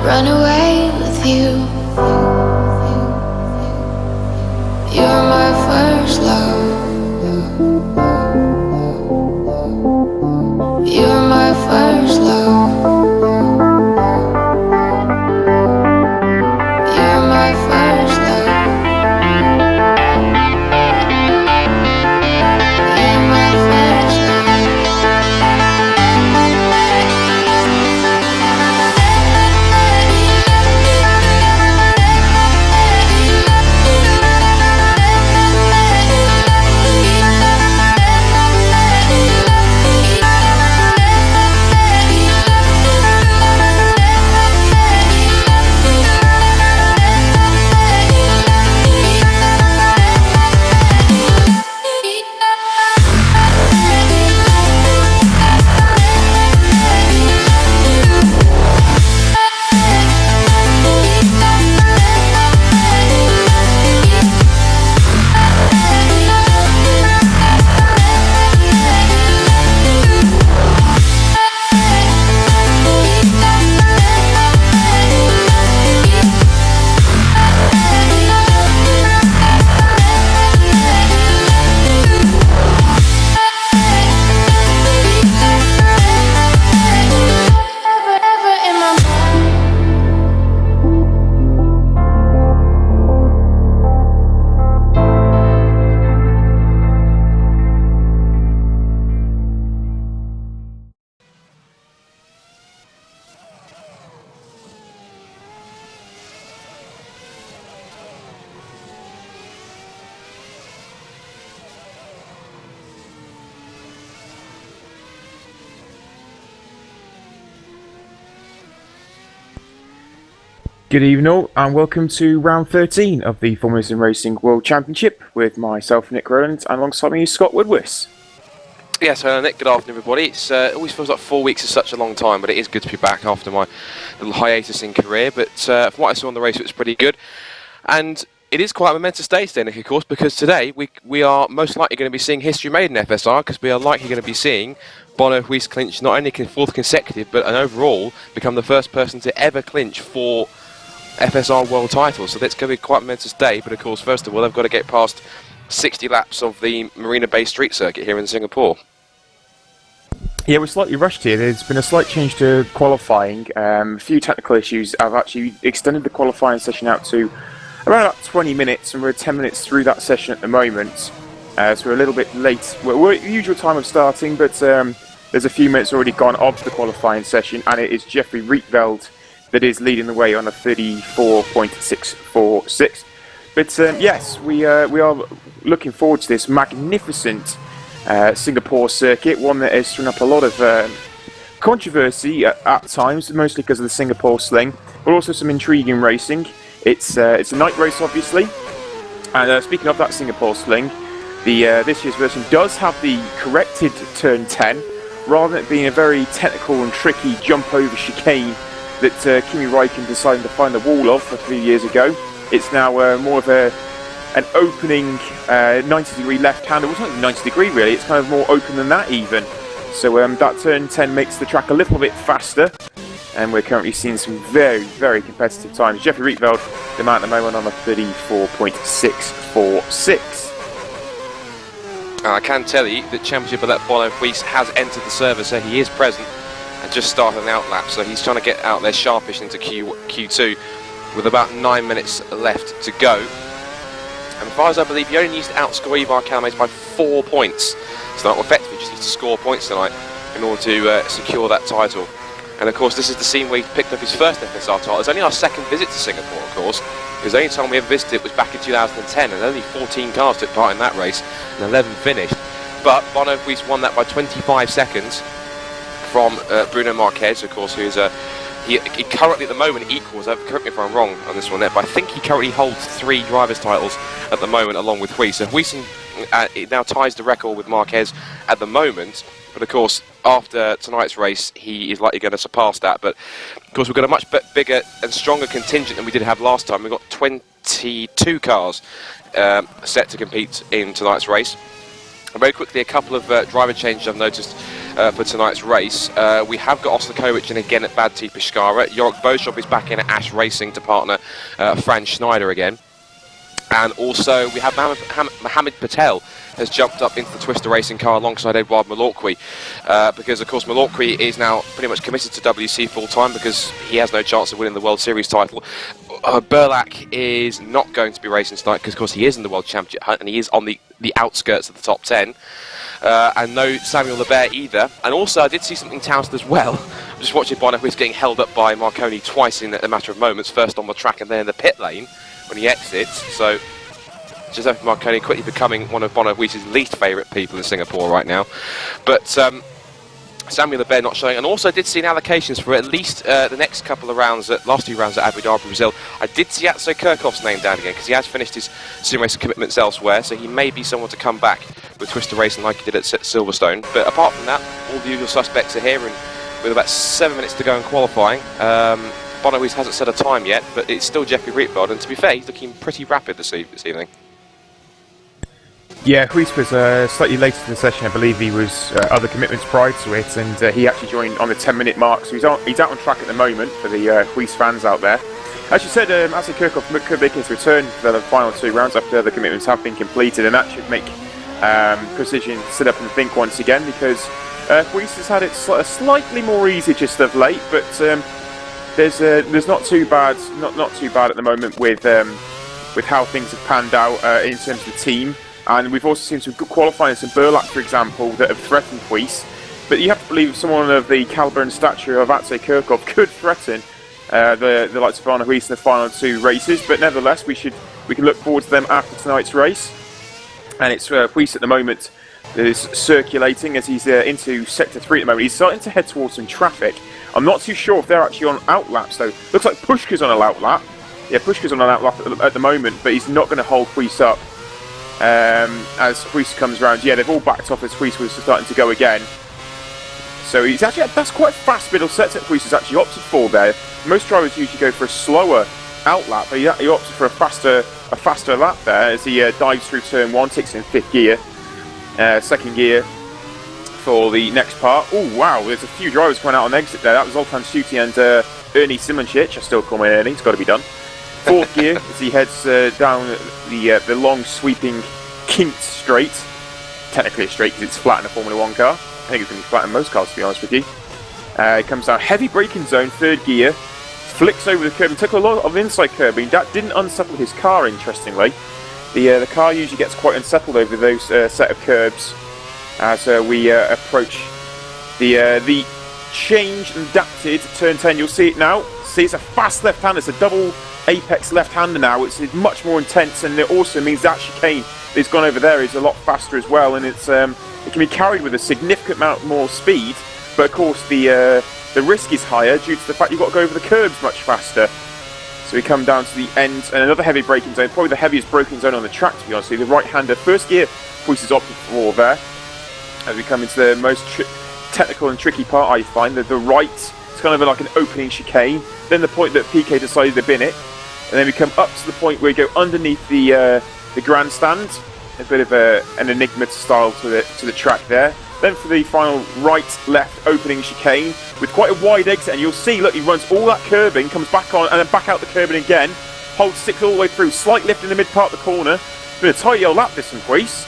run away with you. You're my first love. You're my first love. You're my first love. You're my first love. Good evening all, and welcome to round 13 of the Formula SimRacing World Championship with myself, Nick Rowland, and alongside me is Scott Woodwiss. Yes, hello Nick, good afternoon everybody. It always feels like 4 weeks is such a long time, but it is good to be back after my little hiatus in career. But from what I saw on the race, it was pretty good. And it is quite a momentous day today, Nick, of course, because today we are most likely going to be seeing history made in FSR, because we are likely going to be seeing Woodwiss clinch not only fourth consecutive, but an overall become the first person to ever clinch 4 FSR world titles. So that's going to be quite a momentous day. But of course, first of all, they've got to get past 60 laps of the Marina Bay Street Circuit here in Singapore. Yeah, we're slightly rushed here. There's been a slight change to qualifying. A few technical issues have actually extended the qualifying session out to around about 20 minutes, and we're 10 minutes through that session at the moment. So we're a little bit late. We're at the usual time of starting, but there's a few minutes already gone of the qualifying session, and it is Jeffrey Rietveld that is leading the way on a 34.646. But yes, we are looking forward to this magnificent Singapore circuit, one that has thrown up a lot of controversy at times, mostly because of the Singapore sling, but also some intriguing racing. It's a night race, obviously. And speaking of that Singapore sling, this year's version does have the corrected turn 10, rather than it being a very technical and tricky jump over chicane that Kimi Räikkönen decided to find the wall of a few years ago. It's now more of an opening 90-degree left-hander. Well, it's not even 90-degree really, it's kind of more open than that even. So that turn 10 makes the track a little bit faster, and we're currently seeing some very, very competitive times. Jeffrey Rietveld, the man at the moment, on a 34.646. I can tell you that Championship elect Woodwiss has entered the server, so he is present and just started an out lap, so he's trying to get out there sharpish into Q2 with about 9 minutes left to go. And as far as I believe, he only needs to outscore Ivar Calames by 4 points, so that will effectively just needs to score points tonight in order to secure that title. And of course, this is the scene where he picked up his first FSR title. It's only our second visit to Singapore, of course, because the only time we ever visited was back in 2010, and only 14 cars took part in that race, and 11 finished. But Woodwiss won that by 25 seconds from Bruno Marquez, of course, who is he currently at the moment equals, correct me if I'm wrong on this one, but I think he currently holds 3 drivers' titles at the moment, along with Woodwiss. So Woodwiss it now ties the record with Marquez at the moment. But of course, after tonight's race, he is likely going to surpass that. But of course, we've got a much bigger and stronger contingent than we did have last time. We've got 22 cars set to compete in tonight's race. And very quickly, a couple of driver changes I've noticed for tonight's race. We have got Ostakovic in again at Bad T Pescara. Jorik Boshov is back in at Ash Racing to partner Fran Schneider again. And also we have Mohammed Patel has jumped up into the Twister Racing car alongside Edouard Malorqui, because of course Malorqui is now pretty much committed to WC full time because he has no chance of winning the World Series title. Burlak is not going to be racing tonight because of course he is in the World Championship hunt and he is on the outskirts of the top 10. And no Samuel Lebert either. And also I did see something touted as well. I'm just watching Bonnehuis getting held up by Marconi twice in a matter of moments, first on the track and then in the pit lane when he exits. So Giuseppe Marconi quickly becoming one of Bonnehuis's least favourite people in Singapore right now. But Samuel Lebert not showing, and also I did see in allocations for at least the next couple of rounds, last 2 rounds at Abu Dhabi, Brazil. I did see Atso Kirchhoff's name down again because he has finished his SimRacing commitments elsewhere, so he may be someone to come back with Twister Racing like he did at Silverstone. But apart from that, all the usual suspects are here, and with about 7 minutes to go in qualifying, Bonnehuis hasn't set a time yet, but it's still Jeffrey Rietveld, and to be fair, he's looking pretty rapid this evening. Yeah, Huis was slightly later in the session. I believe he was other commitments prior to it, and he actually joined on the 10-minute mark. So he's out on track at the moment for the Huis fans out there. As you said, Atso Kirchhoff could make his return for the final 2 rounds after the commitments have been completed, and that should make Precision sit up and think once again, because Huis has had it slightly more easy just of late, but there's not too bad, not too bad at the moment with how things have panned out in terms of the team. And we've also seen some good qualifying, some Burlak, for example, that have threatened Huis. But you have to believe someone of the calibre and stature of Atso Kirchhoff could threaten the likes of Arne Huis in the final 2 races. But nevertheless, we can look forward to them after tonight's race. And it's Huis at the moment that is circulating as he's into Sector 3 at the moment. He's starting to head towards some traffic. I'm not too sure if they're actually on outlaps, though. Looks like Pushka's on an outlap. Yeah, Pushka's on an outlap at the moment, but he's not going to hold Huis up. As Huis comes round. Yeah, they've all backed off as Huis was starting to go again. So he's actually, that's quite a fast middle set that Huis has actually opted for there. Most drivers usually go for a slower outlap, but he opted for a faster lap there as he dives through turn 1, takes in 5th gear, 2nd gear for the next part. Oh wow, there's a few drivers coming out on exit there. That was Zoltan Schuti and Ernie Simoncic. I still call him Ernie, it's got to be done. 4th gear as he heads down the long sweeping kinked straight. Technically a straight because it's flat in a Formula 1 car. I think it's going to be flat in most cars, to be honest with you. It comes down heavy braking zone, 3rd gear, flicks over the curb and took a lot of inside curbing. That didn't unsettle his car, interestingly. The car usually gets quite unsettled over those set of curbs as we approach the changed and adapted turn 10. You'll see it now. See, it's a fast left-hander. It's a double apex left-hander now. It's much more intense, and it also means that chicane that's gone over there is a lot faster as well, and it can be carried with a significant amount more speed. But of course, the risk is higher due to the fact you've got to go over the curbs much faster. So we come down to the end, and another heavy braking zone, probably the heaviest braking zone on the track, to be honest with you. The right-hander, 1st gear, Huis is opted for there. As we come into the most technical and tricky part, I find that the right, it's kind of like an opening chicane. Then the point that PK decided to bin it, and then we come up to the point where we go underneath the grandstand. A bit of an enigma style to the track there. Then for the final right-left opening chicane with quite a wide exit, and you'll see, look, he runs all that curbing, comes back on, and then back out the curbing again. Holds 6 all the way through. Slight lift in the mid part of the corner. Been a tidy old lap this one, Huis.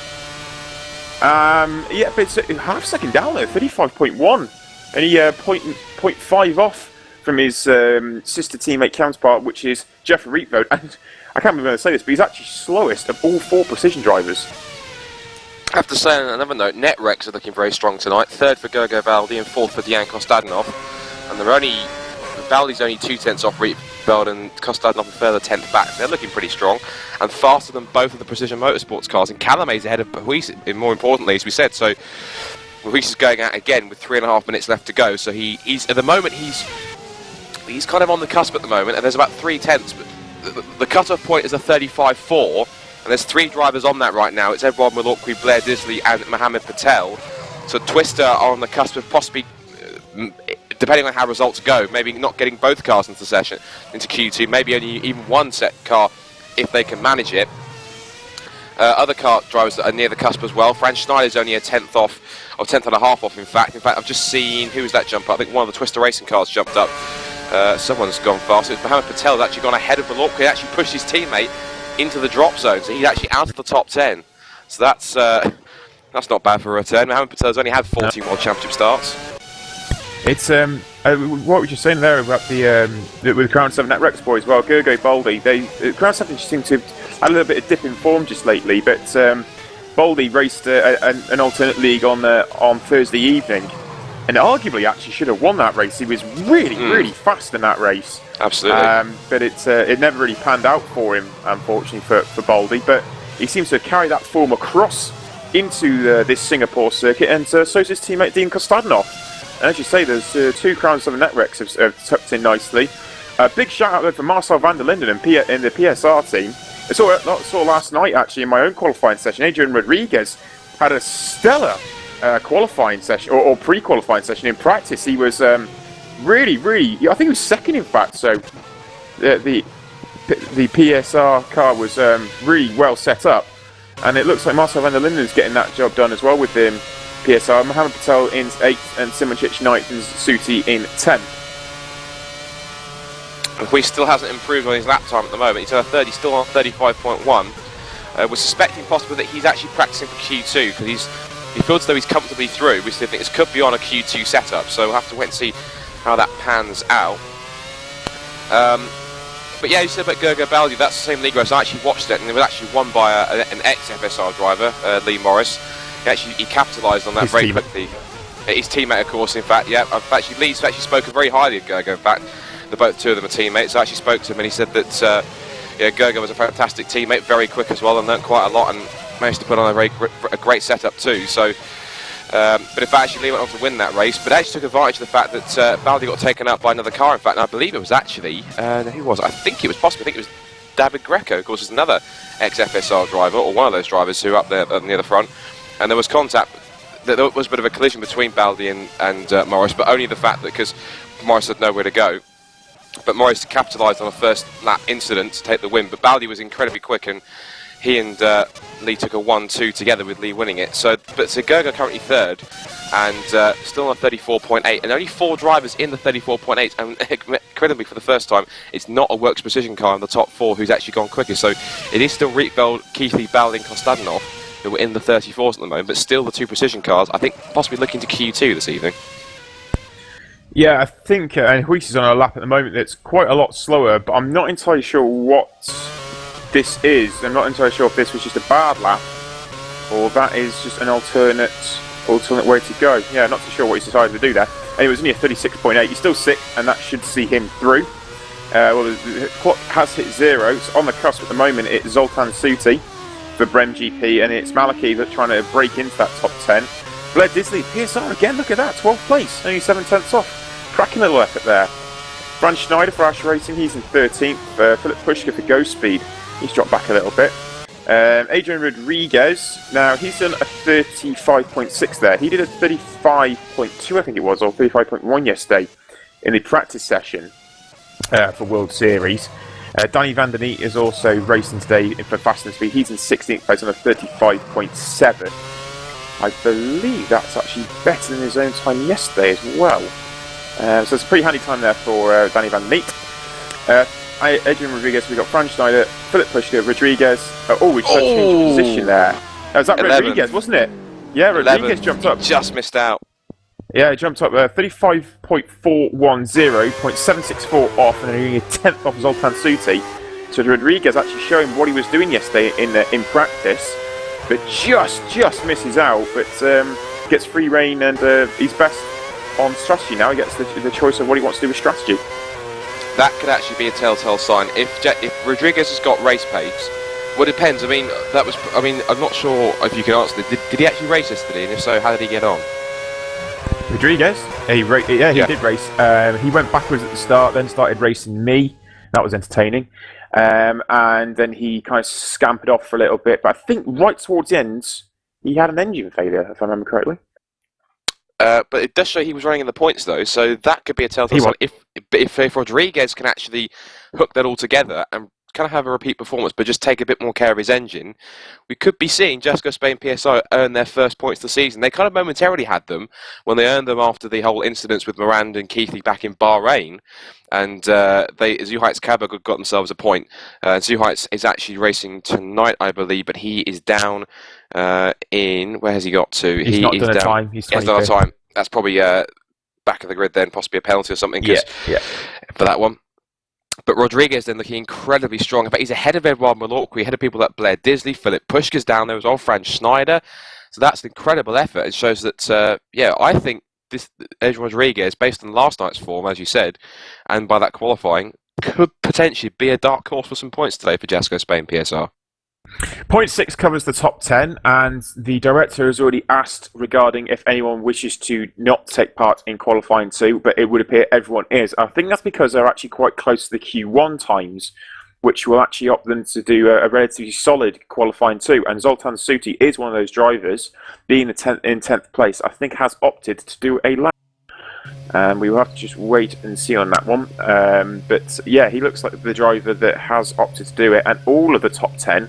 Yeah, but it's half second down though, 35.1. And he 0.5 off from his sister teammate counterpart, which is Jeffrey Rietveld. And I can't believe I'm going to say this, but he's actually slowest of all 4 precision drivers. I have to say on another note, Netrex are looking very strong tonight. 3rd for Gergo Valdi and 4th for Dejan Kostadinov. And Valdi's only 2/10 off Rietveld and Kostadinov a further 10th back. They're looking pretty strong and faster than both of the Precision Motorsports cars. And Calame's ahead of Huis, more importantly, as we said. So Huis is going out again with 3.5 minutes left to go. So he's at the moment he's kind of on the cusp at the moment, and there's about 3/10. But the cut-off point is a 35.4. And there's 3 drivers on that right now. It's Edouard Malorqui, Blair Disley and Mohammed Patel. So Twister are on the cusp of possibly, depending on how results go, maybe not getting both cars into Q2, maybe only even one set car if they can manage it. Other car drivers that are near the cusp as well. Franz Schneider's only a tenth off, or tenth and a half off. In fact, I've just seen who was that jump up. I think one of the Twister Racing cars jumped up. Someone's gone fast. It's Mohammed Patel's actually gone ahead of Vallork. He actually pushed his teammate into the drop zone, so he's actually out of the top 10. So that's not bad for a return. Mohammed Patel's only had 14 World Championship starts. It's what were you saying there about with Crown 7 at Rex boys? Well, Gergo Baldy, Crown 7 seem to have had a little bit of dip in form just lately, but Baldy raced an alternate league on Thursday evening, and arguably actually should have won that race. He was really fast in that race. Absolutely. But it never really panned out for him, unfortunately for Baldy. But he seems to have carried that form across into this Singapore circuit, and so is his teammate Dean Kostadinov. And as you say, there's two Crown 7 net wrecks have tucked in nicely. Big shout out there for Marcel van der Linden in the PSR team. I saw last night actually in my own qualifying session. Adrian Rodriguez had a stellar qualifying session or pre-qualifying session in practice. He was really, I think he was second in fact. So the PSR car was really well set up, and it looks like Marcel van der Linden is getting that job done as well with him. PSR, Mohammed Patel in 8th and Simoncic 9th and Suti in 10th. He still hasn't improved on his lap time at the moment. He's at 30, still on 35.1. We're suspecting possibly that he's actually practicing for Q2 because he feels as though he's comfortably through. We still think this could be on a Q2 setup, so we'll have to wait and see how that pans out. But yeah, you said about Gergo Baldi, that's the same league race. I actually watched it, and it was actually won by an ex-FSR driver, Lee Morris. He capitalised on that very quickly. His teammate, of course, in fact, yeah. Lee's actually spoken very highly of Gergo. In fact, two of them are teammates. I actually spoke to him, and he said that Gergo was a fantastic teammate, very quick as well, and learnt quite a lot, and managed to put on a great setup too. So, but in fact, Lee went on to win that race, but actually took advantage of the fact that Baldi got taken out by another car. In fact, and I believe it was actually who was it? I think it was David Greco. Of course, is another ex-FSR driver, or one of those drivers who are up there near the front. And there was contact. There was a bit of a collision between Baldi and Morris, but only the fact that because Morris had nowhere to go. But Morris capitalised on a first lap incident to take the win. But Baldi was incredibly quick, and he and Lee took a 1-2 together with Lee winning it. So Gergo currently third, and still on 34.8, and only 4 drivers in the 34.8. And incredibly, for the first time, it's not a Works Precision car in the top 4 who's actually gone quicker. So it is still Rietveld, Keithley, Baldi, and Kostadinov who are in the 34s at the moment, but still the 2 precision cars, I think, possibly looking to Q2 this evening. Yeah, I think, and Huis is on a lap at the moment that's quite a lot slower, but I'm not entirely sure what this is. I'm not entirely sure if this was just a bad lap, or that is just an alternate way to go. Yeah, not too sure what he's decided to do there. And it was only a 36.8, he's still 6th, and that should see him through. Well, the clock has hit 0, it's on the cusp at the moment, it's Zoltan Suti for Brem GP, and it's Malaki that's trying to break into that top 10. Blair Disley, PSR again, look at that, 12th place, only 7 tenths off. Cracking little effort there. Franz Schneider for Ash Racing, he's in 13th. Philip Pushka for Ghost Speed, he's dropped back a little bit. Adrian Rodriguez, now he's done a 35.6 there. He did a 35.2, I think it was, or 35.1 yesterday in the practice session for World Series. Danny van der Neet is also racing today for Fast and Speed. He's in 16th place on a 35.7. I believe that's actually better than his own time yesterday as well. So it's a pretty handy time there for Danny van der Neet. Adrian Rodriguez, we've got Franz Schneider, Philip Pushka, Rodriguez. We've got to change position there. Was that 11. Rodriguez, wasn't it? Yeah, Rodriguez jumped up. He just missed out. Yeah, he jumped up 35.410, 0.764 off, and only a 10th off Zoltan Suti. So Rodriguez actually showing what he was doing yesterday in practice, but just misses out. But gets free reign, and he's best on strategy now. He gets the choice of what he wants to do with strategy. That could actually be a telltale sign. If Rodriguez has got race pace, well, it depends. I'm not sure if you can answer this. Did he actually race yesterday? And if so, how did he get on? Rodriguez? He did race. He went backwards at the start, then started racing me. That was entertaining. And then he kind of scampered off for a little bit. But I think right towards the end, he had an engine failure, if I remember correctly. But it does show he was running in the points, though, so that could be a telltale sign. If Rodriguez can actually hook that all together and kind of have a repeat performance, but just take a bit more care of his engine, we could be seeing Jaakko Spain PSR earn their first points of the season. They kind of momentarily had them when they earned them after the whole incidents with Miranda and Keithley back in Bahrain. And Zuhait's Cabot got themselves a point. Zuhait's is actually racing tonight, I believe, but he is down in... Where has he got to? He's not done a time. He's not done a time. That's probably back of the grid then, possibly a penalty or something for that one. But Rodriguez then looking incredibly strong. In fact, he's ahead of Edouard Malorque, ahead of people like Blair Disley, Philip Pushka's down there as well, Franz Schneider. So that's an incredible effort. It shows that, I think this Edouard Rodriguez, based on last night's form, as you said, and by that qualifying, could potentially be a dark horse for some points today for Jaakko Spain PSR. Point 6 covers the top 10, and the director has already asked regarding if anyone wishes to not take part in qualifying 2, but it would appear everyone is. I think that's because they're actually quite close to the Q1 times, which will actually opt them to do a relatively solid qualifying 2. And Zoltan Suti is one of those drivers, being in 10th place, I think has opted to do a lap. We will have to just wait and see on that one. But yeah, he looks like the driver that has opted to do it, and all of the top 10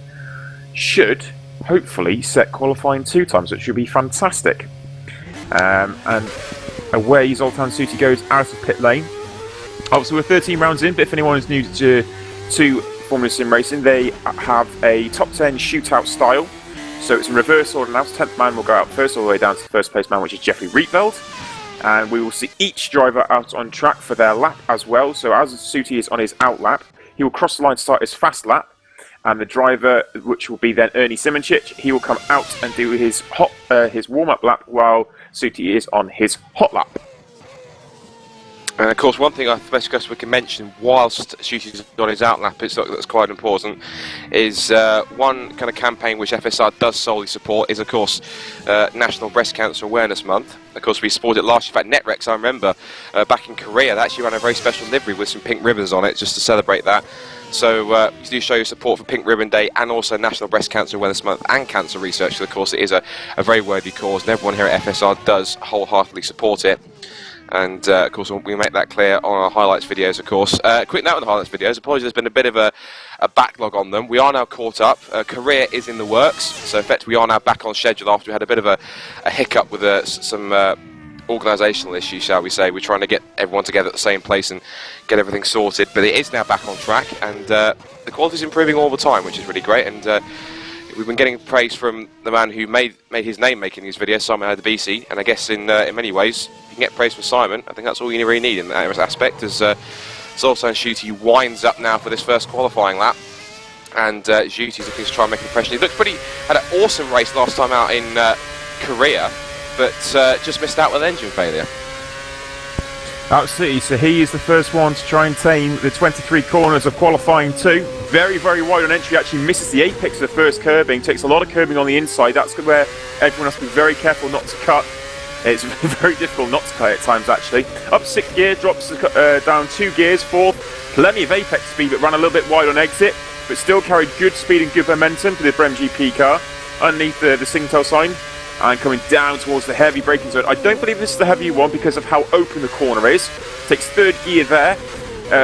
should hopefully set qualifying 2 times, which should be fantastic. And away Zoltan Suti goes out of pit lane. Obviously we're 13 rounds in, but if anyone is new to Formula Sim Racing, they have a top 10 shootout style. So it's in reverse order now. 10th man will go out first all the way down to the first place man, which is Jeffrey Rietveld. And we will see each driver out on track for their lap as well. So as Suti is on his out lap, he will cross the line to start his fast lap. And the driver, which will be then Ernie Simonchich, he will come out and do his warm-up lap while Suti is on his hot lap. And of course, one thing I guess we can mention whilst Shooty's on his out lap, that's quite important, is one kind of campaign which FSR does solely support is, of course, National Breast Cancer Awareness Month. Of course, we supported it last year. In fact, Netrex, I remember, back in Korea, they actually ran a very special livery with some pink ribbons on it just to celebrate that. So you do show your support for Pink Ribbon Day and also National Breast Cancer Awareness Month and cancer research. So of course, it is a very worthy cause, and everyone here at FSR does wholeheartedly support it. And of course, we make that clear on our highlights videos, of course. Quick note on the highlights videos. Apologies, there's been a bit of a backlog on them. We are now caught up. Korea is in the works. So in fact, we are now back on schedule after we had a bit of a hiccup with some organisational issues, shall we say. We're trying to get everyone together at the same place and get everything sorted. But it is now back on track, and the quality is improving all the time, which is really great. And we've been getting praise from the man who made his name making these videos, Simon Adebisi, and I guess in many ways, you can get praise from Simon. I think that's all you really need in that aspect, as Zoltan Shooty winds up now for this first qualifying lap. And Shooty's looking to try and make an impression. He looked had an awesome race last time out in Korea, but just missed out with engine failure. Absolutely, so he is the first one to try and tame the 23 corners of qualifying 2. Very, very wide on entry, actually misses the apex of the first curbing, takes a lot of curbing on the inside. That's where everyone has to be very careful not to cut. It's very difficult not to cut at times, actually. Up 6th gear, drops down 2 gears, 4th. Plenty of apex speed, but ran a little bit wide on exit, but still carried good speed and good momentum for the Brem GP car underneath the Singtel sign. And coming down towards the heavy braking zone. I don't believe this is the heavy one because of how open the corner is. Takes 3rd gear there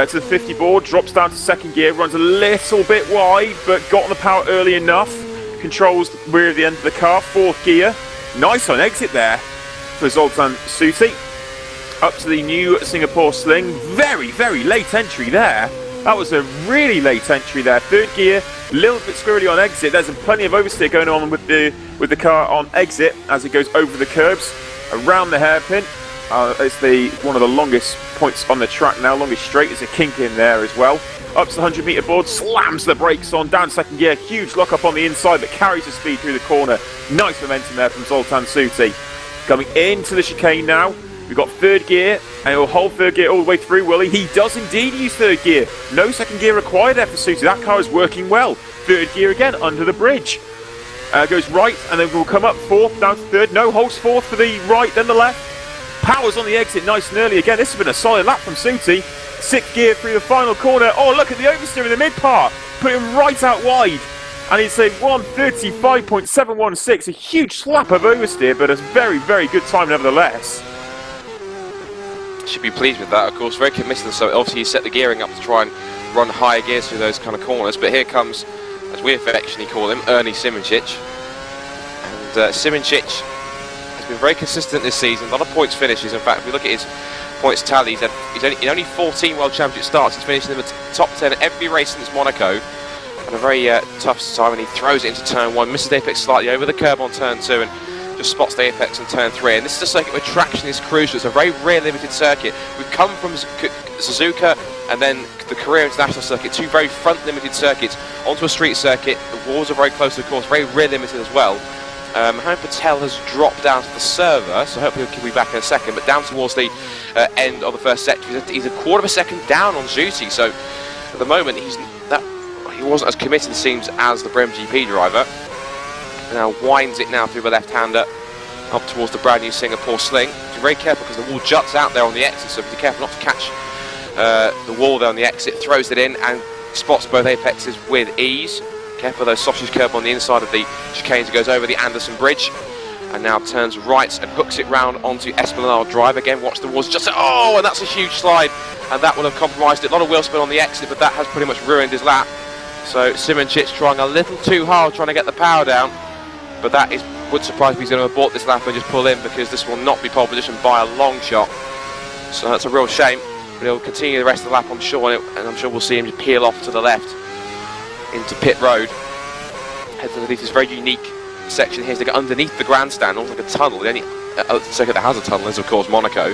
to the 50 board, drops down to 2nd gear, runs a little bit wide, but got on the power early enough. Controls the rear of the end of the car, 4th gear. Nice on exit there for Zoltan Suti. Up to the new Singapore sling. Very, very late entry there. That was a really late entry there. 3rd gear, a little bit squirrely on exit. There's plenty of oversteer going on with the car on exit as it goes over the curbs, around the hairpin. It's one of the longest points on the track now, longest straight. There's a kink in there as well. Up to the 100 metre board, slams the brakes on, down 2nd gear, huge lock up on the inside, but carries the speed through the corner. Nice momentum there from Zoltan Suti. Coming into the chicane now. We've got 3rd gear, and he'll hold 3rd gear all the way through, will he? He does indeed use 3rd gear. No 2nd gear required there for Suti. That car is working well. 3rd gear again, under the bridge. Goes right, and then we'll come up 4th, down to 3rd. No, holds 4th for the right, then the left. Powers on the exit, nice and early. Again, this has been a solid lap from Suti. 6th gear through the final corner. Oh, look at the oversteer in the mid part. Put him right out wide. And it's a 1:35.716. A huge slap of oversteer, but a very, very good time nevertheless. Should be pleased with that, of course. Very committed. So obviously he set the gearing up to try and run higher gears through those kind of corners. But here comes, as we affectionately call him, Ernie Simoncic. And Simoncic has been very consistent this season. A lot of points finishes. In fact, if we look at his points tally, he's only 14 World Championship starts. He's finished in the top 10 every race since Monaco. And a very tough time, and he throws it into turn 1, misses the apex slightly over the curb on turn 2, and just spots the apex on turn 3. And this is a circuit where traction is crucial. It's a very rare limited circuit. We've come from Suzuka and then the Korea International Circuit, 2 very front limited circuits, onto a street circuit. The walls are very close to the course, very rear limited as well. Mohamed Patel has dropped down to the server, so hopefully he'll be back in a second, but down towards the end of the first sector. He's a quarter of a second down on duty, so at the moment he wasn't as committed, it seems, as the Brem GP driver. Now winds it now through the left-hander up towards the brand new Singapore sling. Be very careful because the wall juts out there on the exit, so be careful not to catch the wall there on the exit. Throws it in and spots both apexes with ease. Careful of those sausage curb on the inside of the chicane. It goes over the Anderson Bridge and now turns right and hooks it round onto Esplanade Drive. Again, watch the walls just, oh, and that's a huge slide, and that will have compromised it. A lot of wheel spin on the exit, but that has pretty much ruined his lap. So Simoncic trying a little too hard, trying to get the power down, but that would surprise me if he's going to abort this lap and just pull in, because this will not be pole position by a long shot. So that's a real shame, but he'll continue the rest of the lap, I'm sure, and I'm sure we'll see him just peel off to the left into pit road. Heads underneath this very unique section here. So they go underneath the grandstand, almost like a tunnel. The only circuit that has a tunnel is, of course, Monaco.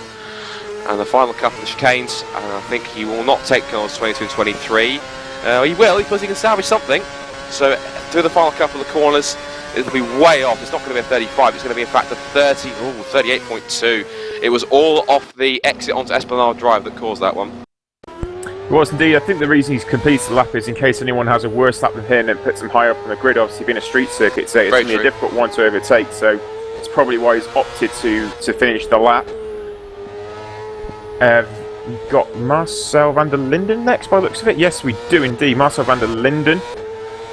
And the final couple of chicanes, and I think he will not take corners 22 and 23. He will, because he can salvage something. So through the final couple of corners, it'll be way off. It's not going to be a 35, it's going to be in fact a 38.2. It was all off the exit onto Esplanade Drive that caused that one. It was indeed. I think the reason he's completed the lap is in case anyone has a worse lap than him and puts him higher up on the grid. Obviously, being a street circuit, so it's going to be a difficult one to overtake. So it's probably why he's opted to finish the lap. We've got Marcel van der Linden next by the looks of it. Yes, we do indeed. Marcel van der Linden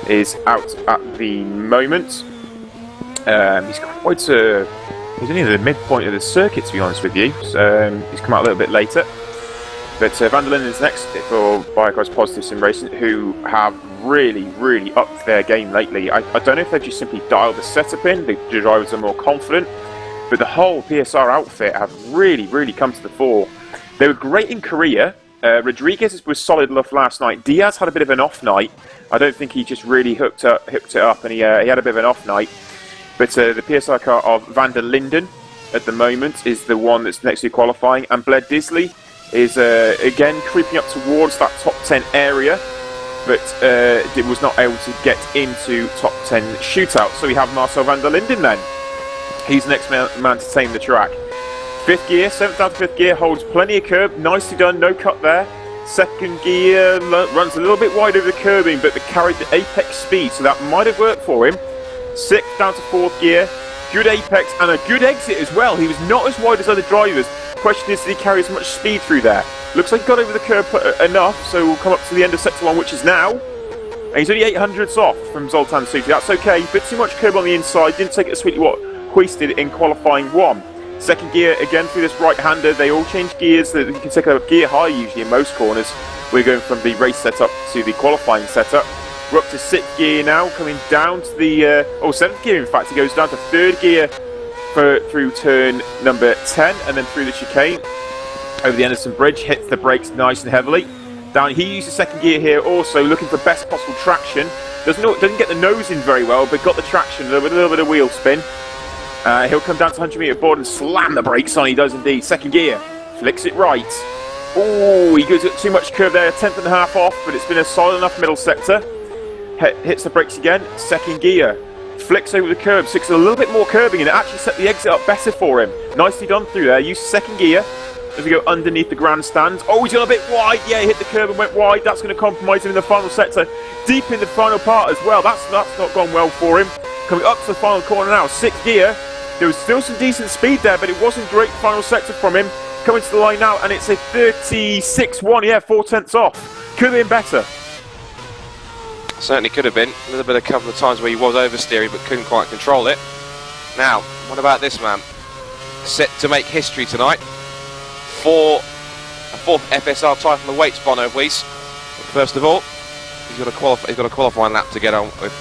is out at the moment. He's quite a... He's only at the midpoint of the circuit, to be honest with you. So, he's come out a little bit later. But Van der Linden is next for Biocross Positive SimRacing, who have really upped their game lately. I don't know if they've just simply dialed the setup in, the drivers are more confident, but the whole PSR outfit have really come to the fore. They were great in Korea. Rodriguez was solid enough last night. Diaz had a bit of an off night. I don't think he just really hooked it up, and he had a bit of an off night. But the PSR car of Van der Linden at the moment is the one that's next to qualifying, and Blair Disley is again creeping up towards that top 10 area, but it was not able to get into top 10 shootout. So we have Marcel van der Linden then. He's the next man to tame the track. 5th gear, 7th down to 5th gear, holds plenty of curb, nicely done, no cut there. 2nd gear runs a little bit wide over the curbing, but carried the apex speed, so that might have worked for him. 6th down to 4th gear, good apex and a good exit as well. He was not as wide as other drivers. Question is, did he carry as much speed through there? Looks like he got over the curb enough, so we'll come up to the end of sector 1, which is now. And he's only 800ths off from Zoltan Suti. That's okay, a bit too much curb on the inside, didn't take it as sweetly what hoisted in qualifying 1. 2nd gear, again through this right-hander, they all change gears, so you can take a gear high usually in most corners. We're going from the race setup to the qualifying setup. We're up to 6th gear now, coming down to the, 7th gear in fact, he goes down to 3rd gear through turn number 10, and then through the chicane, over the Anderson Bridge, hits the brakes nice and heavily. Down, he uses 2nd gear here also, looking for best possible traction. Doesn't get the nose in very well, but got the traction with a little bit of wheel spin. He'll come down to 100 metre board and slam the brakes on, he does indeed. 2nd gear, flicks it right. Oh, he goes too much curve there, 1/10 and a half off, but it's been a solid enough middle sector. Hits the brakes again, 2nd gear, flicks over the curb, sticks a little bit more curbing, and it actually set the exit up better for him. Nicely done through there, use 2nd gear as we go underneath the grandstand. Oh, he's gone a bit wide, yeah, he hit the curb and went wide, that's going to compromise him in the final sector. Deep in the final part as well, that's not gone well for him. Coming up to the final corner now, 6th gear, there was still some decent speed there, but it wasn't great final sector from him. Coming to the line now, and it's a 36.1, yeah, 4/10 off. Could have been better. Certainly could have been. A little bit, a couple of times where he was oversteering but couldn't quite control it. Now, what about this man? Set to make history tonight for a 4th FSR title in the weights, Bono Weiss. first of all. He's got a qualifying lap to get on with.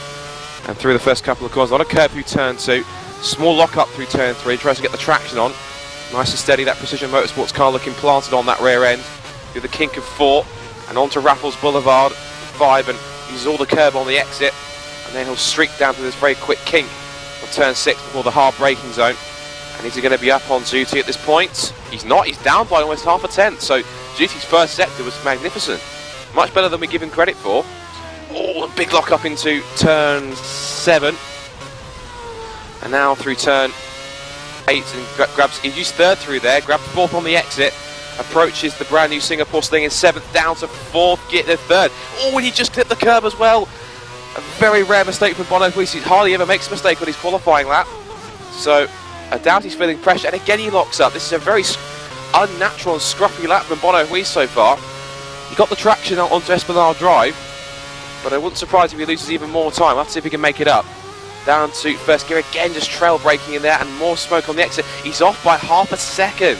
And through the first couple of corners, on a curve through turn 2. Small lock up through turn 3, tries to get the traction on. Nice and steady, that Precision Motorsports car looking planted on that rear end. Through the kink of 4, and onto Raffles Boulevard 5, and uses all the curb on the exit. And then he'll streak down to this very quick kink on turn 6 before the hard braking zone. And is he going to be up on Zuti at this point? He's not, he's down by almost half a tenth. So Zuti's first sector was magnificent. Much better than we give him credit for. Oh, a big lock up into turn 7. And now through turn 8, and grabs, he used 3rd through there, grabbed 4th on the exit, approaches the brand new Singapore Sling in 7th, down to 4th, get the 3rd. Oh, and he just clipped the curb as well. A very rare mistake from Bono Puig. He hardly ever makes a mistake on his qualifying lap. So I doubt he's feeling pressure, and again he locks up. This is a very unnatural and scruffy lap from Bono Puig so far. He got the traction onto Esplanade Drive, but I wouldn't surprise if he loses even more time. We'll have to see if he can make it up. Down to first gear again, just trail braking in there, and more smoke on the exit. He's off by half a second.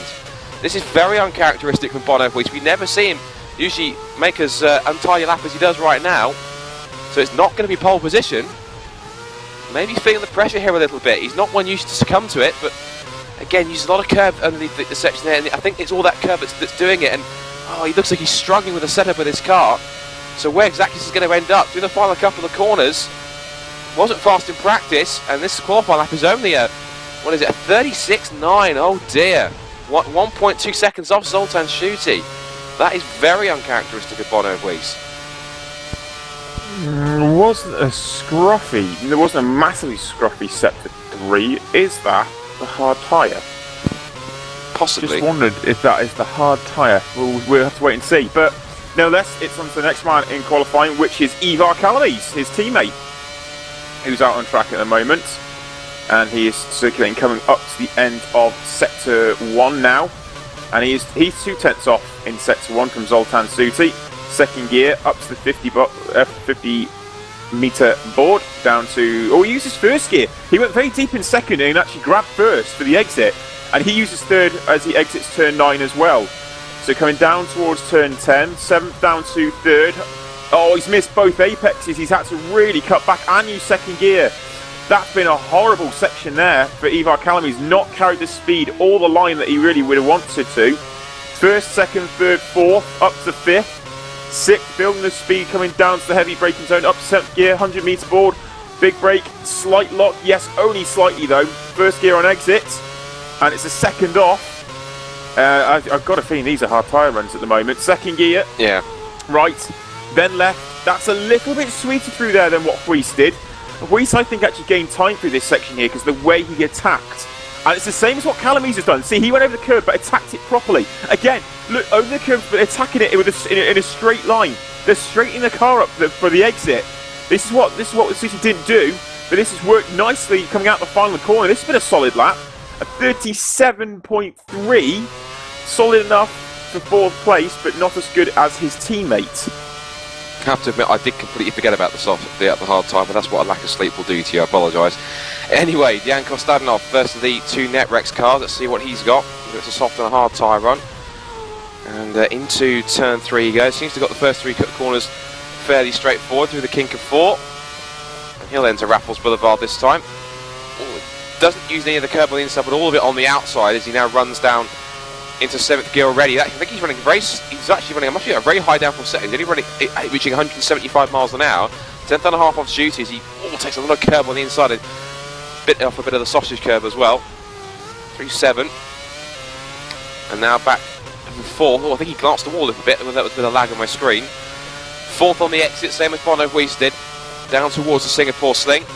This is very uncharacteristic from Bono Puig. We never see him usually make as untidy a lap as he does right now. So it's not going to be pole position. Maybe he's feeling the pressure here a little bit. He's not one used to succumb to it, but again, uses a lot of curb underneath the section there, and I think it's all that curb that's doing it. And oh, he looks like he's struggling with the setup of this car. So where exactly is he going to end up? Through the final couple of corners. Wasn't fast in practice, and this qualifying lap is only a 36.9, oh dear. 1.2 seconds off Zoltan Schutte. That is very uncharacteristic of Bono Puig. Wasn't a scruffy, there wasn't a massively scruffy sector 3. Is that the hard tyre? Possibly. Just wondered if that is the hard tyre. We'll have to wait and see. But nevertheless, it's on to the next man in qualifying, which is Ivar Calamis, his teammate, who's out on track at the moment. And he is circulating, coming up to the end of sector 1 now. And he's 2 tenths off in sector 1 from Zoltan Schutte. Second gear up to the 50 meter board, down to, oh, he used his first gear. He went very deep in second and actually grabbed first for the exit, and he uses 3rd as he exits turn 9 as well. So coming down towards turn 10, 7th down to 3rd. Oh, he's missed both apexes. He's had to really cut back and use second gear. That's been a horrible section there for Ivar Calamis. He's not carried the speed or the line that he really would have wanted to. 1st, 2nd, 3rd, 4th, up to 5th. 6th, building the speed, coming down to the heavy braking zone, up to 7th gear, 100 meter board, big brake, slight lock, yes, only slightly though. 1st gear on exit, and it's a second off. I've got a feeling these are hard tyre runs at the moment. 2nd gear, yeah, right, then left. That's a little bit sweeter through there than what Woodwiss did. Woodwiss, I think, actually gained time through this section here because the way he attacked. And it's the same as what Calamis has done. See, he went over the curb, but attacked it properly. Again, look, over the curb, but attacking it in a straight line. They're straightening the car up for the exit. This is what the City didn't do, but this has worked nicely coming out the final corner. This has been a solid lap. A 37.3. Solid enough for 4th place, but not as good as his teammate. I have to admit, I did completely forget about the hard tyre, but that's what a lack of sleep will do to you. I apologise. Anyway, Jaakko Stadanov, first of the 2 Netrex cars. Let's see what he's got. It's a soft and a hard tyre run. And into turn 3 he goes. Seems to have got the first 3 corners fairly straightforward through the kink of 4. And he'll enter Raffles Boulevard this time. Ooh, doesn't use any of the curb on the inside, but all of it on the outside as he now runs down into 7th gear already. I think he's running he's actually running a very high downforce setting. He's only reaching 175 miles an hour. 10th and a half off duties. He takes a lot of curb on the inside and bit off a bit of the sausage curb as well. Through 7. And now back to 4th. Oh, I think he glanced the wall a little bit. That was a bit of lag on my screen. 4th on the exit, same as Bono Puig did. Down towards the Singapore Sling.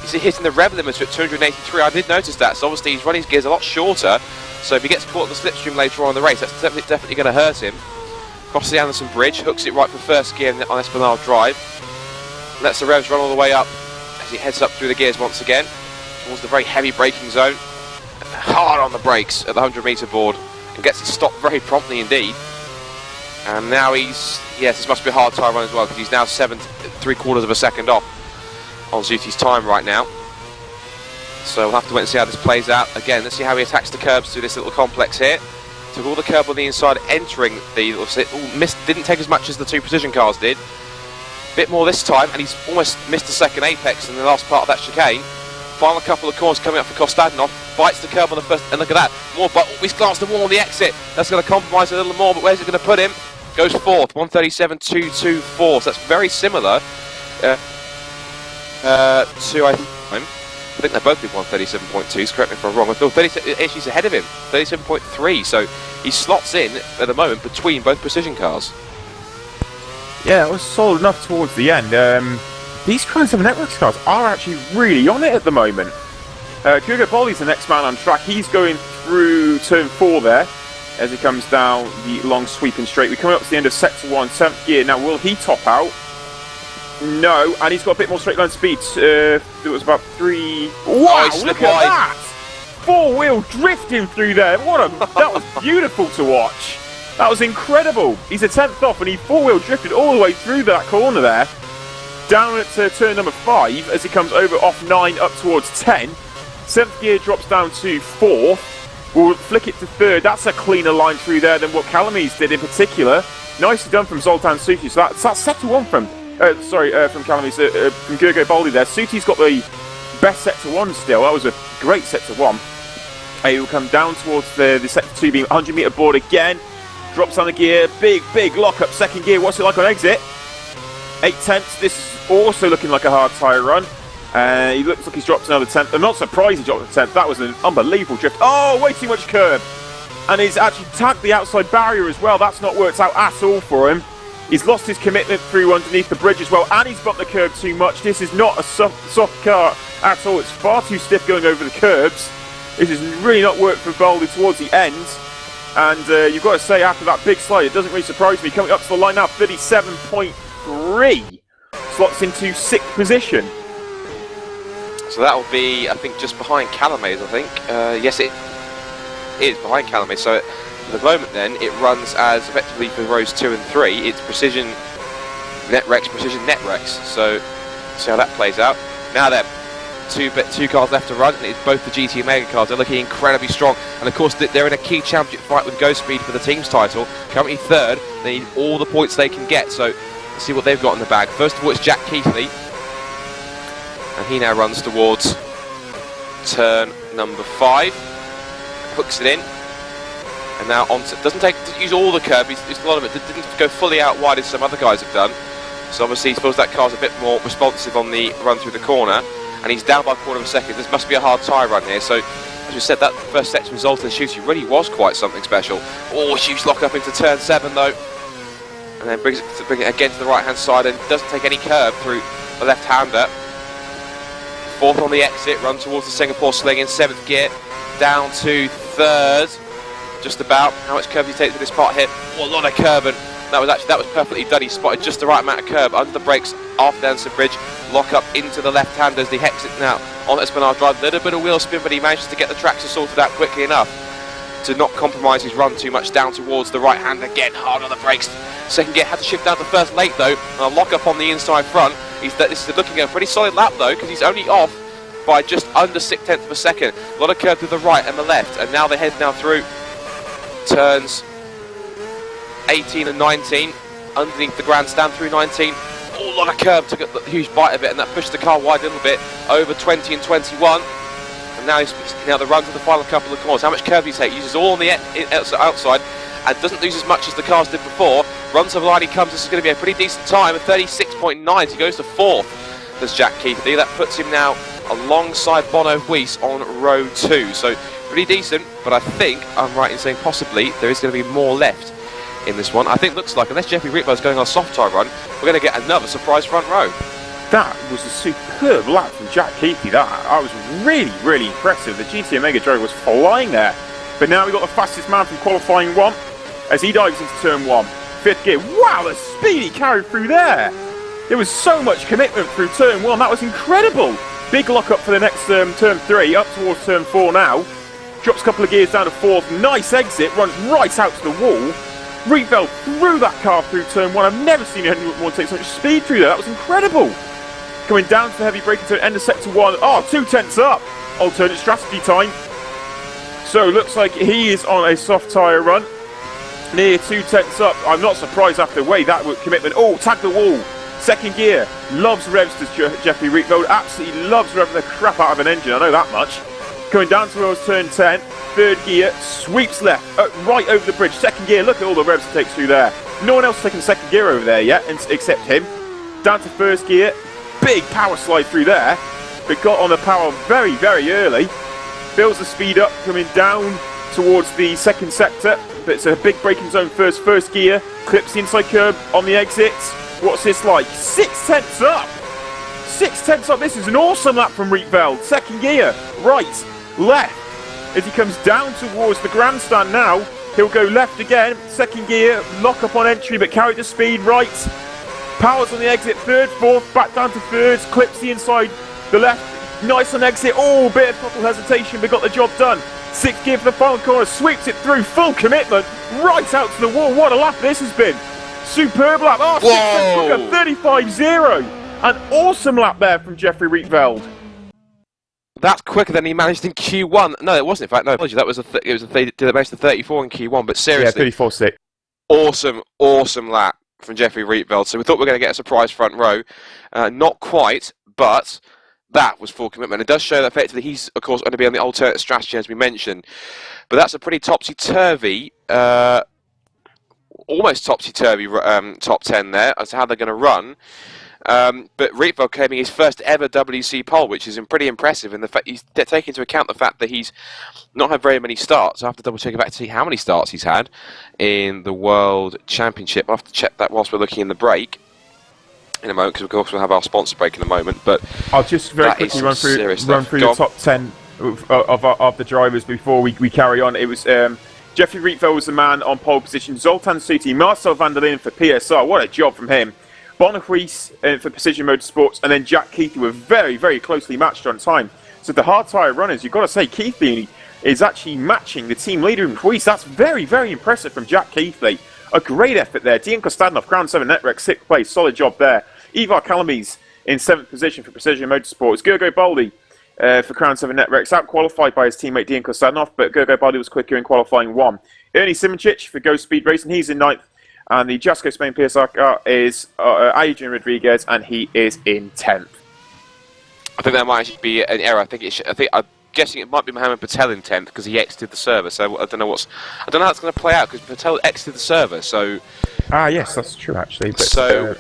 He's hitting the rev limiter at 283. I did notice that. So obviously he's running his gears a lot shorter. So if he gets caught in the slipstream later on in the race, that's definitely going to hurt him. Crosses the Anderson Bridge, hooks it right for 1st gear on Esplanade Drive. Lets the revs run all the way up as he heads up through the gears once again towards the very heavy braking zone. Hard on the brakes at the 100 meter board and gets it stopped very promptly indeed. And now this must be a hard tyre run as well because he's now 7.75 of a second off on Zuti's time right now. So we'll have to wait and see how this plays out. Again, let's see how he attacks the curbs through this little complex here. took all the curb on the inside, entering the didn't take as much as the two precision cars did. Bit more this time, and he's almost missed the second apex in the last part of that chicane. Final couple of corners coming up for Kostadinov, bites the curb on the first, and look at that, more, but he's glanced the wall on the exit. That's going to compromise a little more, but where's it going to put him? Goes fourth, 137.224, so that's very similar to, I think they both did 137.2s, correct me if I'm wrong. I feel 30, she's ahead of him, 37.3, so he slots in at the moment between both precision cars. Yeah, it was solid enough towards the end. These Crown 7 Networks cars are actually really on it at the moment. Hugo Bolli's the next man on track. He's going through turn 4 there as he comes down the long sweeping straight. We're coming up to the end of sector 1, 7th gear. Now, will he top out? No, and he's got a bit more straight line speed. It was about 3... Wow, look at that! Four-wheel drifting through there. That was beautiful to watch. That was incredible. He's a 10th off, and he four-wheel drifted all the way through that corner there. Down at turn number 5 as he comes over off 9 up towards 10. 7th gear drops down to 4th. We'll flick it to 3rd. That's a cleaner line through there than what Calamise did in particular. Nicely done from Zoltan Suti. So that's sector 1 from Calamise, from Gergo Boldi there. Suti's got the best sector 1 still. That was a great sector 1. He will come down towards the sector 2 being 100 metre board again. Drops on the gear. Big lock up. 2nd gear. What's it like on exit? 8/10. This is also looking like a hard tyre run. He looks like he's dropped another 10th. I'm not surprised he dropped a 10th. That was an unbelievable drift. Oh, way too much curb. And he's actually tagged the outside barrier as well. That's not worked out at all for him. He's lost his commitment through underneath the bridge as well. And he's bumped the curb too much. This is not a soft car at all. It's far too stiff going over the curbs. This has really not worked for Boldi towards the end. And you've got to say, after that big slide, it doesn't really surprise me. Coming up to the line now, 37.3. Slots into 6th position. So that will be, I think, just behind Calamise, I think. Yes, it is behind Calamise. So at the moment then, it runs as effectively for rows 2 and 3. It's precision Netrex, precision Netrex. So see how that plays out. Now then, two cars left to run, and it's both the GT Omega cars. They're looking incredibly strong, and of course they're in a key championship fight with Go Speed for the team's title. Currently 3rd, they need all the points they can get, so let's see what they've got in the bag. First of all, it's Jack Keithley, and he now runs towards turn number 5, hooks it in, and now doesn't use all the curb. It's a lot of it didn't go fully out wide as some other guys have done, so obviously he feels that car's a bit more responsive on the run through the corner. And he's down by a quarter of a second. This must be a hard tyre run here. So, as we said, that first section result in the shooting really was quite something special. Oh, huge lock up into turn 7 though. And then brings it again to the right hand side and doesn't take any curb through the left hander. 4th on the exit, run towards the Singapore sling in 7th gear. Down to 3rd. Just about. How much curb he takes with this part here? Oh, a lot of curb, and that was perfectly done. He spotted just the right amount of curb under the brakes after Anderson Bridge. Lock up into the left hand as he hex it now on Esplanade Drive. Little bit of wheel spin, but he manages to get the traction sorted out quickly enough to not compromise his run too much down towards the right hand again. Hard on the brakes. 2nd gear had to shift down to 1st late though, and a lock up on the inside front. This is looking at a pretty solid lap though, because he's only off by just under 6/10 of a second. A lot of curb to the right and the left, and now they head now through turns 18 and 19 underneath the grandstand through 19. Oh, a lot of curb, took a huge bite of it, and that pushed the car wide a little bit over 20 and 21. And now the run to the final couple of corners. How much curb do you take? Uses all on the outside and doesn't lose as much as the cars did before. Runs of line he comes. This is going to be a pretty decent time at 36.9. He goes to 4th. There's Jack Keithley. That puts him now alongside Bono Weiss on row 2. So pretty decent, but I think I'm right in saying possibly there is going to be more left in this one. I think looks like, unless Jeffrey Ritbo's going on a soft tyre run, we're going to get another surprise front row. That was a superb lap from Jack Keithley. I was really impressive. The GT Omega driver was flying there. But now we've got the fastest man from qualifying 1 as he dives into turn 1. 5th gear. Wow, the speed he carried through there. There was so much commitment through turn 1. That was incredible. Big lock up for the next turn 3, up towards turn 4 now. Drops a couple of gears down to 4th. Nice exit, runs right out to the wall. Rietveld threw that car through turn 1. I've never seen anyone take so much speed through there. That was incredible. Coming down to the heavy braking turn, end of sector 1. Oh, 2/10 up. Alternate strategy time. So looks like he is on a soft tyre run. Near 2 tenths up. I'm not surprised after way that commitment. Oh, tag the wall. Second gear. Loves revs to Jeffrey Rietveld. Absolutely loves revving the crap out of an engine. I know that much. Coming down towards turn 10. Third gear. Sweeps left. Right over the bridge. Second gear. Look at all the revs it takes through there. No one else taking second gear over there yet, except him. Down to first gear. Big power slide through there. But got on the power very, very early. Builds the speed up. Coming down towards the second sector. But it's a big braking zone first gear. Clips the inside curb on the exit. What's this like? 6 tenths up! 6 tenths up. This is an awesome lap from Rietveld. Second gear. Right. Left. As he comes down towards the grandstand now, he'll go left again. Second gear. Lock up on entry but carry the speed. Right. Powers on the exit. Third, fourth. Back down to thirds. Clips the inside. The left. Nice on exit. Oh, bit of throttle hesitation but got the job done. Sixth gear for the final corner, sweeps it through, full commitment, right out to the wall. What a lap this has been. Superb lap. Oh, 35-0. An awesome lap there from Jeffrey Rietveld. That's quicker than he managed in Q1. No, it wasn't. In fact, no, apologies. That was did a best of 34 in Q1. But seriously, yeah, 34.6. Awesome lap from Jeffrey Rietveld. So we thought we were going to get a surprise front row. Not quite, but that was full commitment. It does show that effectively he's, of course, going to be on the alternate strategy, as we mentioned. But that's a pretty topsy-turvy, almost topsy-turvy top 10 there as to how they're going to run. But Rietveld claiming his first ever WC pole, which is pretty impressive. And the fact he's taking into account the fact that he's not had very many starts. I have to double check back to see how many starts he's had in the World Championship. I'll have to check that whilst we're looking in the break in a moment, because of course we'll have our sponsor break in a moment. But I'll just very quickly run through the top 10 of the drivers before we carry on. It was Jeffrey Rietveld was the man on pole position. Zoltan Suti, Marcel van der Linden for PSR. What a job from him. Woodwiss for Precision Motorsports, and then Jack Keithley were very, very closely matched on time. So the hard tyre runners, you've got to say Keithley is actually matching the team leader in Prix. That's very, very impressive from Jack Keithley. A great effort there. Dean Kostadinov, Crown 7 Network, 6th place. Solid job there. Ivar Kalamis in 7th position for Precision Motorsports. Gergo Baldi for Crown 7 Networks, out-qualified by his teammate Dean Kostadinov, but Gergo Baldi was quicker in qualifying 1. Ernie Simoncic for Go Speed Racing, he's in 9th. And the Jaakko Spain PSR car is Adrian Rodriguez, and he is in 10th. I think that might actually be an error. I'm guessing it might be Mohammed Patel in 10th because he exited the server. So I don't know how it's going to play out because Patel exited the server. So yes, that's true actually. But,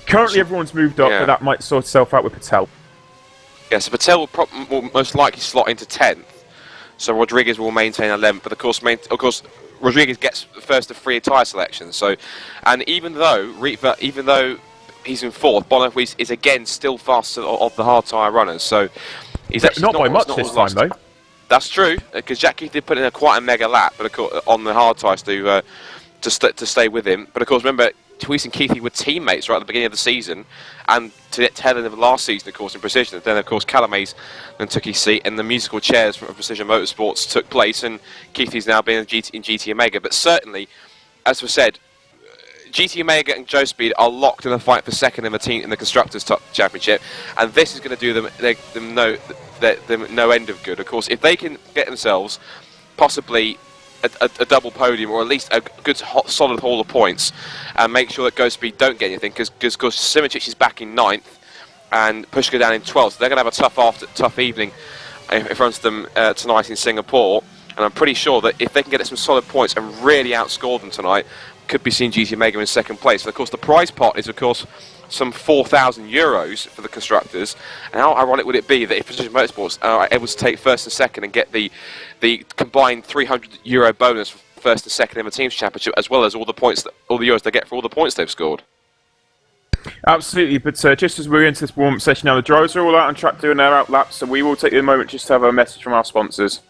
currently everyone's moved up, but that might sort itself out with Patel. Yeah, so Patel will most likely slot into 10th. So Rodriguez will maintain 11th, but of course Rodriguez gets first of 3 tyre selections. So, and even though he's in 4th, Woodwiss is again still faster of the hard tyre runners. So he's actually not by much this time though. That's true, because Jackie did put in quite a mega lap, but of course, on the hard tyres to stay with him. But of course, remember, Woodwiss and Keithley were teammates right at the beginning of the season, and to the tail end of last season, of course, in Precision. Then, of course, Calamaze then took his seat, and the musical chairs from Precision Motorsports took place, and Keithley's now been in GT Omega. But certainly, as we said, GT Omega and Joe Speed are locked in a fight for second in the Constructors' Championship, and this is going to do them no end of good. Of course, if they can get themselves possibly a double podium, or at least a good solid haul of points, and make sure that Go Speed don't get anything, because Simoncic is back in 9th and Pushka down in 12th, so they're going to have a tough evening in front of them tonight in Singapore. And I'm pretty sure that if they can get some solid points and really outscore them tonight, could be seeing GT Omega in 2nd place. And of course the prize pot is of course some €4,000 for the constructors. And how ironic would it be that if Precision Motorsports are able to take 1st and 2nd and get the combined €300 bonus for 1st and 2nd in the team's championship, as well as all the euros they get for all the points they've scored. Absolutely, but just as we're into this warm-up session now, the drivers are all out on track doing their out laps, so we will take a moment just to have a message from our sponsors.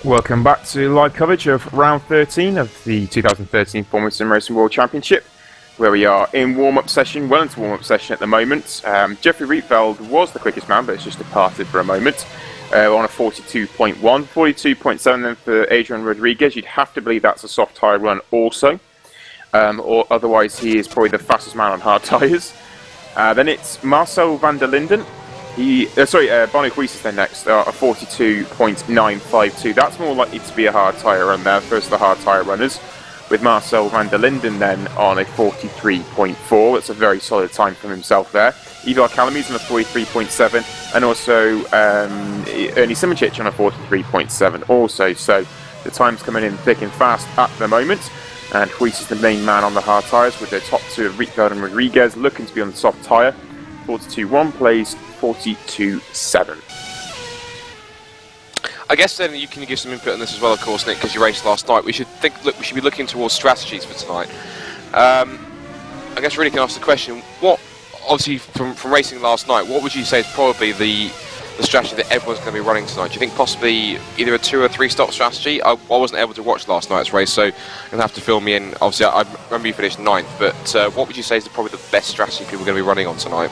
Welcome back to live coverage of round 13 of the 2013 Formula SimRacing World Championship, where we are in warm-up session, well into warm-up session at the moment. Jeffrey Rietveld was the quickest man, but it's just departed for a moment on a 42.1. 42.7 then for Adrian Rodriguez. You'd have to believe that's a soft tyre run also, or otherwise he is probably the fastest man on hard tyres. Then it's Marcel van der Linden. Bono Huis is then next, a 42.952. That's more likely to be a hard tyre run there, first of the hard tyre runners, with Marcel van der Linden then on a 43.4. That's a very solid time from himself there. Ivar Kalamies on a 43.7, and also Ernie Simicic on a 43.7 also. So the time's coming in thick and fast at the moment, and Huis is the main man on the hard tyres, with the top two of Rietveld and Rodriguez looking to be on the soft tyre. 42.1 plays 42.7. I guess then you can give some input on this as well, of course, Nick, because you raced last night. We should be looking towards strategies for tonight. I guess really can ask the question: what, obviously from racing last night, what would you say is probably the strategy that everyone's going to be running tonight? Do you think possibly either a 2 or 3 stop strategy? I wasn't able to watch last night's race, so you're going to have to fill me in. Obviously, I remember you finished 9th, but what would you say is probably the best strategy people are going to be running on tonight?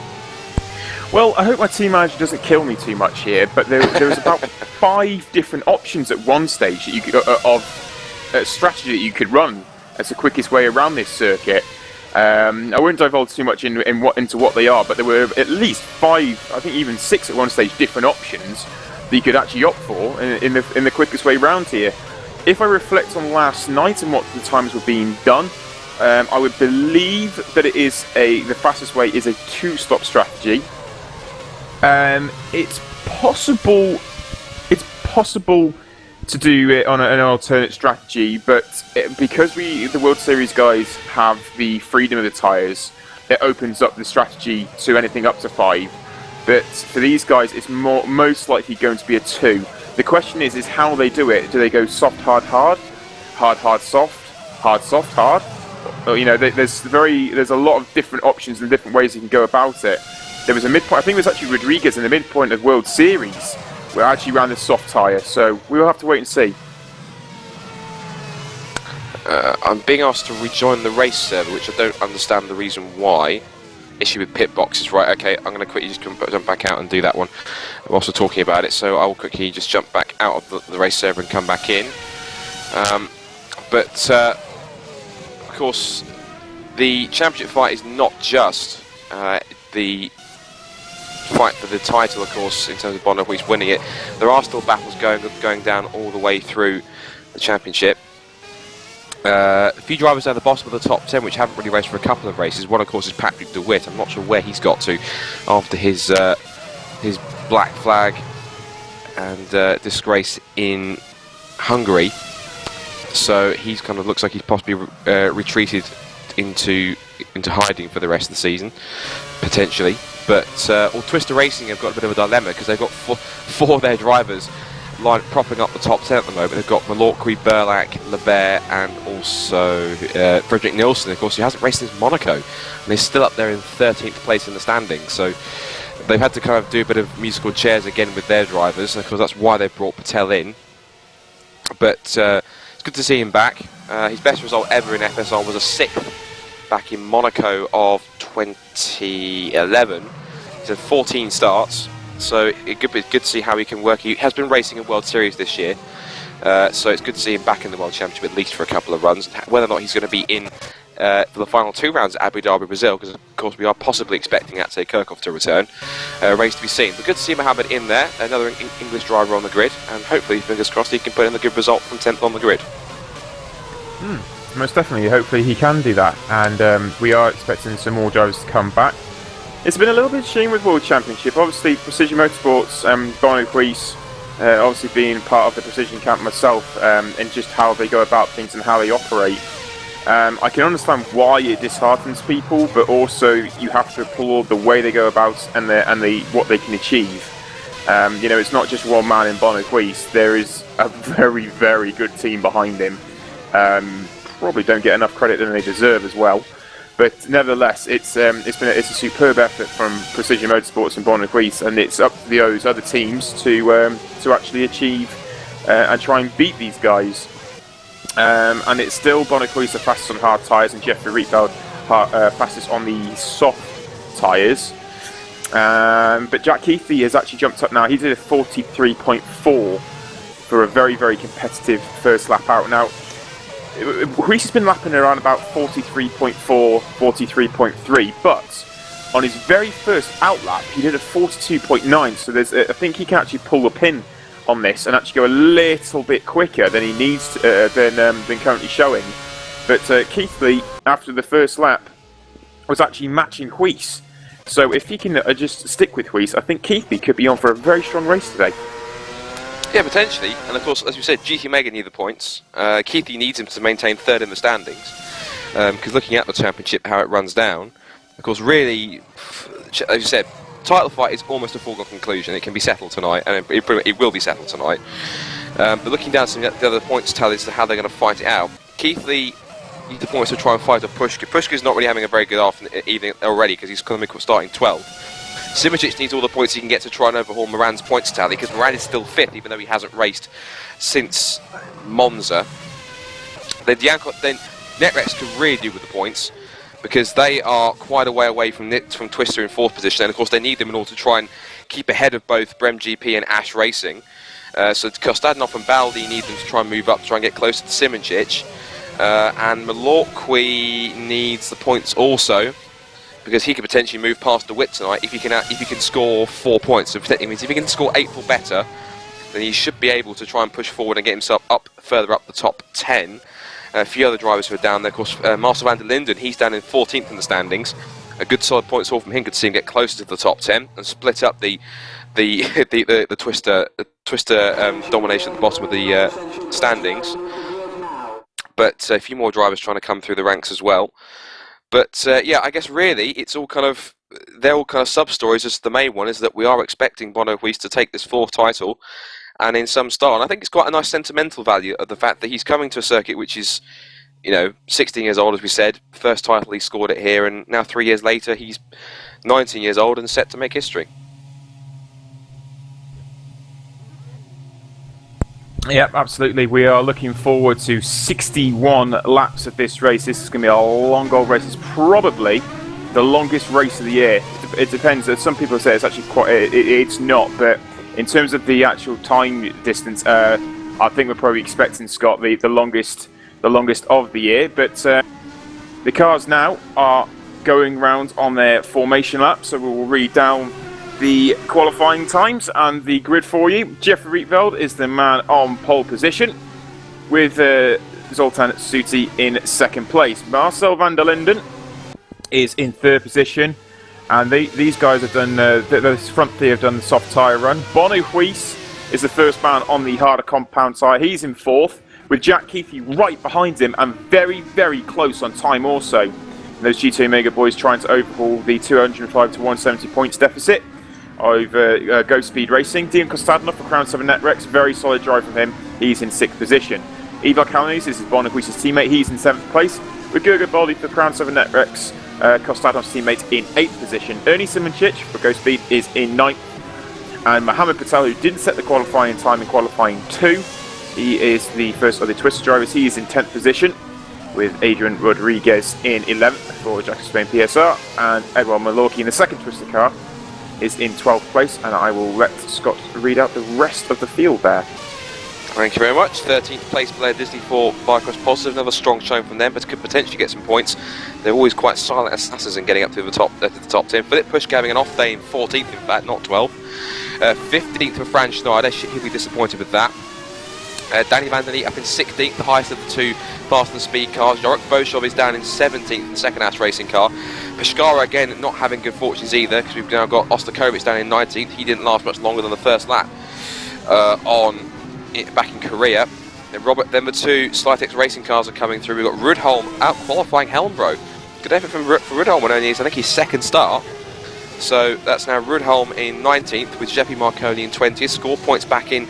Well, I hope my team manager doesn't kill me too much here, but there was about 5 different options at one stage that you could, of strategy that you could run as the quickest way around this circuit. I won't divulge too much into what they are, but there were at least 5, I think even 6 at one stage, different options that you could actually opt for in the quickest way round here. If I reflect on last night and what the times were being done, I would believe that it is the fastest way is a 2-stop strategy. It's possible to do it on an alternate strategy, but because the World Series guys have the freedom of the tyres, it opens up the strategy to anything up to 5. But for these guys, it's most likely going to be a 2. The question is how they do it. Do they go soft, hard, hard, hard, hard, soft, soft, hard? Or, there's a lot of different options and different ways you can go about it. There was a midpoint, I think it was actually Rodriguez in the midpoint of World Series, where I actually ran the soft tyre, so we will have to wait and see. I'm being asked to rejoin the race server, which I don't understand the reason why. Issue with pit boxes, right? Okay, I'm going to quickly just jump back out and do that one whilst we're talking about it, so I will quickly just jump back out of the race server and come back in. But of course, the championship fight is not just the fight for the title, of course, in terms of Bono Huis winning it. There are still battles going down all the way through the championship. A few drivers down the bottom of the top 10 which haven't really raced for a couple of races. One, of course, is Patrick de Witt. I'm not sure where he's got to after his black flag and disgrace in Hungary. So he's kind of looks like he's possibly retreated into hiding for the rest of the season, potentially. But Twister Racing have got a bit of a dilemma because they've got four of their drivers propping up the top 10 at the moment. They've got Malorqui, Burlack, Lebert, and also Frederick Nielsen, of course, who hasn't raced since Monaco, and they're still up there in 13th place in the standings. So they've had to kind of do a bit of musical chairs again with their drivers, and of course that's why they brought Patel in. But it's good to see him back. His best result ever in FSR was a 6th back in Monaco of 2011. He's had 14 starts. So it's good to see how he can work. He has been racing in World Series this year, so it's good to see him back in the World Championship at least for a couple of runs. Whether or not he's going to be in for the final 2 rounds at Abu Dhabi, Brazil, because of course we are possibly expecting Ate Kirchhoff to return, remains to be seen. But good to see Mohammed in there, another English driver on the grid, and hopefully, fingers crossed, he can put in a good result from 10th on the grid. Most definitely, hopefully he can do that, and we are expecting some more drivers to come back. It's been a little bit shame with World Championship. Obviously, Precision Motorsports, Bono Huis, obviously being part of the Precision camp myself, and just how they go about things and how they operate. I can understand why it disheartens people, but also you have to applaud the way they go about and what they can achieve. It's not just one man in Bono Huis. There is a very, very good team behind him. Probably don't get enough credit than they deserve as well. But nevertheless, it's a superb effort from Precision Motorsports and Bono Huis, and it's up to those other teams to actually achieve and try and beat these guys. And it's still Woodwiss the fastest on hard tyres and Jeffrey Rietveld fastest on the soft tyres. But Jack Keithley has actually jumped up now. He did a 43.4 for a very, very competitive first lap out. Now, Woodwiss has been lapping around about 43.4, 43.3, but on his very first outlap, he did a 42.9. So I think he can actually pull the pin on this and actually go a little bit quicker than he needs than currently showing. But Keithley, after the first lap, was actually matching Woodwiss. So if he can just stick with Woodwiss, I think Keithley could be on for a very strong race today. Yeah, potentially. And of course, as we said, GT Mega need the points. Keithley needs him to maintain third in the standings. Because looking at the championship, how it runs down, of course, really, as you said, title fight is almost a foregone conclusion. It can be settled tonight, and it will be settled tonight. But looking down some of the other points tally as to how they're going to fight it out, Keithley needs the points to try and fight off Pushka. Pushka's not really having a very good evening already because he's coming starting 12th. Simičić needs all the points he can get to try and overhaul Moran's points tally because Moran is still 5th, even though he hasn't raced since Monza. Then Netrex could really do with the points because they are quite a way away from Twister in 4th position, and of course they need them in order to try and keep ahead of both Brem GP and Ash Racing. So Kostadinov and Baldi need them to try and move up to try and get closer to Simičić. And Malorqui needs the points also, because he could potentially move past the Witt tonight if he can score 4 points. So it means if he can score 8 or better, then he should be able to try and push forward and get himself further up the top 10. A few other drivers who are down there, of course, Marcel van der Linden, he's down in 14th in the standings. A good solid points haul from him could see him get closer to the top 10 and split up the Twister domination at the bottom of the standings. But a few more drivers trying to come through the ranks as well. But yeah, I guess really it's all they're all kind of sub-stories. As the main one is that we are expecting Woodwiss to take this 4th title, and in some style. And I think it's quite a nice sentimental value of the fact that he's coming to a circuit which is, 16 years old, as we said. First title he scored it here, and now 3 years later he's 19 years old and set to make history. Yep, absolutely. We are looking forward to 61 laps of this race. This is going to be a long old race. It's probably the longest race of the year. It depends. Some people say it's actually quite. It's not, but in terms of the actual time distance, I think we're probably expecting, Scott, the longest of the year. But the cars now are going round on their formation lap, so we will read down the qualifying times and the grid for you. Jeffrey Rietveld is the man on pole position, with Zoltan Suti in 2nd place. Marcel van der Linden is in 3rd position, and these guys have done the front three have done the soft tyre run. Woodwiss is the first man on the harder compound tyre. He's in 4th, with Jack Keithley right behind him and very, very close on time also. And those GT Mega boys trying to overhaul the 205 to 170 points deficit over Go Speed Racing. Dean Kostadinov for Crown 7 Netrex, very solid drive from him. He's in 6th position. Ivar Kalnies, this is Woodwiss's teammate, he's in 7th place. With Gerger Baldi for Crown 7 Netrex, Kostadinov's teammate in 8th position. Ernie Simičić for Go Speed is in 9th. And Mohamed Patel, who didn't set the qualifying time in qualifying 2, he is the first of the Twister drivers. He is in 10th position, with Adrian Rodriguez in 11th for Jaakko Spain PSR. And Edouard Malorqui in the 2nd Twister car is in 12th place, and I will let Scott read out the rest of the field there. Thank you very much. 13th place Blair Disney for Bicross Positive, another strong showing from them, but could potentially get some points. They're always quite silent assassins in getting up to the top 10. Philip Pushka having an off day in 14th, in fact, not 12th. 15th for Fran Schneider, he'll be disappointed with that. Danny Van der Leet up in 16th, the highest of the 2 fast and speed cars. Jorok Boshov is down in 17th in the 2nd Ash Racing car. Peshkara again not having good fortunes either, because we've now got Ostakovic down in 19th. He didn't last much longer than the first lap back in Korea. Then the 2 Slytex Racing cars are coming through. We've got Rudholm out qualifying Helmbro. Good effort from Rudholm on only his, I think, his 2nd start. So that's now Rudholm in 19th with Jeppe Marconi in 20th. Score points back in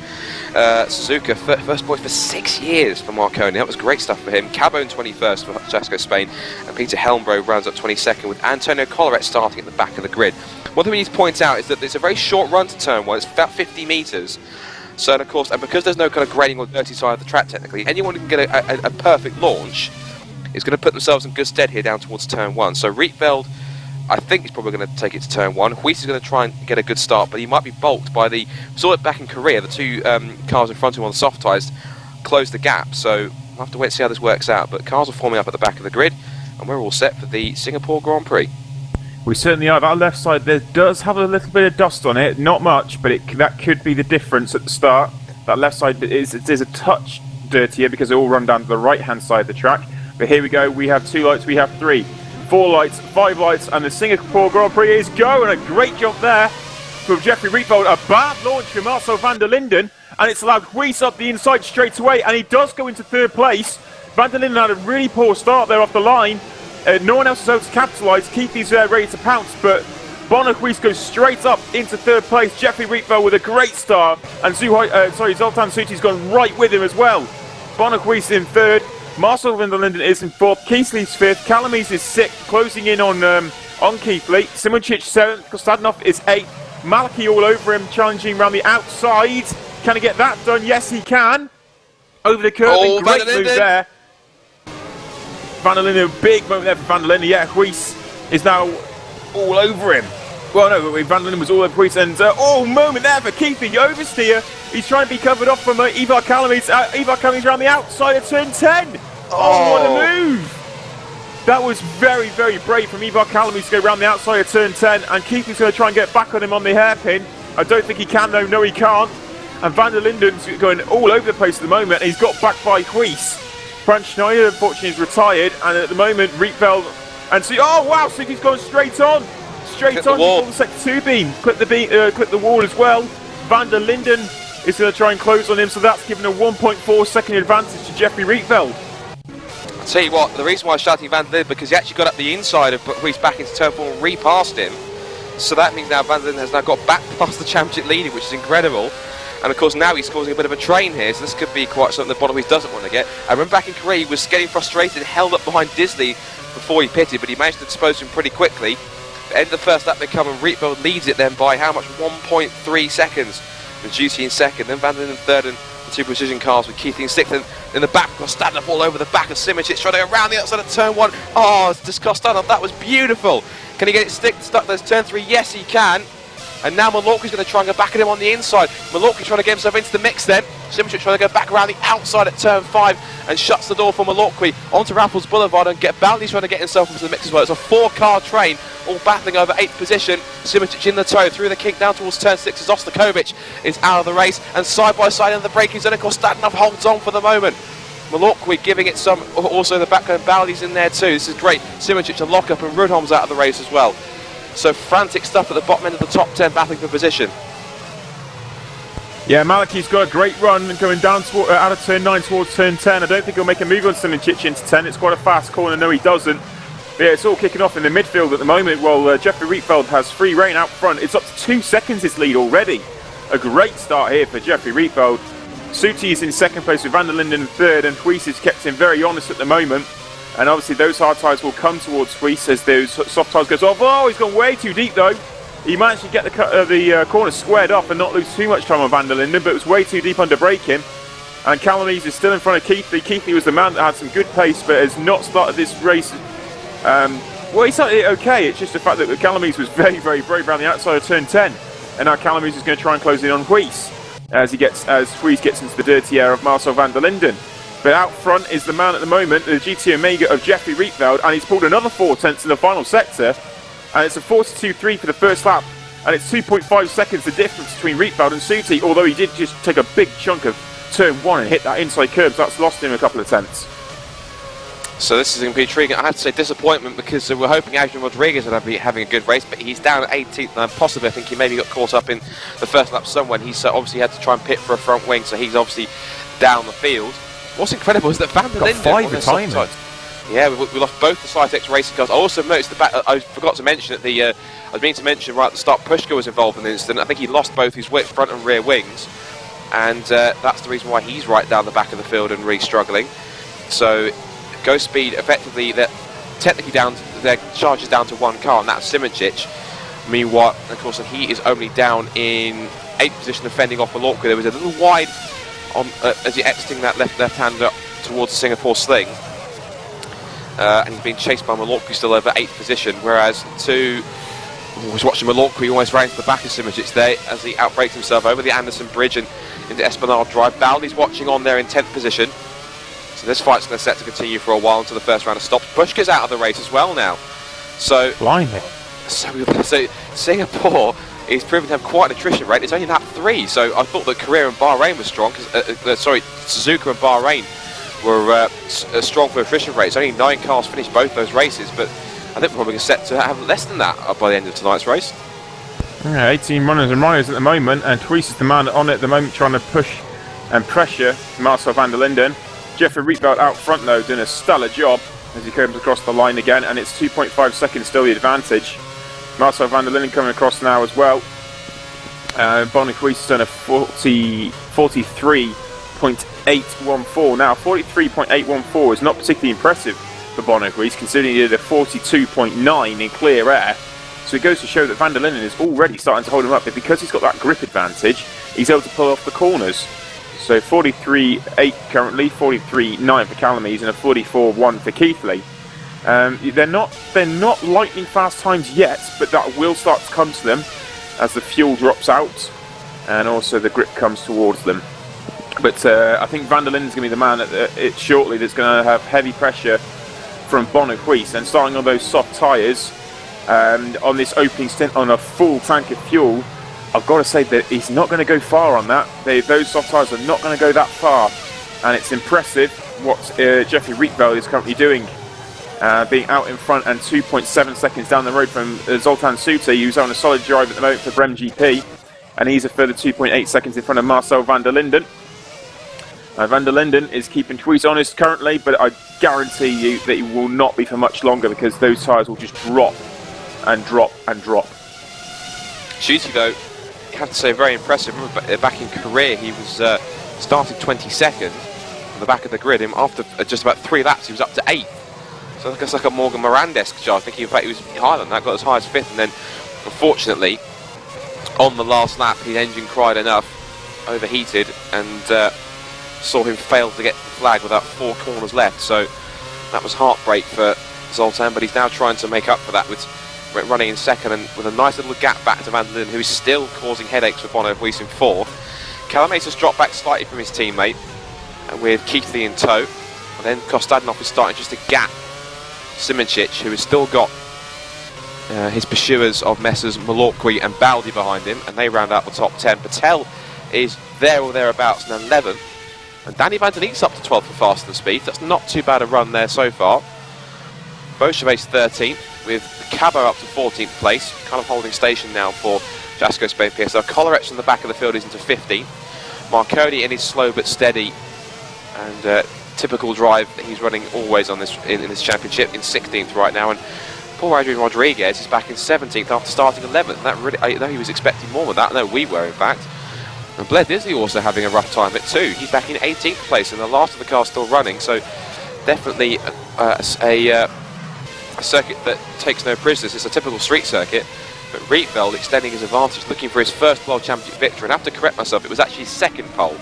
Suzuka. First point for 6 years for Marconi. That was great stuff for him. Cabo in 21st for Jaakko Spain. And Peter Helmbro rounds up 22nd with Antonio Colleret starting at the back of the grid. One thing we need to point out is that it's a very short run to turn 1. It's about 50 metres. So, and of course, and because there's no kind of grading or dirty side of the track technically, anyone who can get a perfect launch is going to put themselves in good stead here down towards turn 1. So Rietveld, I think he's probably going to take it to turn 1. Huis is going to try and get a good start, but he might be balked by we saw it back in Korea, the two cars in front of him on the soft tyres closed the gap, so we'll have to wait and see how this works out. But cars are forming up at the back of the grid, and we're all set for the Singapore Grand Prix. We certainly are. That left side there does have a little bit of dust on it, not much, but that could be the difference at the start. That left side is a touch dirtier because they all run down to the right-hand side of the track. But here we go, we have 2 lights, we have 3, 4 lights, 5 lights, and the Singapore Grand Prix is go, and a great jump there from Jeffrey Rietveld. A bad launch from Marcel van der Linden, and it's allowed Huis up the inside straight away, and he does go into 3rd place. Van der Linden had a really poor start there off the line. No one else is able to capitalise. Keithy's ready to pounce, but Bonner Huis goes straight up into 3rd place. Jeffrey Rietveld with a great start, and Zoltan Suti's gone right with him as well. Bonner Huis in 3rd. Marcel van der Linden is in 4th, Keithley's 5th, Calamise is 6th, closing in on Keithley. Simoncic 7th, Kostadinov is 8th, Maliki all over him, challenging around the outside. Can he get that done? Yes, he can. Over the curve, great move there. Van der Linden, big moment there for Van der Linden. Yeah, Huis is now all over him. Well, no, Van der Linden was all over Huis, and moment there for Keithley, oversteer. He's trying to be covered off from Ivar Calamise. Ivar Calamise around the outside of turn 10. Oh, what a move! That was very, very brave from Ivar Calamise to go around the outside of turn 10, and Keithley's going to try and get back on him on the hairpin. I don't think he can, though. No, he can't. And Van der Linden's going all over the place at the moment, and he's got back by Huis. Franz Schneider, unfortunately, is retired, and at the moment, Rietveld and oh wow, Suki's gone straight on before the sector 2 beam. Clip the wall as well. Van der Linden is going to try and close on him, so that's given a 1.4 second advantage to Jeffrey Rietveld. I'll tell you what, the reason why I was shouting Van der Linden, because he actually got up the inside of Huis back into turn 4 and re-passed him. So that means now Van der Linden has now got back past the championship leader, which is incredible. And of course now he's causing a bit of a train here, so this could be quite something that Bonner Huis doesn't want to get. I remember back in Korea he was getting frustrated, held up behind Disley before he pitted, but he managed to dispose of him pretty quickly. At the end of the first lap they come, and Rietveld leads it then by how much? 1.3 seconds. With Juicy in 2nd, then Van der Linden in 3rd, and the 2 precision cars with Keithy in 6th. And in the back, Kostadinov all over the back of Simic. It's trying to go around the outside of turn 1. Oh, it's just Kostadinov, that was beautiful. Can he get it stuck? There's turn 3. Yes, he can. And now Malorki's going to try and go back at him on the inside. Malorki trying to get himself into the mix then. Simic trying to go back around the outside at turn 5 and shuts the door for Malorki onto Raffles Boulevard, and Baldi's trying to get himself into the mix as well. It's a 4-car train all battling over 8th position. Simic in the tow through the kink down towards turn 6 as Ostakovic is out of the race, and side by side in the braking zone, of course Kostadinov holds on for the moment. Malorki giving it some, also the back end, Baldi's in there too. This is great. Simic to lock up, and Rudholm's out of the race as well. So frantic stuff at the bottom end of the top 10 battling for position. Yeah, Maliki's got a great run going down out of turn 9 towards turn 10. I don't think he'll make a move on Simoncic into 10. It's quite a fast corner. No, he doesn't. But yeah, it's all kicking off in the midfield at the moment. Well, Jeffrey Rietveld has free rein out front. It's up to 2 seconds his lead already. A great start here for Jeffrey Rietveld. Suti is in 2nd place with Van der Linden in 3rd, and Huis is kept him very honest at the moment. And obviously those hard tyres will come towards Huis as those soft tyres goes off. Oh, he's gone way too deep though. He managed to get the corner squared off and not lose too much time on Van der Linden, but it was way too deep under braking. And Calamise is still in front of Keithley. Keithley was the man that had some good pace, but has not started this race. Well, he started it okay. It's just the fact that Calamise was very, very brave around the outside of turn 10. And now Calamise is going to try and close in on Huis as Huis gets into the dirty air of Marcel van der Linden. But out front is the man at the moment, the GT Omega of Jeffrey Rietveld, and he's pulled another 4 tenths in the final sector. And it's a 42.3 for the first lap, and it's 2.5 seconds the difference between Rietveld and Suti, although he did just take a big chunk of turn 1 and hit that inside curb, so that's lost him a couple of tenths. So this is going to be intriguing. I have to say disappointment, because we're hoping Adrian Rodriguez would be having a good race, but he's down at 18th, and possibly I think he maybe got caught up in the first lap somewhere, and he's obviously had to try and pit for a front wing, so he's obviously down the field. What's incredible is that Van der Linden 5 retirements. Yeah, we lost both the Cytex racing cars. I also noticed the back. I forgot to mention at I was meaning to mention right at the start, Pushka was involved in the incident. I think he lost both his front and rear wings, and that's the reason why he's right down the back of the field and really struggling. So, Ghost Speed effectively, they're technically down. Their charge is down to 1 car, and that's Simoncic. Meanwhile, of course, he is only down in 8th position of fending off Malorqui. There was a little wide on as he exiting that left-hander towards the Singapore sling. And he's being chased by Malorqui still over 8th position, whereas was watching Malorqui almost right into the back of Simoncic there as he outbrakes himself over the Anderson Bridge and into Esplanade Drive. Baldy's watching on there in 10th position. So this fight's going to set to continue for a while until the first round of stops. Pushka's out of the race as well now. So Singapore is proving to have quite an attrition rate. It's only lap 3, so I thought that Korea and Bahrain was strong. Suzuka and Bahrain were strong for attrition rates. Only 9 cars finished both those races, but I think we're probably set to have less than that by the end of tonight's race. Yeah, 18 runners and riders at the moment, and Twice is the man on it at the moment, trying to push and pressure Marcel van der Linden. Jeffrey Rietveld out front though, doing a stellar job as he comes across the line again, and it's 2.5 seconds still the advantage. Marcel van der Linden coming across now as well. Boniquis has done a 43.814. Now 43.814 is not particularly impressive for Boniquis, considering he did a 42.9 in clear air. So it goes to show that van der Linden is already starting to hold him up, but because he's got that grip advantage, he's able to pull off the corners. So 43.8 currently, 43.9 for Calamies, and a 44.1 for Keithley. They're not lightning fast times yet, but that will start to come to them as the fuel drops out and also the grip comes towards them. But I think van der Linden's going to be the man shortly that's going to have heavy pressure from Boniquis, and starting on those soft tyres on this opening stint on a full tank of fuel. I've got to say that he's not going to go far on that. Those soft tyres are not going to go that far, and it's impressive what Jeffrey Rietveld is currently doing, being out in front and 2.7 seconds down the road from Zoltan Suter, who's on a solid drive at the moment for Brem GP, and he's a further 2.8 seconds in front of Marcel van der Linden. Van der Linden is keeping Twice honest currently, but I guarantee you that he will not be for much longer, because those tyres will just drop and drop and drop. Shooty though, I have to say, very impressive. Remember, back in Korea he was started 22nd on the back of the grid, and after just about 3 laps he was up to 8th. So I think it's like a Morgan Morand-esque job. I think in fact he was higher than that, got as high as 5th, and then unfortunately on the last lap his engine cried enough, overheated, and saw him fail to get the flag with about 4 corners left. So that was heartbreak for Zoltan, but he's now trying to make up for that with running in 2nd and with a nice little gap back to van der Linden, who is still causing headaches for Boniquis in 4th. Calames has dropped back slightly from his teammate, and with Keithley in tow, and then Kostadinov is starting just to gap Simoncic, who has still got his pursuers of Messrs Malorqui and Baldy behind him, and they round out the top 10. Patel is there or thereabouts in 11th, and Danny Van Den Eek's up to 12th for fast and speed. That's not too bad a run there so far. Beauchevet's 13th, with Cabo up to 14th place, kind of holding station now for Jaakko Spain PSR. Colleret's in the back of the field is into 15th. Marconi in his slow but steady and typical drive that he's running always on this in this championship, in 16th right now, and Paul Adrian Rodriguez is back in 17th after starting 11th. And that really, I know he was expecting more than that. I know we were, in fact. And Blair Disley also having a rough time at 2. He's back in 18th place, and the last of the cars still running. So definitely a circuit that takes no prisoners. It's a typical street circuit, but Rietveld extending his advantage, looking for his first World Championship victory. And I have to correct myself, it was actually his 2nd pole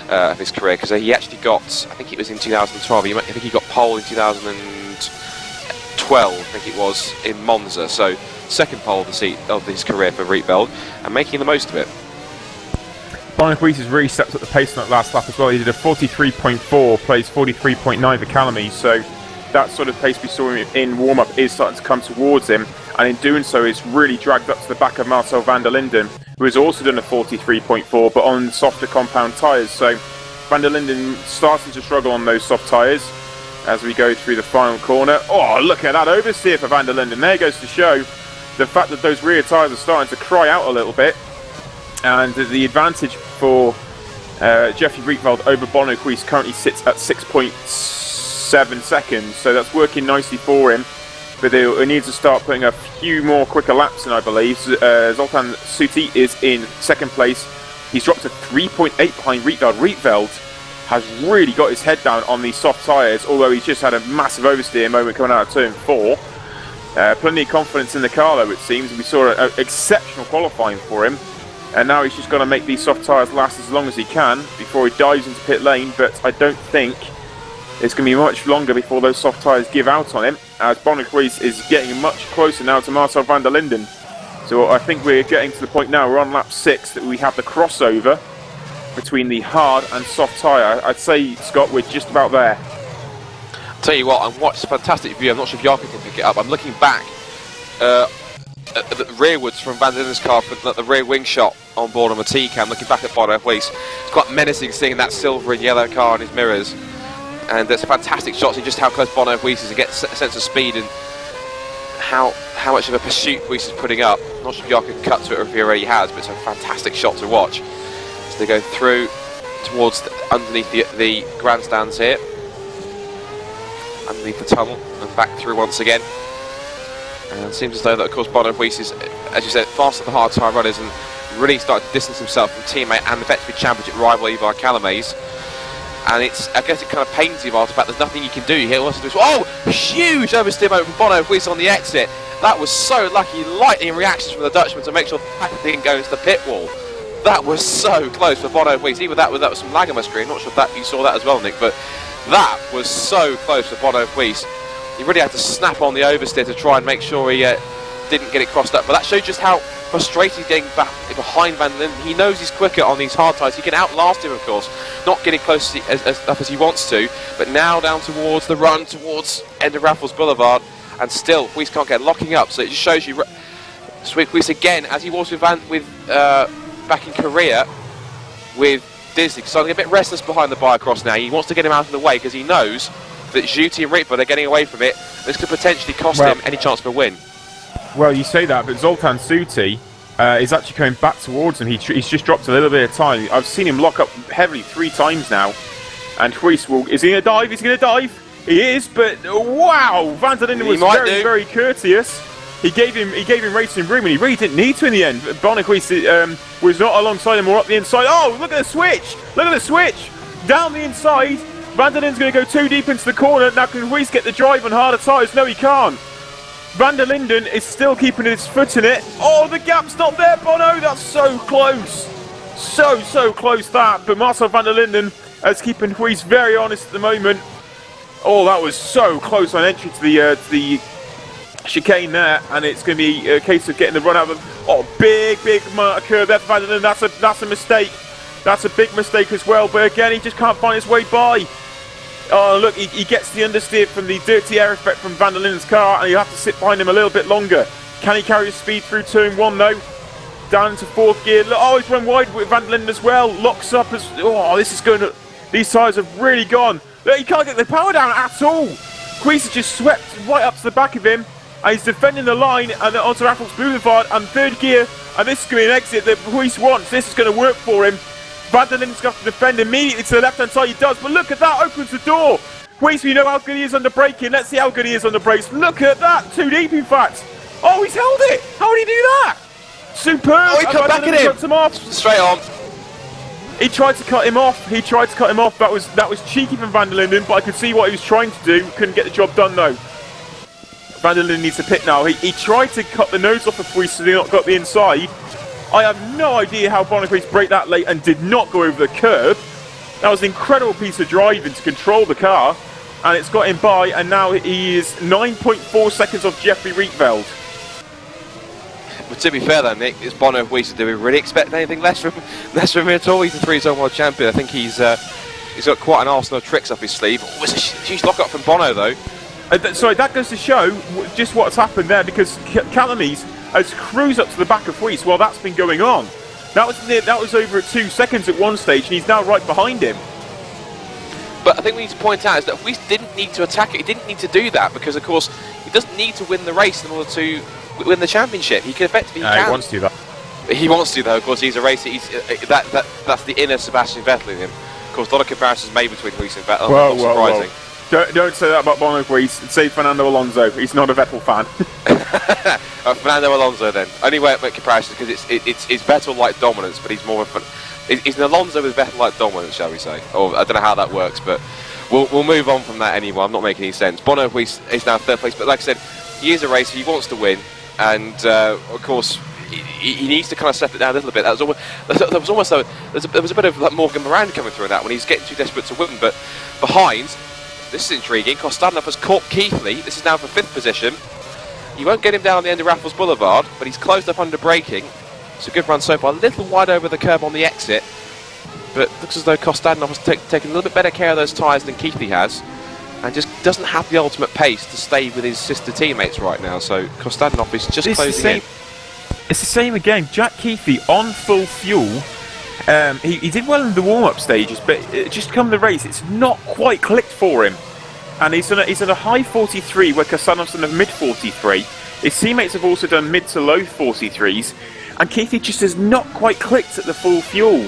of his career, because he actually got, I think it was in 2012, I think he got pole in 2012, I think it was, in Monza. So 2nd pole of his career for Rietveld, and making the most of it. Boniquis has really stepped up the pace on that last lap as well. He did a 43.4, plays 43.9 for Calamies, so that sort of pace we saw him in warm-up is starting to come towards him, and in doing so is really dragged up to the back of Marcel van der Linden, who has also done a 43.4 but on softer compound tyres. So van der Linden starting to struggle on those soft tyres as we go through the final corner. Oh, look at that oversteer for van der Linden. There goes to show the fact that those rear tyres are starting to cry out a little bit, and the advantage for Jeffrey Rietveld over Boniquis currently sits at 6.7 seconds, so that's working nicely for him, but he needs to start putting a few more quicker laps in, I believe. Zoltan Suti is in 2nd place. He's dropped to 3.8 behind Rietveld. Rietveld has really got his head down on these soft tyres, although he's just had a massive oversteer moment coming out of turn 4. Plenty of confidence in the car though, it seems. We saw an exceptional qualifying for him. And now he's just got to make these soft tyres last as long as he can before he dives into pit lane, but I don't think it's going to be much longer before those soft tyres give out on him, as Woodwiss is getting much closer now to Marcel van der Linden. So I think we're getting to the point now, we're on lap 6, that we have the crossover between the hard and soft tyre. I'd say, Scott, we're just about there. I'll tell you what, I'm watching a fantastic view. I'm not sure if Jaakko can pick it up. I'm looking back at the rearwards from Van der Linden's car, at the rear wing shot on board on the T-cam, looking back at Woodwiss. It's quite menacing seeing that silver and yellow car in his mirrors. And there's a fantastic shot seeing just how close Woodwiss is to get a sense of speed and how much of a pursuit Weiss is putting up. I'm not sure if Jaakko can cut to it or if he already has, but it's a fantastic shot to watch. So they go through towards underneath the grandstands here, underneath the tunnel, and back through once again. And it seems as though that, of course, Woodwiss is, as you said, faster than hard tyre runners and really started to distance himself from teammate and effectively championship rival Ivar Calames. And I guess it kind of pains him after the fact there's nothing you can do here. Oh, huge oversteer moment from Woodwiss on the exit. That was so lucky, lightning reactions from the Dutchman to make sure the didn't go into the pit wall. That was so close for Woodwiss. Even that was some lag on my screen. Not sure if you saw that as well, Nick, but that was so close for Woodwiss. He really had to snap on the oversteer to try and make sure he didn't get it crossed up. But that shows just how frustrated he's getting back behind Van der Linden. He knows he's quicker on these hard tyres. He can outlast him, of course, not getting close as he wants to. But now down towards the run towards end of Raffles Boulevard, and still Weiss can't get locking up. So it just shows you Weiss again, as he was with back in Korea with Disney, starting a bit restless behind the Biocross now. He wants to get him out of the way because he knows that Juti and Ritva, they're getting away from it. This could potentially cost him any chance of a win. Well, you say that, but Zoltan Suti is actually coming back towards him. He's just dropped a little bit of time. I've seen him lock up heavily 3 times now. And Weiss is he going to dive? Is he going to dive? He is, but wow! Van der Linden was very, very courteous. He gave him racing room, and he really didn't need to in the end. Woodwiss was not alongside him or up the inside. Oh, look at the switch! Look at the switch! Down the inside. Van der Linden's going to go too deep into the corner. Now can Weiss get the drive on harder tyres? No, he can't. Van der Linden is still keeping his foot in it. Oh, the gap's not there, Bono. That's so close. So close that. But Marcel van der Linden is keeping Weiss very honest at the moment. Oh, that was so close on entry to the chicane there. And it's going to be a case of getting the run out of them. Oh, big marker there for Van der Linden. That's a mistake. That's a big mistake as well. But again, he just can't find his way by. Oh, look, he gets the understeer from the dirty air effect from Van der Linden's car, and you have to sit behind him a little bit longer. Can he carry his speed through turn 1, though? Down into 4th gear. Look, oh, he's run wide with Van der Linden as well. Locks up as... Oh, this is going to... These tyres have really gone. Look, he can't get the power down at all. Weiss has just swept right up to the back of him, and he's defending the line and onto Raffles Boulevard and 3rd gear, and this is going to be an exit that Weiss wants. This is going to work for him. Van der Linden's got to defend immediately to the left-hand side. He does, but look at that, opens the door. Weiss, we know how good he is under braking. Let's see how good he is under brakes. Look at that, too deep in fact. Oh, he's held it. How did he do that? Superb. Oh, he cut back at him. Him off. Straight on. He tried to cut him off. That was cheeky from Van der Linden, but I could see what he was trying to do. Couldn't get the job done though. Van der Linden needs to pit now. He tried to cut the nose off of Weiss so he not got the inside. I have no idea how Woodwiss braked that late and did not go over the curb. That was an incredible piece of driving to control the car, and it's got him by, and now he is 9.4 seconds off Jeffrey Rietveld. But to be fair though, Nick, it's Woodwiss. Do we really expect anything less from him at all? He's a 3-time world champion. I think he's got quite an arsenal of tricks up his sleeve. Oh, it's a huge lock up from Bono though. Sorry, that goes to show just what's happened there, because Calames has cruised up to the back of Weiss while that's been going on. That was over at 2 seconds at one stage, and he's now right behind him. But I think we need to point out is that Weiss didn't need to attack it. He didn't need to do that because, of course, he doesn't need to win the race in order to win the championship. He can effectively. He wants to do that. He wants to, though. Of course, he's a racer. That's the inner Sebastian Vettel in him. Of course, a lot of comparisons made between Weiss and Vettel. Not surprising. Don't say that about Woodwiss. Say Fernando Alonso. He's not a Vettel fan. Fernando Alonso then. Only way I make comparisons because it's Vettel-like dominance, but he's more of he's an Alonso with Vettel-like dominance, shall we say? Or I don't know how that works, but we'll move on from that anyway. I'm not making any sense. Woodwiss is now 3rd place, but like I said, he is a racer. He wants to win, and of course he needs to kind of step it down a little bit. There was a bit of like Morgan Moran coming through that when he's getting too desperate to win. But behind, this is intriguing. Kostadinov has caught Keithley. This is now for 5th position. He won't get him down on the end of Raffles Boulevard, but he's closed up under braking. It's a good run so far. A little wide over the curb on the exit, but looks as though Kostadinov has taken a little bit better care of those tyres than Keithley has, and just doesn't have the ultimate pace to stay with his sister teammates right now. So Kostadinov is just closing in. It's the same again. Jack Keithley on full fuel. He did well in the warm-up stages, but just come the race, it's not quite clicked for him. And he's at a high 43, where Kostadinov's done a mid 43. His teammates have also done mid to low 43s, and Keithley just has not quite clicked at the full fuel.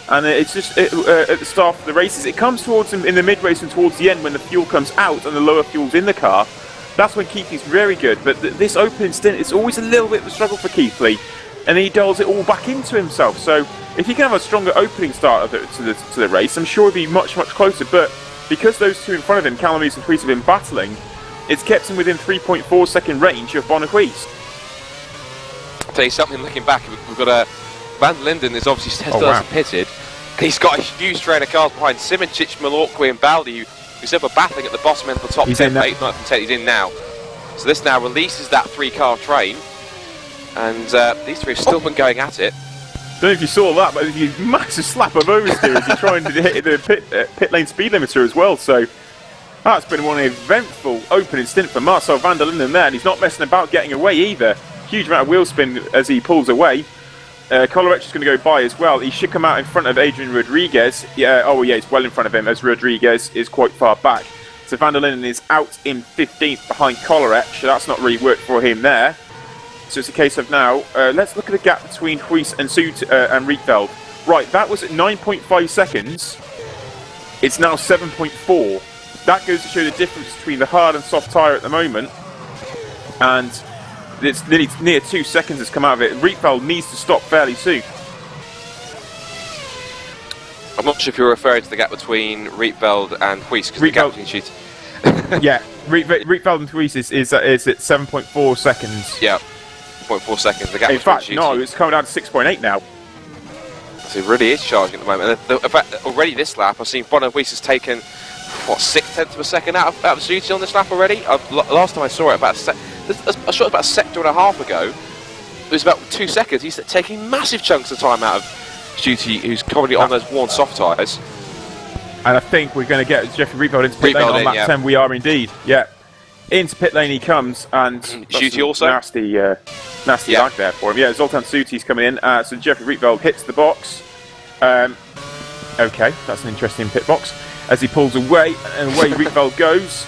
And it's just at the start of the races, it comes towards him in the mid-race and towards the end when the fuel comes out and the lower fuel's in the car. That's when Keithley's very good, but this opening stint, it's always a little bit of a struggle for Keithley, and he dials it all back into himself. So if he can have a stronger opening start to the race, I'm sure he'll be much, much closer. But because those two in front of him, Calamus and Prix, have been battling, it's kept him within 3.4 second range of Bonnequist. I'll tell you something, looking back, we've got Van Linden is obviously still pitted. He's got a huge train of cars behind Simoncic, Malorqui and Baldi, who said were battling at the bottom end of the top 10, 8th, 9th and 10th. He's in now. So this now releases that 3-car train, and these three have still been going at it. Don't know if you saw that, but a massive slap of oversteer as he trying to hit the pit lane speed limiter as well. So that's been one eventful opening stint for Marcel van der Linden there, and he's not messing about getting away either. Huge amount of wheel spin as he pulls away. Coleridge is going to go by as well. He should come out in front of Adrian Rodriguez. He's well in front of him as Rodriguez is quite far back. So van der Linden is out in 15th behind Coleridge, so that's not really worked for him there. So it's a case of now, let's look at the gap between Huis and Rietveld. Right, that was at 9.5 seconds. It's now 7.4. That goes to show the difference between the hard and soft tyre at the moment. And it's near 2 seconds has come out of it. Rietveld needs to stop fairly soon. I'm not sure if you're referring to the gap between Rietveld and Huis, because the gap between shoots. Yeah, Rietveld and Huis is at 7.4 seconds. Yeah, 0.4 seconds. The gap in fact, no, it's coming down to 6.8 now. So it really is charging at the moment. And in fact, already this lap, I've seen Bono Huis has taken, what, 0.6 of a second out of Zuti on this lap already? Last time I saw it, about I shot about a sector and a half ago. It was about 2 seconds. He's taking massive chunks of time out of Zuti, who's currently on those worn soft tyres. And I think we're going to get Jeffrey Rietveld into pit lane on lap 10. We are indeed, yeah. Into pit lane he comes, and Zuti also nasty lag there for him. Yeah, Zoltan Suti's coming in, so Jeffrey Rietveld hits the box. Okay, that's an interesting pit box. As he pulls away, and away Rietveld goes.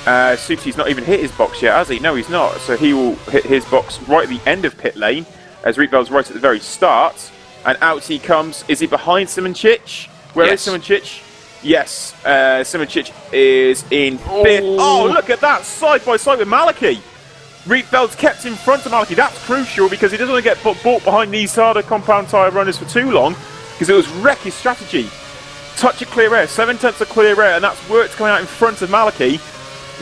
Suti's not even hit his box yet, has he? No, he's not. So he will hit his box right at the end of pit lane, as Rietveld's right at the very start. And out he comes. Is he behind Simoncic? Where is Simoncic? Yes, Simoncic is in 5th. Oh, look at that, side by side with Maliki. Rietveld's kept in front of Maliki. That's crucial because he doesn't want to get bought behind these harder compound tyre runners for too long, because it was wreck his strategy. Touch of clear air, 7/10 of clear air, and that's worked coming out in front of Maliki.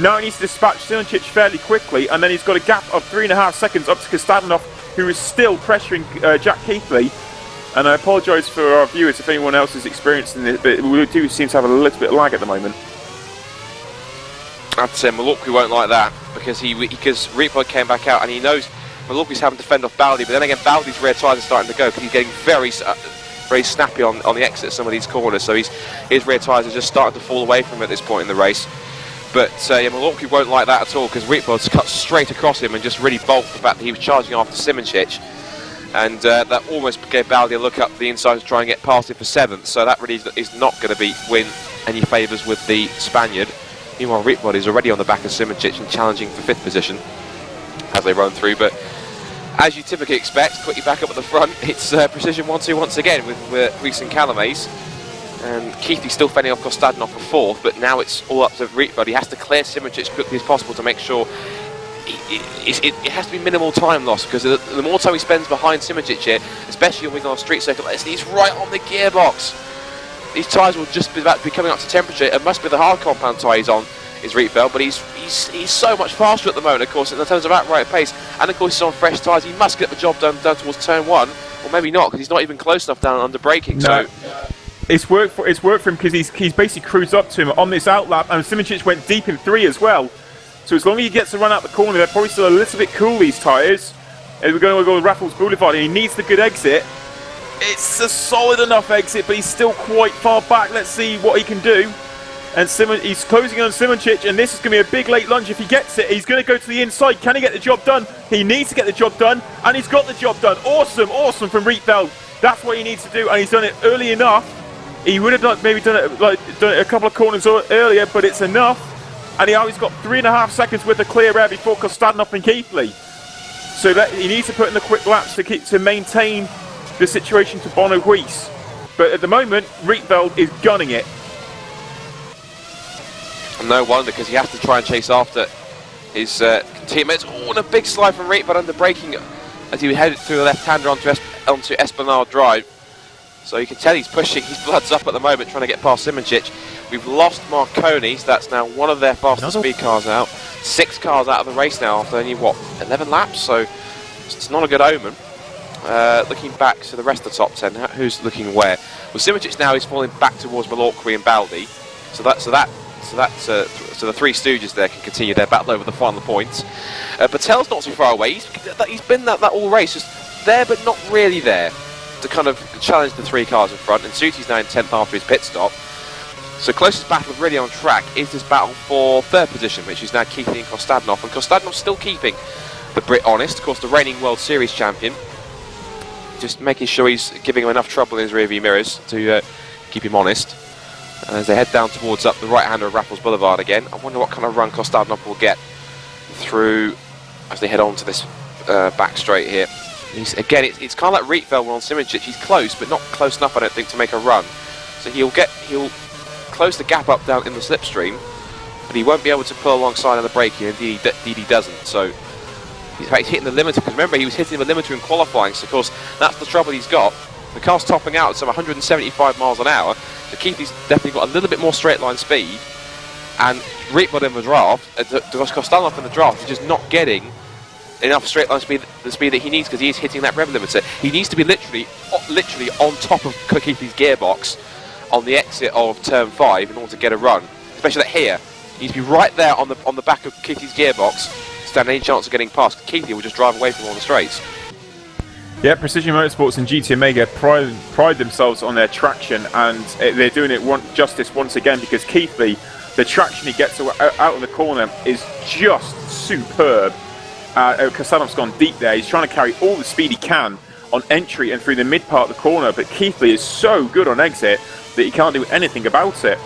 Now he needs to dispatch Simoncic fairly quickly, and then he's got a gap of 3.5 seconds up to Kostadinov, who is still pressuring Jack Keithley. And I apologise for our viewers if anyone else is experiencing this, but we do seem to have a little bit of lag at the moment. I have to say, Malorqui won't like that, because Rietveld came back out and he knows Malorqui's having to fend off Baldi, but then again Baldi's rear tyres are starting to go because he's getting very snappy on the exit of some of these corners, so his rear tyres are just starting to fall away from him at this point in the race. But Malorqui won't like that at all, because Rietveld's cut straight across him and just really balked the fact that he was charging after Simoncic. And that almost gave Baldi a look up the inside to try and get past him for 7th. So that really is not going to win any favours with the Spaniard. Meanwhile, Rietveld is already on the back of Simoncic and challenging for 5th position as they run through. But as you typically expect, quickly back up at the front, it's Precision 1-2 once again with Prix and Calames. And Keithley still fending off Kostadinov for 4th, but now it's all up to Rietveld. He has to clear Simoncic as quickly as possible to make sure it has to be minimal time loss, because the more time he spends behind Simoncic here, especially when we go on a street circuit like this, he's right on the gearbox. These tyres will just be about to be coming up to temperature. It must be the hard compound tyre he's on Rietveld, but he's so much faster at the moment, of course, in terms of outright pace, and of course he's on fresh tyres. He must get the job done towards turn 1, or maybe not, because he's not even close enough down under braking. No. So It's worked for him because he's basically cruised up to him on this outlap, and Simoncic went deep in 3 as well. So as long as he gets to run out the corner, they're probably still a little bit cool, these tyres. And we're going to go with Raffles Boulevard, and he needs the good exit. It's a solid enough exit, but he's still quite far back. Let's see what he can do. And he's closing on Simoncic, and this is going to be a big late lunge. If he gets it, he's going to go to the inside. Can he get the job done? He needs to get the job done, and he's got the job done. Awesome from Rietveld. That's what he needs to do, and he's done it early enough. He would have done it a couple of corners earlier, but it's enough. And he always got 3.5 seconds worth of clear air before Kostadinov and Keithley. So that he needs to put in the quick laps to maintain the situation to Bono Huis. But at the moment, Rietveld is gunning it. And no wonder, because he has to try and chase after his teammates. Oh, and a big slide from Rietveld under braking as he headed through the left-hander onto Esplanade Drive. So you can tell he's pushing, his blood's up at the moment, trying to get past Simoncic. We've lost Marconi, so that's now one of their fastest speed cars out. 6 cars out of the race now after only, 11 laps? So it's not a good omen. Looking back to the rest of the top 10, who's looking where? Well, Simoncic now is falling back towards Malorkwi and Baldi. So the Three Stooges there can continue their battle over the final points. Patel's not too far away. He's been that all race, just there but not really there to kind of challenge the 3 cars in front. And Suti's now in 10th after his pit stop. So closest battle really on track is this battle for 3rd position, which is now Keithley and Kostadinov. And Kostadinov still keeping the Brit honest, of course the reigning World Series champion. Just making sure he's giving him enough trouble in his rearview mirrors to keep him honest. As they head down towards up the right-hander of Raffles Boulevard again. I wonder what kind of run Kostadinov will get through as they head on to this back straight here. Again, it's kind of like Rietveld on Simoncic. He's close, but not close enough, I don't think, to make a run. So he'll close the gap up down in the slipstream, but he won't be able to pull alongside on the braking, and indeed he doesn't. So he's hitting the limiter, because remember, he was hitting the limiter in qualifying, so of course that's the trouble he's got. The car's topping out at some 175 miles an hour, so Keithley's definitely got a little bit more straight line speed, and Rietveld in the draft, Kostadinov in the draft is just not getting enough straight line speed, the speed that he needs, because he is hitting that rev limiter. He needs to be literally on top of Keithley's gearbox on the exit of turn 5 in order to get a run, especially that here. He needs to be right there on the back of Keithley's gearbox to stand any chance of getting past. Keithley will just drive away from all the straights. Yeah, Precision Motorsports and GT Omega pride themselves on their traction, and they're doing it justice once again, because Keithley, the traction he gets out of the corner is just superb. Kostadinov's gone deep there. He's trying to carry all the speed he can on entry and through the mid part of the corner, but Keithley is so good on exit that he can't do anything about it.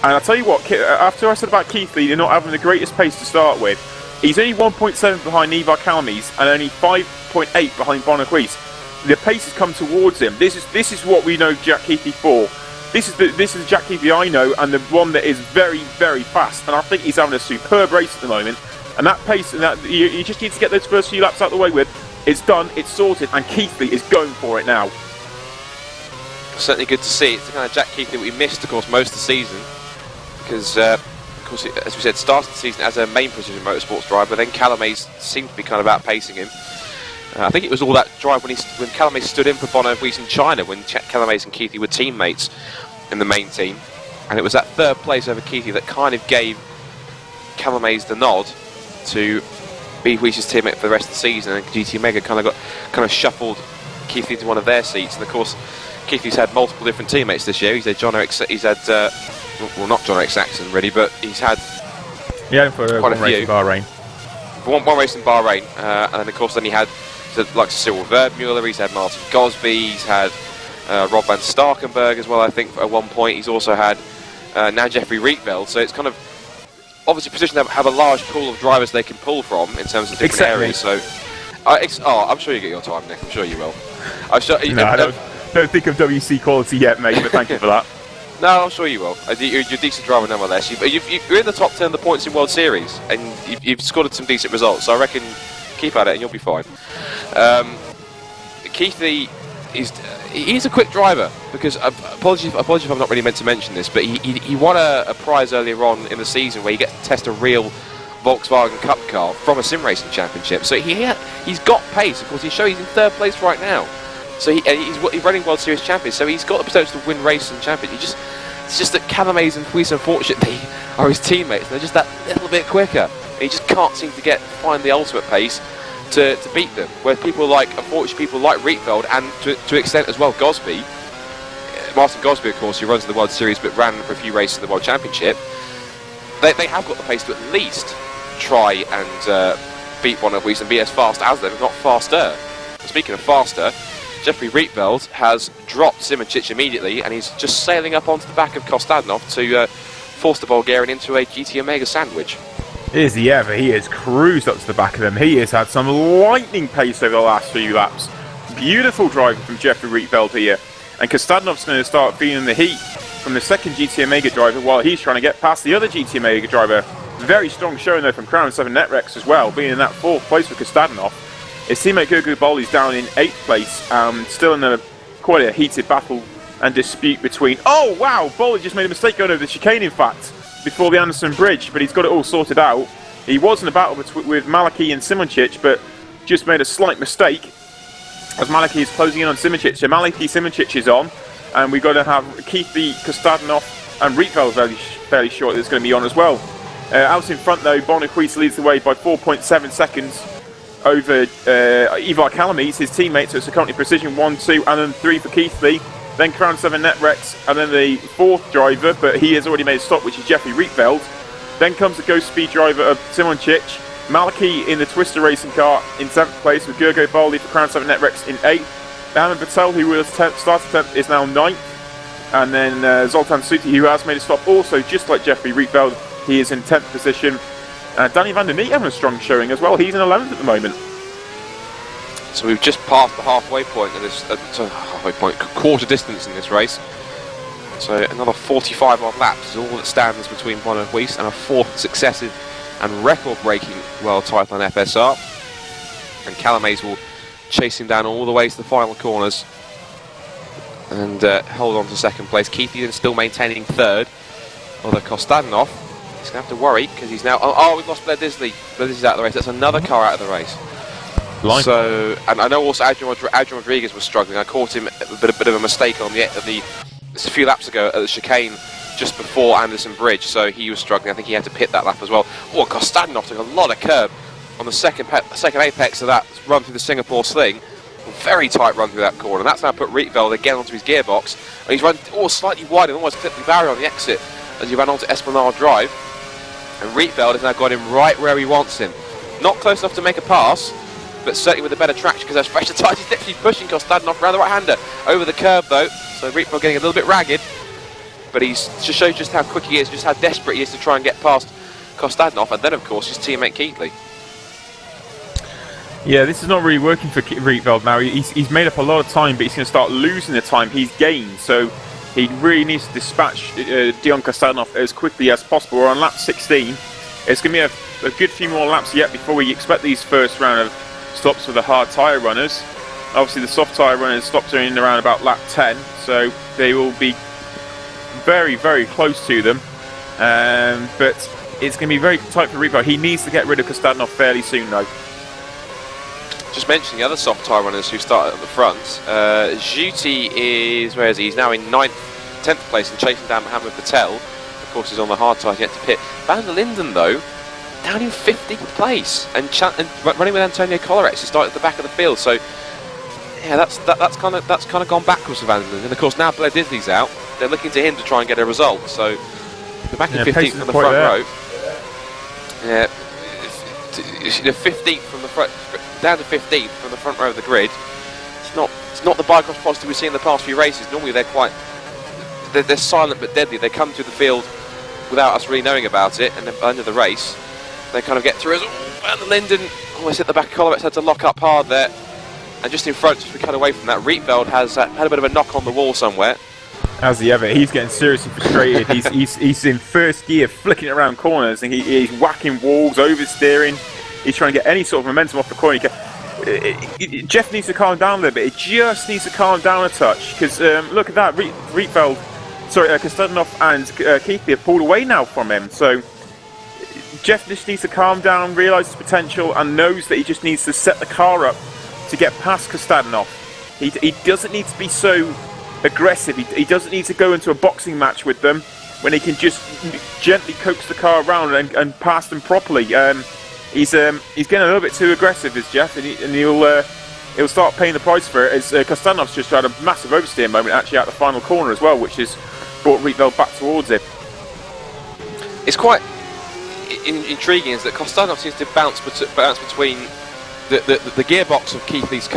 And I'll tell you what, after I said about Keithley, they're not having the greatest pace to start with. He's only 1.7 behind Ivar Kalmies and only 5.8 behind Bono Huis. The pace has come towards him. This is what we know Jack Keithley for. This is the Jack Keithley I know, and the one that is very, very fast. And I think he's having a superb race at the moment. And that pace, and that you just need to get those first few laps out of the way with. It's done, it's sorted, and Keithley is going for it now. Certainly good to see. It's the kind of Jack Keithley we missed, of course, most of the season, because, of course, as we said, started the season as a main Precision Motorsports driver, but then Calamaze seemed to be kind of outpacing him. I think it was all that drive when Calamaze stood in for Bono Huis in China, when Calamaze and Keithley were teammates in the main team, and it was that 3rd place over Keithley that kind of gave Calamaze the nod to be Huis's teammate for the rest of the season, and GT Omega kind of shuffled Keithley into one of their seats. And of course, Keithley's had multiple different teammates this year. He's had well, not John Eric Saxon really, but he's had for quite a race few. in Bahrain. One race in Bahrain, and then of course then he had like Cyril Verdmuller, he's had Martin Gosby, he's had Rob van Starkenberg as well, I think, at one point. He's also had now Jeffrey Rietveld, so it's kind of obviously positioned to have a large pool of drivers they can pull from in terms of different areas. So, I'm sure you get your time, Nick. I'm sure you will. I don't think of WC quality yet, mate, but thank you for that. No, I'm sure you will. You're a decent driver nonetheless. You're in the top 10 of the points in World Series, and you've scored some decent results, so I reckon keep at it and you'll be fine. Keithley is he's a quick driver, because apologies if I'm not really meant to mention this, but he won a prize earlier on in the season where you get to test a real Volkswagen Cup car from a SimRacing championship. So he's got pace. Of course, he's in third place right now. So he's running World Series champion. So he's got the potential to win races and champion. It's just that Calames and Prix, unfortunately, are his teammates. They're just that little bit quicker. And he just can't seem to find the ultimate pace to beat them. Where unfortunately, people like Rietveld and to extent as well Gosby, Martin Gosby, of course, who runs in the World Series but ran for a few races in the World Championship. They have got the pace to at least try and beat Bonner Weiss and be as fast as them, if not faster. Speaking of faster, Jeffrey Rietveld has dropped Simoncic immediately, and he's just sailing up onto the back of Kostadinov to force the Bulgarian into a GT Omega sandwich. Is he ever? He has cruised up to the back of them. He has had some lightning pace over the last few laps. Beautiful driving from Jeffrey Rietveld here. And Kostadinov's going to start feeling the heat from the second GT Omega driver while he's trying to get past the other GT Omega driver. Very strong showing though from Crown 7 Netrex as well, being in that 4th place for Kostadinov. His teammate Gugu Boli's down in 8th place, still in quite a heated battle and dispute between... Oh wow, Boli just made a mistake going over the chicane in fact, before the Anderson Bridge, but he's got it all sorted out. He was in a battle with Malaki and Simoncic, but just made a slight mistake as Malaki is closing in on Simoncic. So Malaki Simoncic is on, and we've got to have Keithley, Kostadinov and Rietveld fairly short that's going to be on as well. Out in front though, Bonner Weiss leads the way by 4.7 seconds over Ivar Calames, his teammate, so it's currently Precision 1, 2 and then 3 for Keithley. Then Crown 7 Netrex, and then the 4th driver, but he has already made a stop, which is Jeffrey Rietveld. Then comes the Ghost Speed driver of Simoncic. Malaki in the Twister racing car in 7th place, with Gergo Boli for Crown 7 Netrex in 8th. Alan Patel, who was started 10th, is now 9th. And then Zoltan Suti, who has made a stop also, just like Jeffrey Rietveld, he is in 10th position. Danny van der Neet having a strong showing as well. He's in 11th at the moment. So we've just passed the halfway point of this, quarter distance in this race. So another 45 odd laps is all that stands between Bonner Weiss and a 4th successive and record-breaking world title on FSR. And Calames will chase him down all the way to the final corners and hold on to 2nd place. Keithley then still maintaining 3rd, although Kostadinov is going to have to worry because he's now... Oh, we've lost Blair Disley. Blair Disley's out of the race. That's another car out of the race. So, and I know also Adrian Rodriguez was struggling. I caught him a bit of a mistake on a few laps ago at the chicane just before Anderson Bridge, so he was struggling. I think he had to pit that lap as well. Oh, Kostadinov took a lot of curb on the second apex of that run through the Singapore sling. A very tight run through that corner, and that's now put Rietveld again onto his gearbox. And he's run slightly wide and almost clipped the barrier on the exit as he ran onto Esplanade Drive. And Rietveld has now got him right where he wants him. Not close enough to make a pass, but certainly with a better traction because there's fresher tyres. He's literally pushing Kostadinov around the right-hander over the curb though, so Rietveld getting a little bit ragged, but he just shows just how quick he is, just how desperate he is to try and get past Kostadinov, and then of course his teammate Keithley. Yeah, this is not really working for Rietveld now. He's made up a lot of time, but he's going to start losing the time he's gained, so he really needs to dispatch Dion Kostadinov as quickly as possible. We're on lap 16. It's going to be a good few more laps yet before we expect these first round of stops for the hard tyre runners. Obviously the soft tyre runners stops are in around about lap 10, so they will be very, very close to them. But it's going to be very tight for Rietveld. He needs to get rid of Kostadinov fairly soon though. Just mentioning the other soft tyre runners who started at the front. Juti is, where is he? He's now in 10th place and chasing down Mohammed Patel. Of course he's on the hard tyre yet to pit. Van der Linden though, down in 15th place and running with Antonio Colorex, who started at the back of the field. So yeah, that's kind of gone backwards for Van der Linden. And of course now Blair Disley's out, they're looking to him to try and get a result. So they're back in 15th from the front row. Yeah, 15th from the front, down to 15th from the front row of the grid. It's not the bike-cross positive we've seen in the past few races. Normally they're silent but deadly. They come through the field without us really knowing about it, and then at the end of the race they kind of get through us. Van der Linden almost hit the back of Colorex, had to lock up hard there, and just in front, just to cut away from that, Rietveld has had a bit of a knock on the wall somewhere. As he ever, he's getting seriously frustrated. he's in first gear, flicking it around corners, and he's whacking walls, oversteering. He's trying to get any sort of momentum off the corner. Jeff needs to calm down a little bit. He just needs to calm down a touch because look at that, Kostadinov and Keithley have pulled away now from him. So Jeff just needs to calm down, realise his potential, and knows that he just needs to set the car up to get past Kostadinov. He doesn't need to be so aggressive. He doesn't need to go into a boxing match with them when he can just gently coax the car around and pass them properly. He's getting a little bit too aggressive, is Jeff, and he'll start paying the price for it. As Kostanov's just had a massive oversteer moment actually out the final corner as well, which has brought Rietveld back towards him. It's quite intriguing is that Kostanov seems to bounce between the gearbox of Keithley's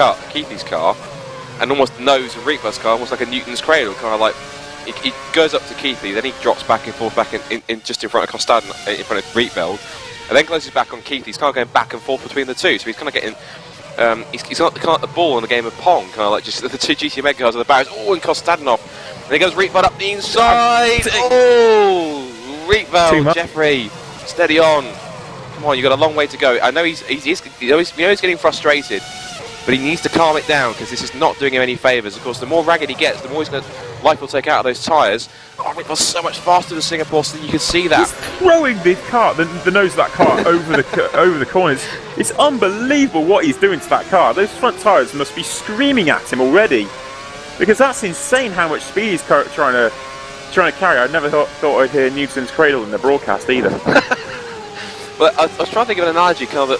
car and almost the nose of Rietveld's car, almost like a Newton's cradle, kind of like he goes up to Keithley, then he drops back and forth in just in front of Kostanov, in front of Rietveld, and then closes back on Keithley's car, going back and forth between the two. So he's kind of getting he's like the ball in the game of Pong, kind of like just the two GT Mega cars of the barriers. Oh, and Kostanov, and he goes Rietveld up the inside. Oh, Rietveld, Jeffrey, steady on. Come on, you've got a long way to go. I know he's getting frustrated, but he needs to calm it down because this is not doing him any favours. Of course, the more ragged he gets, the more life will take out of those tyres. Oh, it was so much faster than Singapore, so you can see that. He's throwing the car, the nose of that car over the corners. It's unbelievable what he's doing to that car. Those front tyres must be screaming at him already, because that's insane how much speed he's trying to carry. I never thought I'd hear Newton's cradle in the broadcast either. Well, I was trying to think of an analogy, kind of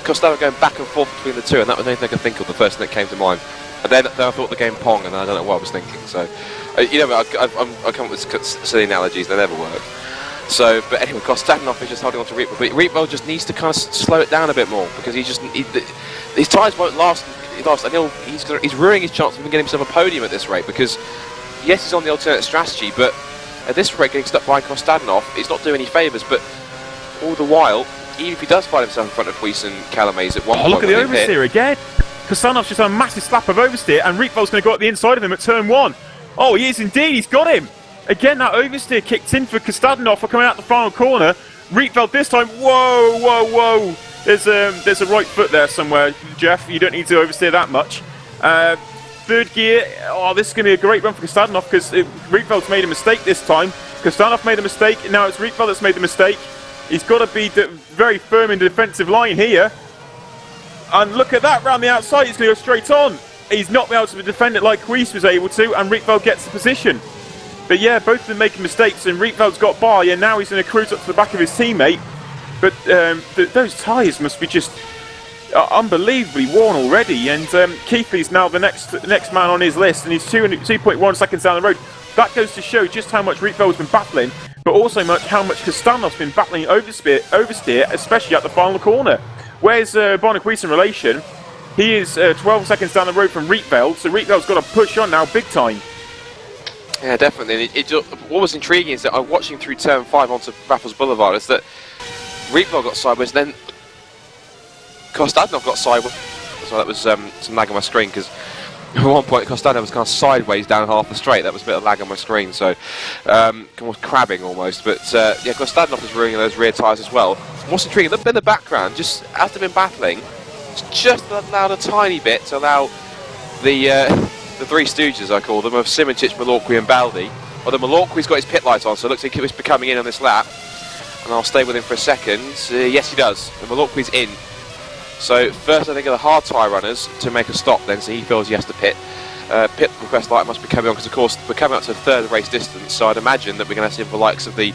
Costello going back and forth between the two, and that was the only thing I could think of, the first thing that came to mind. And then I thought the game Pong, and I don't know what I was thinking. So, I come up with silly analogies, they never work. So, but anyway, Kostanov is just holding on to Rietveld, but Rietveld just needs to kind of slow it down a bit more, because his tyres won't last, and he's ruining his chance of getting himself a podium at this rate, because yes, he's on the alternate strategy, but at this rate, getting stuck by Kostanov, it's not doing any favours, but all the while, even if he does find himself in front of Weiss and Calames at one point. Look at the oversteer again. Kostanov's just had a massive slap of oversteer, and Rietveld's going to go at the inside of him at turn one. Oh, he is indeed. He's got him. Again, that oversteer kicked in for Kostanov for coming out the final corner. Rietveld this time. Whoa, whoa, whoa. There's a right foot there somewhere, Jeff. You don't need to oversteer that much. Third gear. Oh, this is going to be a great run for Kostanov because Rietveld's made a mistake this time. Kostanov made a mistake. Now it's Rietveld that's made the mistake. He's got to be very firm in the defensive line here. And look at that, round the outside, he's going to go straight on. He's not been able to defend it like Weiss was able to, and Rietveld gets the position. But yeah, both of them making mistakes, and Rietveld's got by, and now he's going to cruise up to the back of his teammate. But those tyres must be just unbelievably worn already, and Keithley's now the next man on his list, and he's 2.1 seconds down the road. That goes to show just how much Rietveld's been battling, but also how much Kostanov's been battling oversteer, especially at the final corner. Where's Weiss in relation? He is 12 seconds down the road from Rietveld, so Rietveld's got to push on now big time. Yeah, definitely. What was intriguing is that I'm watching through turn 5 onto Raffles Boulevard, is that Rietveld got sideways, then Kostanov got sideways. So that was some lag on my screen, because at one point Kostanov was kind of sideways down half the straight. That was a bit of lag on my screen, so almost crabbing almost. But yeah, Kostanov is ruining those rear tyres as well. What's intriguing, look in the background, just as they've been battling, it's just allowed a tiny bit to allow the Three Stooges, I call them, of Simoncic, Malorqui and Baldi. Although Malorqui's got his pit light on, so it looks like he's becoming in on this lap. And I'll stay with him for a second. Yes, he does. And Malorqui's in. So first, I think, are the hard tyre runners to make a stop then, so he feels he has to pit. Pit request light must be coming on, because of course we're coming up to the third race distance, so I'd imagine that we're going to see the likes of the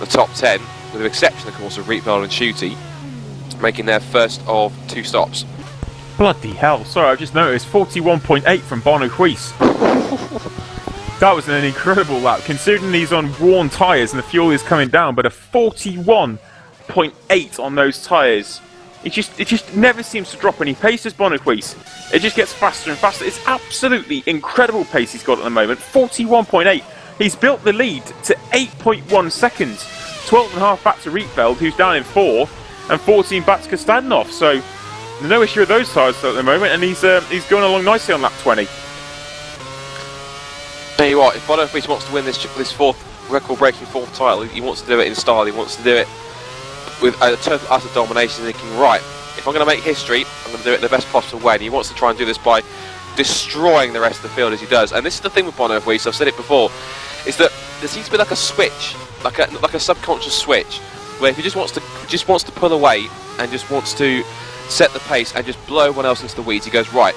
top 10, with the exception, of course, of Rietveld and Shooty, making their first of 2 stops. Bloody hell, sorry, I've just noticed 41.8 from Weiss. That was an incredible lap, considering he's on worn tyres and the fuel is coming down, but a 41.8 on those tyres. It just never seems to drop any pace, does Weiss. It just gets faster and faster. It's absolutely incredible pace he's got at the moment, 41.8. He's built the lead to 8.1 seconds, 12.5 back to Rietveld, who's down in 4th, and 14 back to Kostanov. So no issue with those tyres at the moment, and he's going along nicely on lap 20. Tell you what, if Weiss wants to win this fourth record-breaking 4th title, he wants to do it in style. He wants to do it with a total utter domination, thinking, right, if I'm going to make history, I'm going to do it in the best possible way. And he wants to try and do this by destroying the rest of the field as he does. And this is the thing with Bono Woodwiss, I've said it before, is that there seems to be like a switch, like a subconscious switch, where if he just wants to pull away and just wants to set the pace and just blow everyone else into the weeds, he goes, right,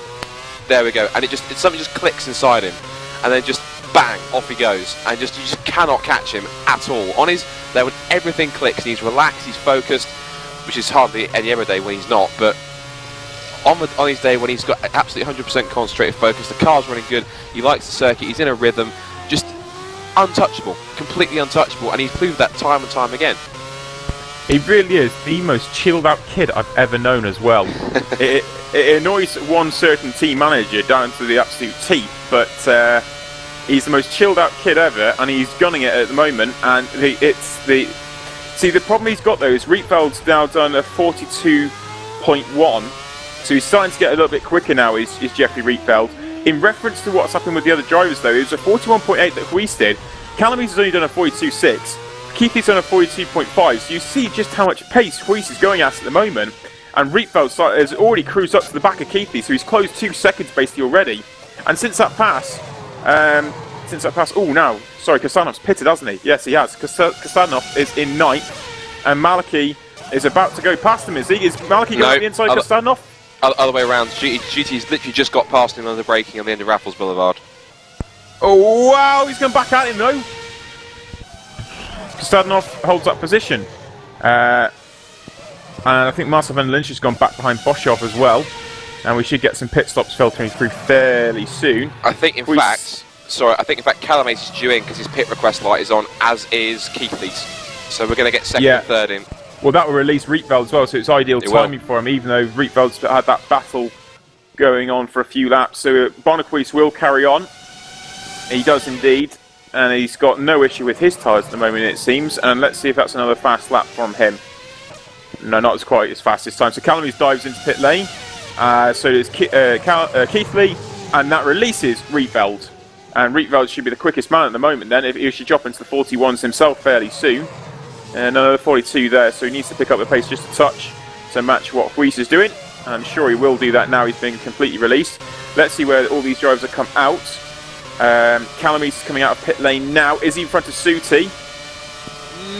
there we go, and something just clicks inside him, and then just bang, off he goes, and you just cannot catch him at all. On his there, when everything clicks and he's relaxed, he's focused, which is hardly any other day when he's not, but on his day when he's got absolutely 100% concentrated focus, the car's running good, he likes the circuit, he's in a rhythm, just untouchable, completely untouchable, and he's proved that time and time again. He really is the most chilled out kid I've ever known as well. it annoys one certain team manager down to the absolute teeth, but he's the most chilled out kid ever, and he's gunning it at the moment. And the problem he's got though is Rietveld's now done a 42.1, so he's starting to get a little bit quicker now. Is Jeffrey Rietveld. In reference to what's happened with the other drivers though, it was a 41.8 that Woodwiss did. Calamise has only done a 42.6. Keithley's on a 42.5, so you see just how much pace Woodwiss is going at the moment. And Rietveld has already cruised up to the back of Keithley, so he's closed 2 seconds basically already. And since that pass, oh no, sorry, Kastanov's pitted, hasn't he? Yes, he has. Kastanov is in 9th, and Maliki is about to go past him, is he? Is Maliki going on the inside Kastanov? Other way around, GT's literally just got past him on the braking on the end of Raffles Boulevard. Oh wow, he's going back at him though. Kastanov holds that position. And I think Marcel van Lynch has gone back behind Boschov as well. And we should get some pit stops filtering through fairly soon. I think in fact Calamise is due in because his pit request light is on, as is Keithley's. So we're going to get second and third in. Well, that will release Rietveld as well, so it's ideal timing for him, even though Rietveld's had that battle going on for a few laps. So Woodwiss will carry on. He does indeed. And he's got no issue with his tyres at the moment, it seems. And let's see if that's another fast lap from him. No, not as quite as fast this time. So Calamise dives into pit lane. So there's Keithley, and that releases Rietveld. And Rietveld should be the quickest man at the moment then, if he should drop into the 41s himself fairly soon. And another 42 there, so he needs to pick up the pace just a touch to match what Woodwiss is doing. I'm sure he will do that now he's been completely released. Let's see where all these drivers have come out. Calamise is coming out of pit lane now. Is he in front of Suti?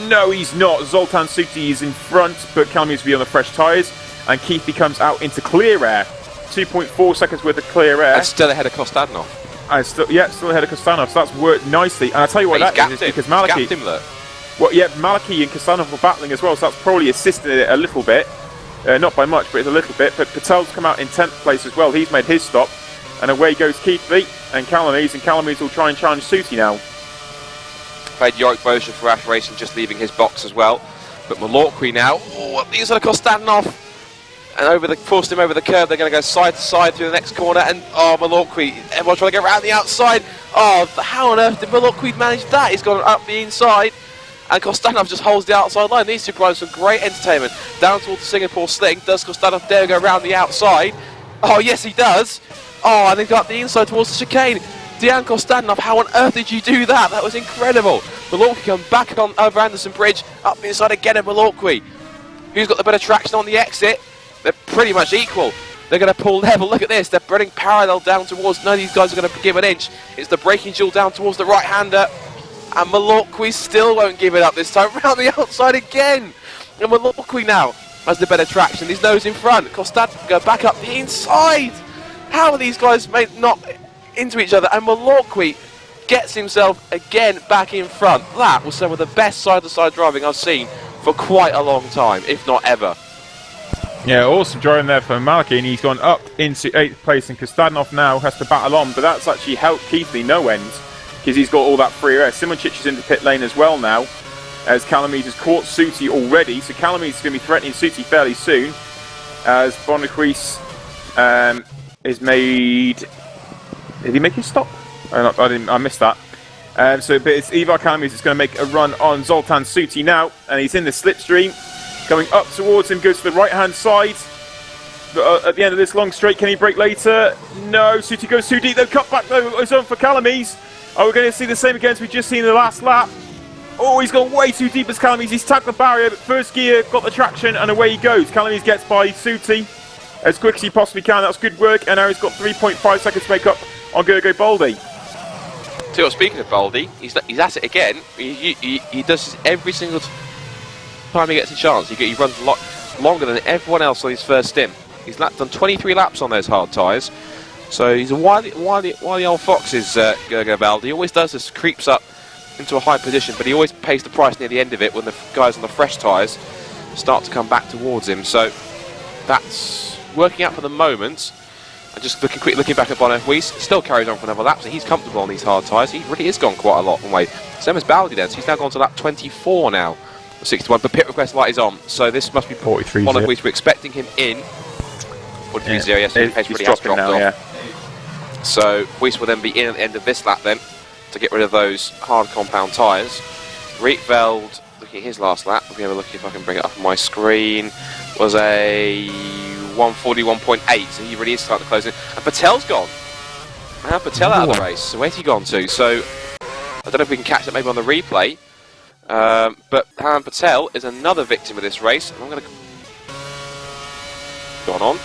No, he's not. Zoltan Suti is in front, but Calamise will be on the fresh tyres. And Keithley comes out into clear air. 2.4 seconds worth of clear air. And still ahead of Kostanov. Still ahead of Kostanov, so that's worked nicely. And I'll tell you what that is because Maliki... Well, yeah, Maliki and Kostanov were battling as well, so that's probably assisted it a little bit. Not by much, but it's a little bit. But Patel's come out in 10th place as well. He's made his stop. And away goes Keithley and Calamise will try and challenge Suti now. Played Yorick Bosher for Ash Racing, just leaving his box as well. But Malorqui now, these are Kostanov, and forced him over the curve. They're going to go side to side through the next corner, and Malorqui, everyone's trying to get around the outside. Oh, how on earth did Malorqui manage that? He's gone up the inside, and Kostanov just holds the outside line. These two provide some great entertainment. Down towards the Singapore sling. Does Kostanov dare go around the outside? Oh, yes, he does. Oh, and they got the inside towards the chicane. Dejan Kostanov, how on earth did you do that? That was incredible. Malorqui come back on over Anderson Bridge, up the inside again of Malorqui. Who's got the better traction on the exit? They're pretty much equal. They're going to pull level. Look at this. They're running parallel down towards. None of these guys are going to give an inch. It's the braking duel down towards the right-hander. And Malorqui still won't give it up this time. Round the outside again. And Malorqui now has the better traction. His nose in front. Kostanov go back up the inside. How are these guys not into each other? And Malorqui gets himself again back in front. That was some of the best side-to-side driving I've seen for quite a long time, if not ever. Yeah, awesome driving there for Maliki, and he's gone up into 8th place, and Kostanov now has to battle on, but that's actually helped Keithley no end, because he's got all that free air. Simoncic is into pit lane as well now, as Calamise has caught Suti already, so Calamise is going to be threatening Suti fairly soon, as Woodwiss is made... Did he make his stop? I missed that. But it's Ivar Calamise that's going to make a run on Zoltan Suti now, and he's in the slipstream. Coming up towards him, goes to the right-hand side. But at the end of this long straight, can he brake later? No, Suti goes too deep. They've cut back though, his own for Calamise. Are we going to see the same again as we just seen in the last lap? Oh, he's gone way too deep as Calamies. He's tagged the barrier, but first gear got the traction, and away he goes. Calamies gets by Suti as quick as he possibly can. That's good work, and now he's got 3.5 seconds to make up on Gergo Baldi. So, speaking of Baldi, he's at it again. He does this every single time he gets a chance. He runs a lot longer than everyone else on his first stint. He's done 23 laps on those hard tyres. So he's a wily old fox is Gergo Baldi. He always does this, creeps up into a high position, but he always pays the price near the end of it when the guys on the fresh tyres start to come back towards him. So that's working out for the moment. And just looking back at Bono Weiss, still carries on for another lap, so he's comfortable on these hard tyres. He really has gone quite a lot away. Same as Baldi then, so he's now gone to lap 24 now, 61. But pit request light is on, so this must be 43. Bono Weiss. We're expecting him in. 43.0, yes, the pace really has dropped now, off. yeah. So Weiss will then be in at the end of this lap then to get rid of those hard compound tyres. Rietveld, looking at his last lap, we'll have a look if I can bring it up on my screen, was a 141.8, so he really is starting to close in. And Patel's gone. Now Patel out of the race, so where's he gone to? So I don't know if we can catch that maybe on the replay, but Han Patel is another victim of this race, and I'm going to go on.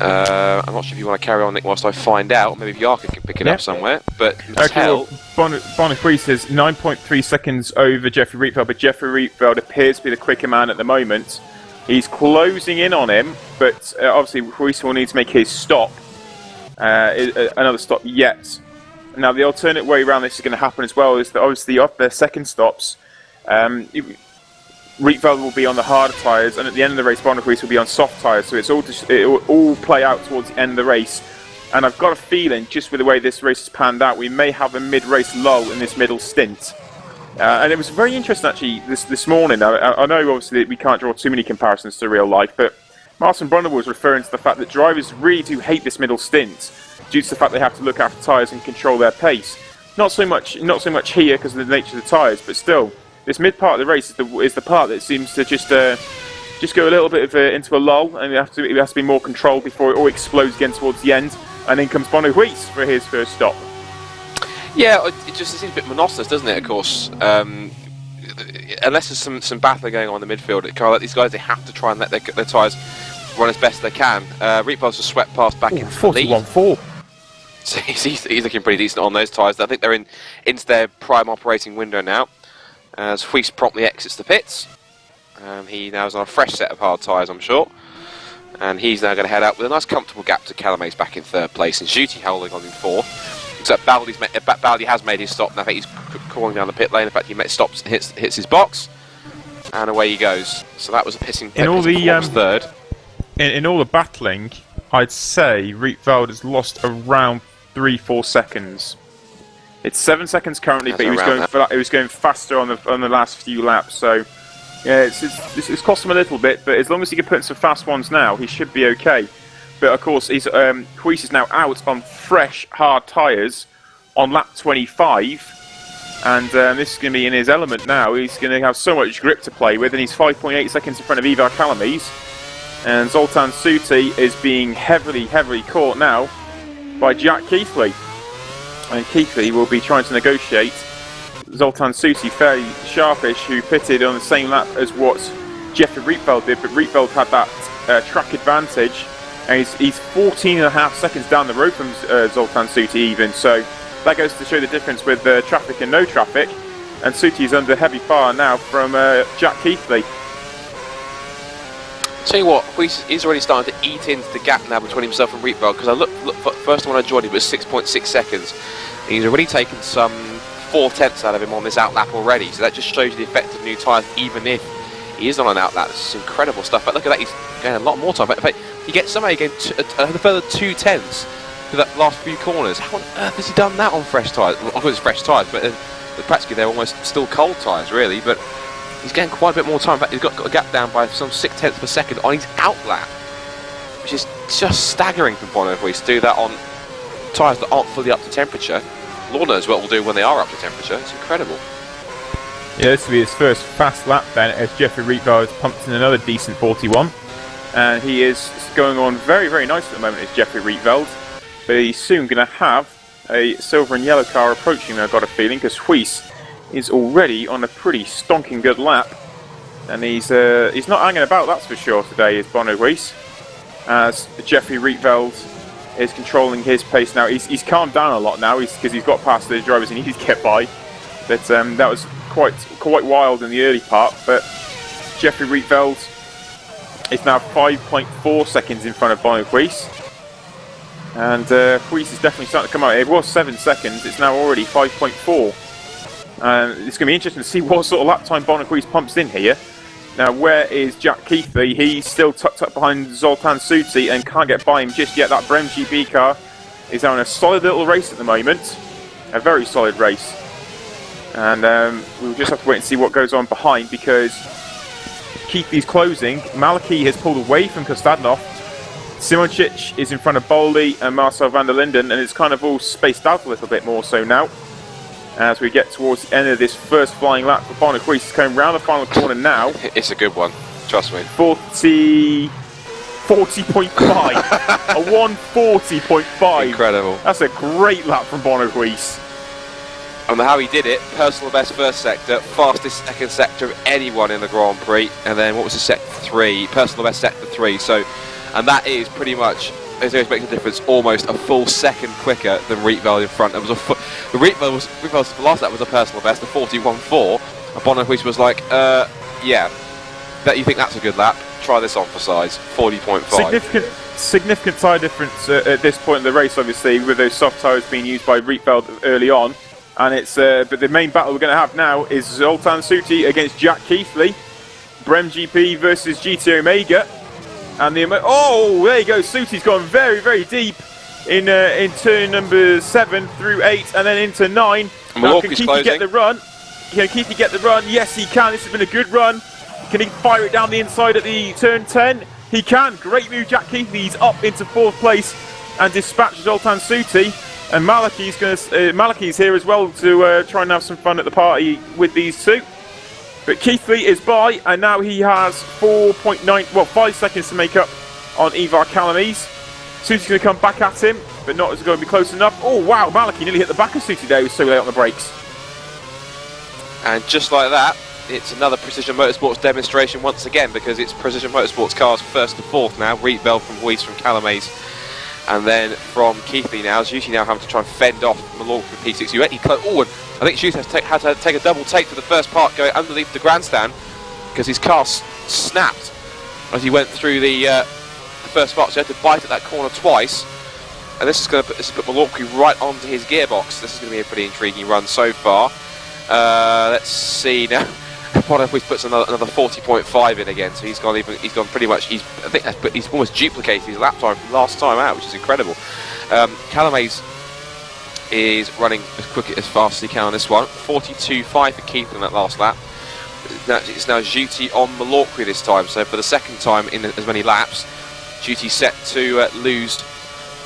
I'm not sure if you want to carry on, Nick, whilst I find out. Maybe Jaakko can pick it up somewhere. But Patel... Okay, well, Bonnet Weiss is 9.3 seconds over Jeffrey Rietveld, but Jeffrey Rietveld appears to be the quicker man at the moment. He's closing in on him, but obviously Weiss will need to make his stop. Another stop yet. Now, the alternate way around this is going to happen as well is that obviously off their second stops, Rietveld will be on the harder tyres, and at the end of the race, Bonnet Weiss will be on soft tyres. So it will all play out towards the end of the race. And I've got a feeling, just with the way this race has panned out, we may have a mid-race lull in this middle stint. And it was very interesting, actually, this morning. I know, obviously, that we can't draw too many comparisons to real life, but Martin Brundle was referring to the fact that drivers really do hate this middle stint due to the fact they have to look after tyres and control their pace. Not so much here because of the nature of the tyres, but still, this mid part of the race is the part that seems to just go a little bit into a lull, and it has to be more controlled before it all explodes again towards the end. And in comes Bono Weiss for his first stop. Yeah, it seems a bit monotonous, doesn't it? Of course, unless there's some battle going on in the midfield, like these guys, they have to try and let their tyres run as best they can. Rietveld's just swept past back into the lead. 41.4. So he's looking pretty decent on those tyres. I think they're into their prime operating window now. As Weiss promptly exits the pits. He now is on a fresh set of hard tyres, I'm sure. And he's now going to head out with a nice comfortable gap to Calames back in third place, and Juti holding on in fourth. Except Baldi has made his stop, and I think he's crawling down the pit lane. In fact, he stops and hits his box, and away he goes. So that was a pissing third. In all the battling, I'd say Rietveld has lost around 3-4 seconds. It's 7 seconds currently, but he was going faster on the last few laps. So yeah, it's cost him a little bit, but as long as he can put in some fast ones now, he should be okay. But of course, Weiss is now out on fresh hard tyres on lap 25, and this is going to be in his element now. He's going to have so much grip to play with, and he's 5.8 seconds in front of Ivar Calames. And Zoltan Suti is being heavily caught now by Jack Keithley. And Keithley will be trying to negotiate. Zoltan Suti, fairly sharpish, who pitted on the same lap as what Jeffrey Rietveld did, but Rietveld had that track advantage, and he's 14.5 seconds down the road from Zoltan Suti even, so that goes to show the difference with traffic and no traffic, and Suti is under heavy fire now from Jack Keithley. Tell you what, he's already starting to eat into the gap now between himself and Rietveld, because I looked first time when I joined him, it was 6.6 seconds. And he's already taken some 4/10 out of him on this outlap already, so that just shows you the effect of new tyres, even if he is on an outlap. This is incredible stuff, but look at that, he's getting a lot more time. In fact, he gets somehow a further 2/10 to that last few corners. How on earth has he done that on fresh tyres? Well, of course it's fresh tyres, but practically they're almost still cold tyres, really, but he's getting quite a bit more time. In fact, he's got a gap down by some 0.6 per second on his outlap, which is just staggering for Bono Weiss to do that on tyres that aren't fully up to temperature. Lord knows what we'll do when they are up to temperature. It's incredible. Yeah, this will be his first fast lap then, as Jeffrey Rietveld has pumped in another decent 41. And he is going on very nice at the moment, is Jeffrey Rietveld. But he's soon going to have a silver and yellow car approaching, I've got a feeling, because Weiss is already on a pretty stonking good lap. And he's not hanging about, that's for sure, today, is Woodwiss. As Jeffrey Rietveld is controlling his pace now. He's calmed down a lot now because he's got past the drivers he needed to get by. But that was quite wild in the early part. But Jeffrey Rietveld is now 5.4 seconds in front of Woodwiss. And Prix is definitely starting to come out. It was 7 seconds, it's now already 5.4. It's going to be interesting to see what sort of lap time Woodwiss pumps in here. Now, where is Jack Keithley? He's still tucked up behind Zoltan Suti and can't get by him just yet. That Brem GP car is having a solid little race at the moment. A very solid race. And we'll just have to wait and see what goes on behind because Keithley's closing. Maliki has pulled away from Kostadinov. Simoncic is in front of Boldy and Marcel van der Linden, and it's kind of all spaced out a little bit more so now. As we get towards the end of this first flying lap for Woodwiss, it's coming round the final corner now. It's a good one, trust me. 40.5. A 140.5. Incredible. That's a great lap from Woodwiss. And how he did it, personal best first sector, fastest second sector of anyone in the Grand Prix, and then what was the sector 3? Personal best sector 3. So, and that is pretty much, it makes a difference, almost a full second quicker than Rietveld in front. It was Rietveld's last lap was a personal best, a 41.4. And Woodwiss was like, yeah, you think that's a good lap? Try this on for size, 40.5. Significant tyre difference at this point in the race, obviously, with those soft tyres being used by Rietveld early on. And it's but the main battle we're going to have now is Zoltan Suti against Jack Keithley. Brem GP versus GT Omega. And oh, there you go. Suti's gone very, very deep in turn number 7 through 8 and then into 9. Now, can Keithley get the run? Can Keithley get the run? Yes, he can. This has been a good run. Can he fire it down the inside at the turn 10? He can. Great move, Jack Keithley. He's up into 4th place and dispatches Zoltan Suti. And Maliki's here as well to try and have some fun at the party with these two. But Keithley is by, and now he has 5 seconds to make up on Ivar Calamise. Suti's going to come back at him, but not as going to be close enough. Oh wow, Maliki nearly hit the back of Suti there. He was so late on the brakes. And just like that, it's another Precision Motorsports demonstration once again, because it's Precision Motorsports cars 1st to 4th now. Rietveld from Woodwiss from Calamise. And then from Keithley now, Juti now having to try and fend off Malort for P6. Oh, and I think Juti had to take a double take for the first part going underneath the grandstand because his car snapped as he went through the first part. So he had to bite at that corner twice. And this is going to put Malort right onto his gearbox. This is going to be a pretty intriguing run so far. Let's see now. Woodwiss puts another 40.5 in again, so he's gone pretty much. I think he's almost duplicated his lap time from last time out, which is incredible. Calamise is running as fast as he can on this one. 42.5 for Keith in that last lap. It's now Juti on Malort this time, so for the second time in as many laps, Juti set to lose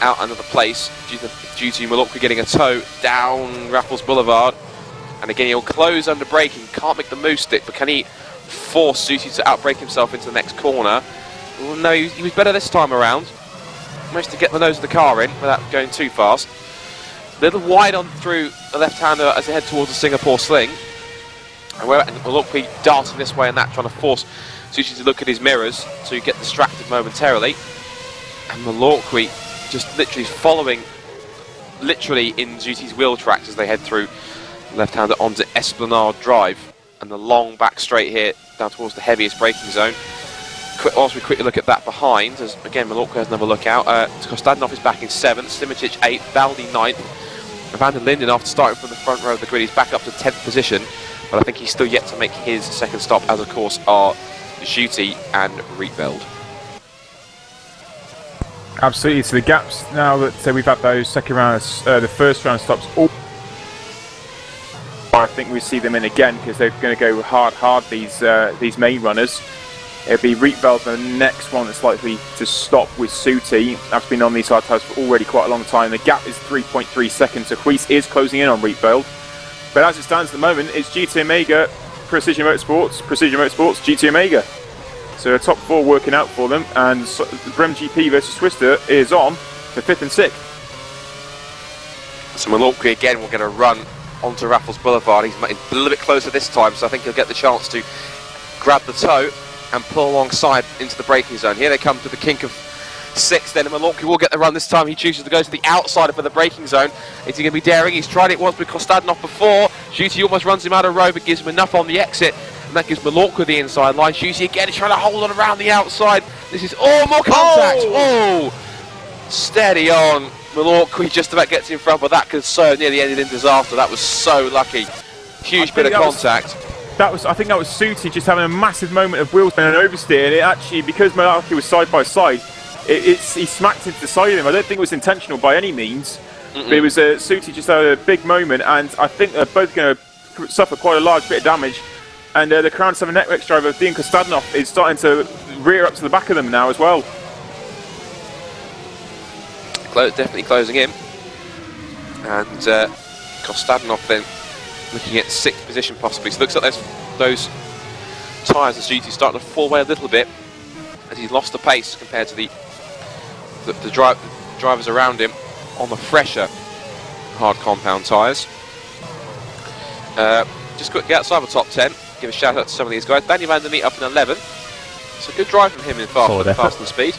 out another place due to Malort getting a tow down Raffles Boulevard. And again, he'll close under braking, can't make the move stick, but can he force Suti to outbrake himself into the next corner? Well, no, he was better this time around. Managed to get the nose of the car in without going too fast. A little wide on through the left-hander as they head towards the Singapore Sling. And Malort darting this way and that, trying to force Suti to look at his mirrors to get distracted momentarily. And Malort just literally following in Juti's wheel tracks as they head through left-hander onto Esplanade Drive, and the long back straight here down towards the heaviest braking zone. Whilst we quickly look at that behind, as again Malort has another look out. Kostadinov is back in 7th, Simoncic 8th, Baldi 9th, and Van der Linden, after starting from the front row of the grid, he's back up to 10th position, but I think he's still yet to make his second stop, as of course are Juti and Rietveld. Absolutely, so the gaps now that we've had those second rounds, the first round stops, I think we see them in again because they're going to go hard these main runners. It'll be Rietveld the next one that's likely to stop with Suti. That's been on these hard tyres for already quite a long time. The gap is 3.3 seconds, so Woodwiss is closing in on Rietveld. But as it stands at the moment, it's GT Omega, Precision Motorsports, GT Omega. So a top 4 working out for them, and Brem GP versus Twister is on for 5th and 6th. So Malort again will get a run onto Raffles Boulevard. He's a little bit closer this time, so I think he'll get the chance to grab the toe and pull alongside into the braking zone. Here they come to the kink of 6 then, and Malonki will get the run this time. He chooses to go to the outside for the braking zone. Is he going to be daring? He's tried it once with Kostadinov before. Juti almost runs him out of road, but gives him enough on the exit, and that gives Malonki the inside line. Juti again is trying to hold it around the outside. This is more contact. Oh, steady on. Malonki just about gets in front, but that could so nearly ended in disaster. That was so lucky. Huge bit of contact. I think that was Suti just having a massive moment of wheel spin and oversteer, and it actually, because Malaki was side by side, he smacked into the side of him. I don't think it was intentional by any means, but it was Suti just had a big moment, and I think they're both going to suffer quite a large bit of damage. And the Crown 7 Networks driver, Dean Kostadinov, is starting to rear up to the back of them now as well. Definitely closing in. And Kostadinov then looking at 6th position possibly. So looks like those tyres as GT starting to fall away a little bit as he's lost the pace compared to the drivers around him on the fresher hard compound tyres. Just quickly outside the top 10, give a shout out to some of these guys. Danny Van der Meet up in 11. It's a good drive from him in fast and speed.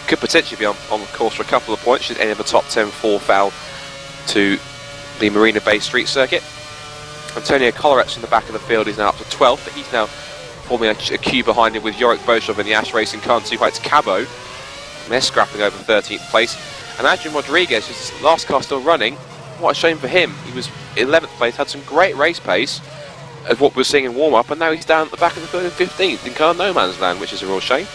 Could potentially be on the course for a couple of points should any of the top 10 fall foul to the Marina Bay Street Circuit. Antonio Kolarets in the back of the field is now up to 12th, but he's now forming a queue behind him with Yorick Boshov in the Ash Racing car and two fights Cabo. And they're scrapping over 13th place. And Adrian Rodriguez, who's his last car still running, what a shame for him. He was 11th place, had some great race pace as what we're seeing in warm-up, and now he's down at the back of the field in 15th in kind of no man's land, which is a real shame.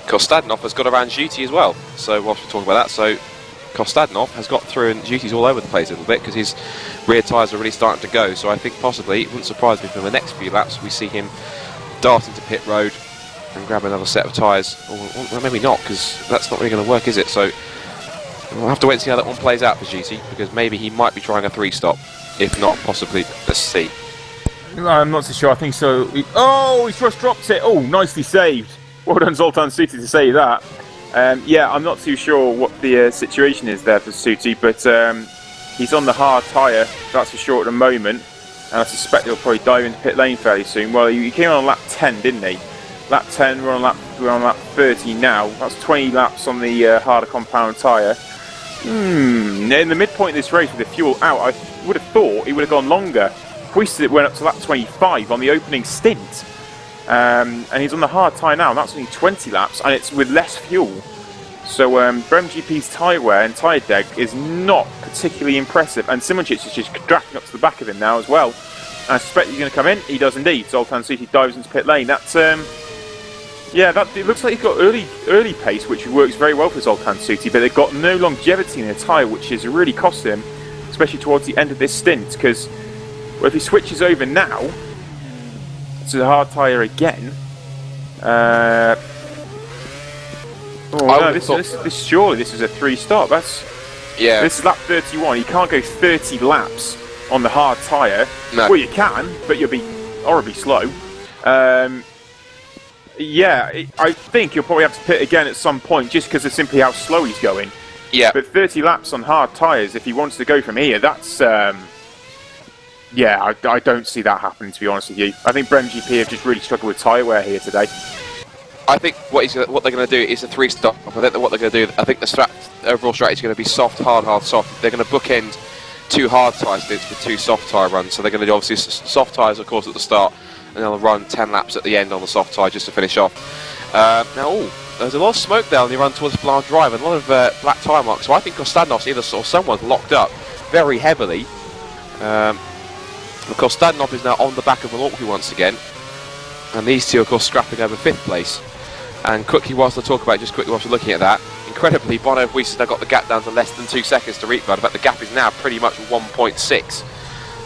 Kostadinov has got around Juti as well, so whilst we're talking about that, so Kostadinov has got through and Juti's all over the place a little bit because his rear tyres are really starting to go, so I think possibly, it wouldn't surprise me if in the next few laps we see him dart into pit road and grab another set of tyres, or maybe not, because that's not really going to work, is it? So we'll have to wait and see how that one plays out for Juti, because maybe he might be trying a 3-stop, if not possibly, let's see. I'm not so sure, I think so. Oh, he's just dropped it. Oh, nicely saved. Well done, Zoltan Suti, to say that. Yeah, I'm not too sure what the situation is there for Suti, but he's on the hard tyre, that's for sure at the moment, and I suspect he'll probably dive into pit lane fairly soon. Well, he came on lap 10, didn't he? Lap 10, we're on lap 30 now. That's 20 laps on the harder compound tyre. In the midpoint of this race with the fuel out, I would have thought he would have gone longer. Hoisted went up to lap 25 on the opening stint. And he's on the hard tyre now, and that's only 20 laps, and it's with less fuel. So Brem GP's tyre wear and tyre deck is not particularly impressive, and Simoncic is just drafting up to the back of him now as well. And I suspect he's going to come in. He does indeed. Zoltan Suti dives into pit lane. That's yeah, it looks like he's got early pace, which works very well for Zoltan Suti, but they've got no longevity in their tyre, which is really cost him, especially towards the end of this stint. Because if he switches over now to the hard tyre again. Surely this is a 3-stop. Yeah. This is lap 31. You can't go 30 laps on the hard tyre. No. Well, you can, but you'll be horribly slow. Yeah, I think you'll probably have to pit again at some point, just because of simply how slow he's going. Yeah. But 30 laps on hard tyres, if he wants to go from here, that's. Yeah, I don't see that happening, to be honest with you. I think Brem GP have just really struggled with tyre wear here today. I think what they're going to do is a 3-stop. I think what they're going to do, I think the overall strategy is going to be soft, hard, soft. They're going to bookend 2 hard tyre stints with 2 soft tyre runs. So they're going to do obviously soft tyres, of course, at the start, and they'll run 10 laps at the end on the soft tyre just to finish off. Now, there's a lot of smoke there on the run towards Blanc Drive and a lot of black tyre marks. So I think Kostadinov or someone's locked up very heavily. Of course, Kostadinov is now on the back of Malonki once again, and these two, of course, scrapping over 5th place. And quickly, whilst I talk about it, just quickly whilst we're looking at that, incredibly, Bono Woodwiss has now got the gap down to less than 2 seconds to Rietberg. In fact, the gap is now pretty much 1.6,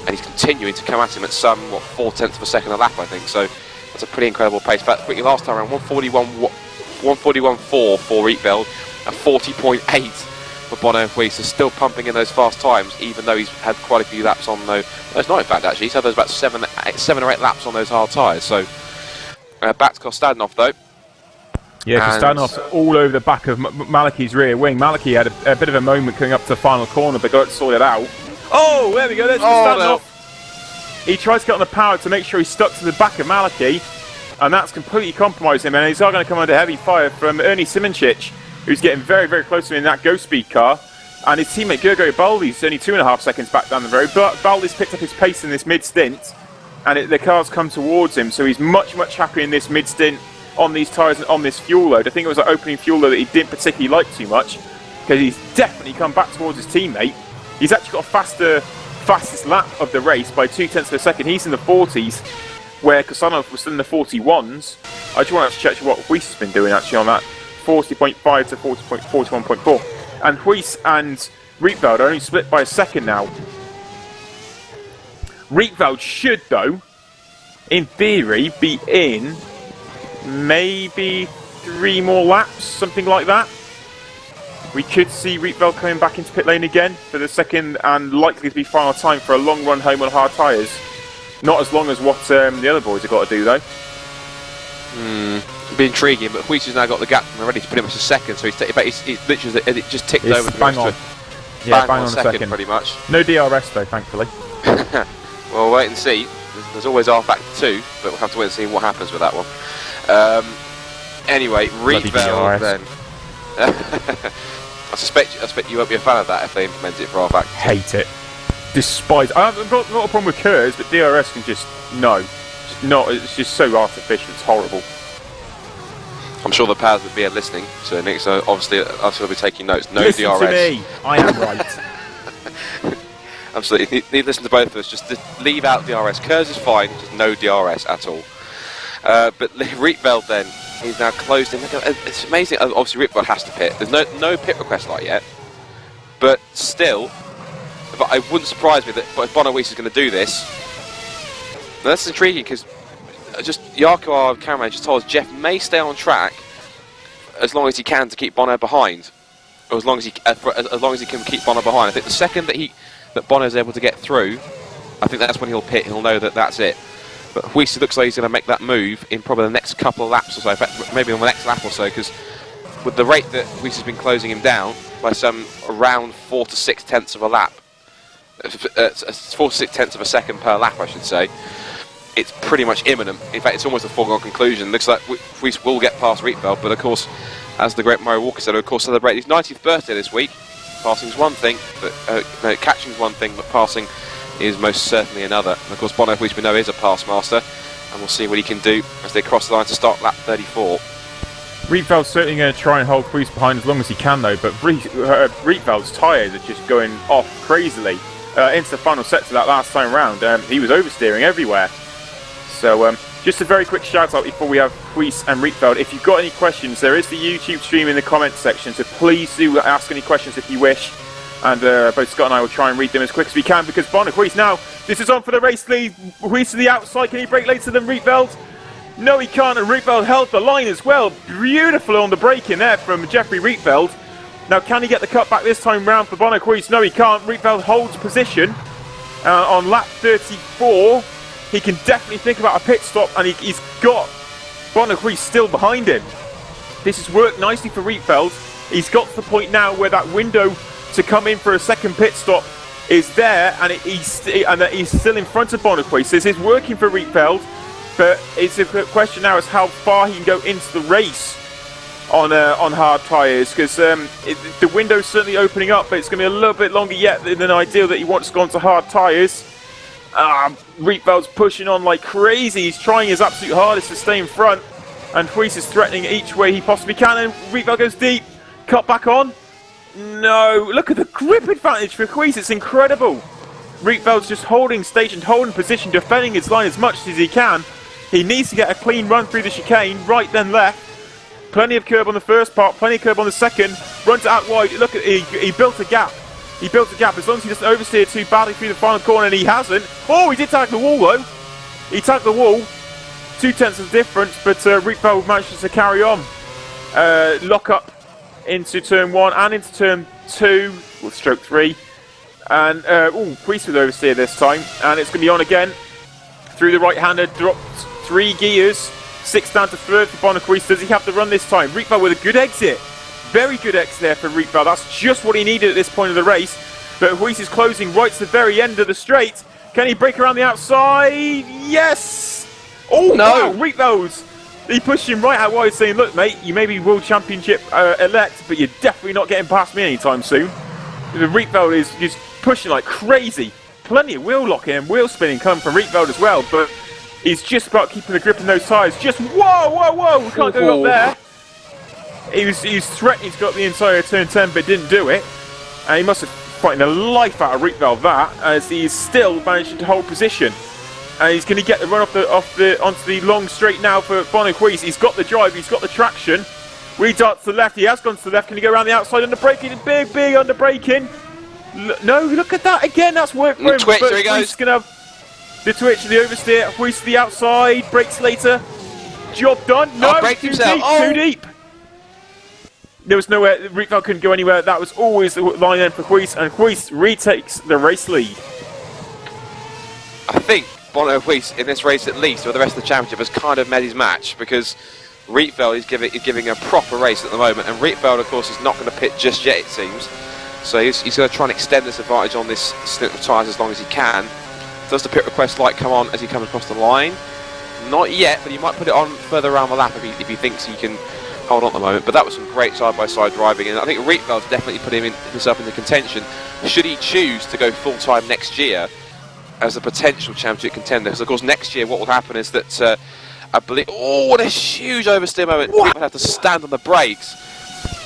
and he's continuing to come at him at some 4/10 of a second a lap, I think. So that's a pretty incredible pace. But quickly, last time around, 141.4 for Rietberg, a 40.8. for Bono Woodwiss is still pumping in those fast times, even though he's had quite a few laps on those. No, it's not, in fact, actually. He's had those about 7 or 8 laps on those hard tyres. So back to Kostadinov, though. Yeah, Kostanov's all over the back of Malaki's rear wing. Malaki had a bit of a moment coming up to the final corner, but got it sorted out. Oh, there we go. There's Kostanov. He tries to get on the power to make sure he's stuck to the back of Malaki, and that's completely compromised him. And he's going to come under heavy fire from Ernie Simoncic, who's getting very, very close to him in that Ghost Speed car. And his teammate Gergo Baldi's only 2.5 seconds back down the road, but Baldi's picked up his pace in this mid-stint, and the car's come towards him, so he's much, much happier in this mid-stint on these tyres and on this fuel load. I think it was an opening fuel load that he didn't particularly like too much, because he's definitely come back towards his teammate. He's actually got a fastest lap of the race by 0.2 of a second. He's in the 40s, where Kostanov was still in the 41s. I just want to check what Woodwiss has been doing actually on that 40.5 to 41.4. And Woodwiss and Rietveld are only split by a second now. Rietveld should, though, in theory, be in maybe 3 more laps, something like that. We could see Rietveld coming back into pit lane again for the second and likely to be final time for a long run home on hard tyres. Not as long as what the other boys have got to do, though. It'll be intriguing, but Woodwiss has now got the gap already to pretty much a second, so he's literally it just ticked over the bang on. Bang on a second, pretty much. No DRS though, thankfully. Well, wait and see. There's always R factor 2, but we'll have to wait and see what happens with that one. Anyway, Rietveld then. I suspect you won't be a fan of that if they implement it for R factor 2. Hate it. Despise. I've got not a problem with curves, but DRS can just it's just so artificial. It's horrible. I'm sure the powers that be are listening, so Nick, so obviously I'll be taking notes. No listen DRS. To me. I am right. Absolutely. You need to listen to both of us. Just leave out DRS. Curves is fine, just no DRS at all. But Rietveld then, he's now closed in. It's amazing. Obviously Rietveld has to pit. There's no pit request like yet. But still, but it wouldn't surprise me that Woodwiss is going to do this. Now, that's intriguing because just Jaakko, our cameraman, just told us Jeff may stay on track as long as he can to keep Bono behind, or as long as he can keep Bono behind. I think the second that Bono is able to get through, I think that's when he'll pit. He'll know that that's it. But Woodwiss looks like he's going to make that move in probably the next couple of laps or so. In fact, maybe on the next lap or so, because with the rate that Woodwiss has been closing him down by some around 4 to 6 tenths of a lap, 4 to 6 tenths of a second per lap, I should say. It's pretty much imminent. In fact, it's almost a foregone conclusion. Looks like Woodwiss will get past Rietveld, but of course, as the great Murray Walker said, of course, celebrate his 90th birthday this week. Passing's one thing, but catching's one thing, but passing is most certainly another. And of course, Bono, which we know is a pass master, and we'll see what he can do as they cross the line to start lap 34. Rietveld's certainly going to try and hold Woodwiss behind as long as he can, though. But Rietveld's tyres are just going off crazily into the final set to that last time round. He was oversteering everywhere. So just a very quick shout out before we have Woodwiss and Rietveld. If you've got any questions, there is the YouTube stream in the comments section, so please do ask any questions if you wish. And both Scott and I will try and read them as quick as we can, because Woodwiss now, this is on for the race lead. Woodwiss to the outside, can he break later than Rietveld? No, he can't, and Rietveld held the line as well. Beautiful on the break in there from Jeffrey Rietveld. Now, can he get the cut back this time round for Woodwiss? No, he can't. Rietveld holds position on lap 34. He can definitely think about a pit stop, and he's got Woodwiss still behind him. This has worked nicely for Rietveld. He's got to the point now where that window to come in for a second pit stop is there, and he's still in front of Woodwiss. This is working for Rietveld, but it's a question now as how far he can go into the race on hard tyres, because the window's certainly opening up, but it's going to be a little bit longer yet than ideal that he wants to go onto hard tyres. Rietveld's pushing on like crazy. He's trying his absolute hardest to stay in front, and Woodwiss is threatening each way he possibly can, and Rietveld goes deep. Cut back on. No, look at the grip advantage for Woodwiss. It's incredible. Rietveld's just holding station, holding position, defending his line as much as he can. He needs to get a clean run through the chicane, right then left. Plenty of curb on the first part, plenty of curb on the second. Runs it out wide. Look at he built a gap. He built a gap as long as he doesn't oversteer too badly through the final corner, and he hasn't. Oh, he did tag the wall though. He tagged the wall. 2 tenths of difference, but Rietveld manages to carry on. Lock up into turn 1 and into turn 2, or stroke 3. And Woodwiss will oversteer this time, and it's going to be on again through the right-hander. Dropped 3 gears 6 down to 3rd for Bonnequist. Does he have the run this time? Rietveld with a good exit. Very good exit there for Rietveld. That's just what he needed at this point of the race. But Woodwiss is closing right to the very end of the straight. Can he break around the outside? Yes! Oh, no! Wow, Rietveld! He pushed him right out wide, saying, look, mate, you may be World Championship elect, but you're definitely not getting past me anytime soon. Rietveld is just pushing like crazy. Plenty of wheel locking and wheel spinning coming from Rietveld as well, but he's just about keeping the grip in those tyres. Just, whoa! We can't go up there. He was threatening to go up the inside of turn 10, but didn't do it. And he must have fighting the life out of Rietveld that, as he's still managing to hold position. And he's going to get the run onto the long straight now for Bonnequist. He's got the drive, he's got the traction. Redart to the left, he has gone to the left. Can he go around the outside under braking? Big under braking. No, look at that again, that's work for him. Twitch, there he goes. Going to have the twitch, the oversteer, Woodwiss to the outside, brakes later. Job done. No, too deep. There was nowhere, Rietveld couldn't go anywhere. That was always the line end for Woodwiss, and Woodwiss retakes the race lead. I think Woodwiss, in this race at least, or the rest of the championship, has kind of met his match, because Rietveld is giving a proper race at the moment, and Rietveld, of course, is not going to pit just yet, it seems. So he's going to try and extend this advantage on this stint of tyres as long as he can. Does the pit request light come on as he comes across the line? Not yet, but he might put it on further around the lap if he thinks he can hold on at the moment. But that was some great side-by-side driving, and I think Rietveld's definitely put himself into contention should he choose to go full-time next year as a potential championship contender. Because of course next year what will happen is that I believe, oh, what a huge oversteer moment! He would have to stand on the brakes.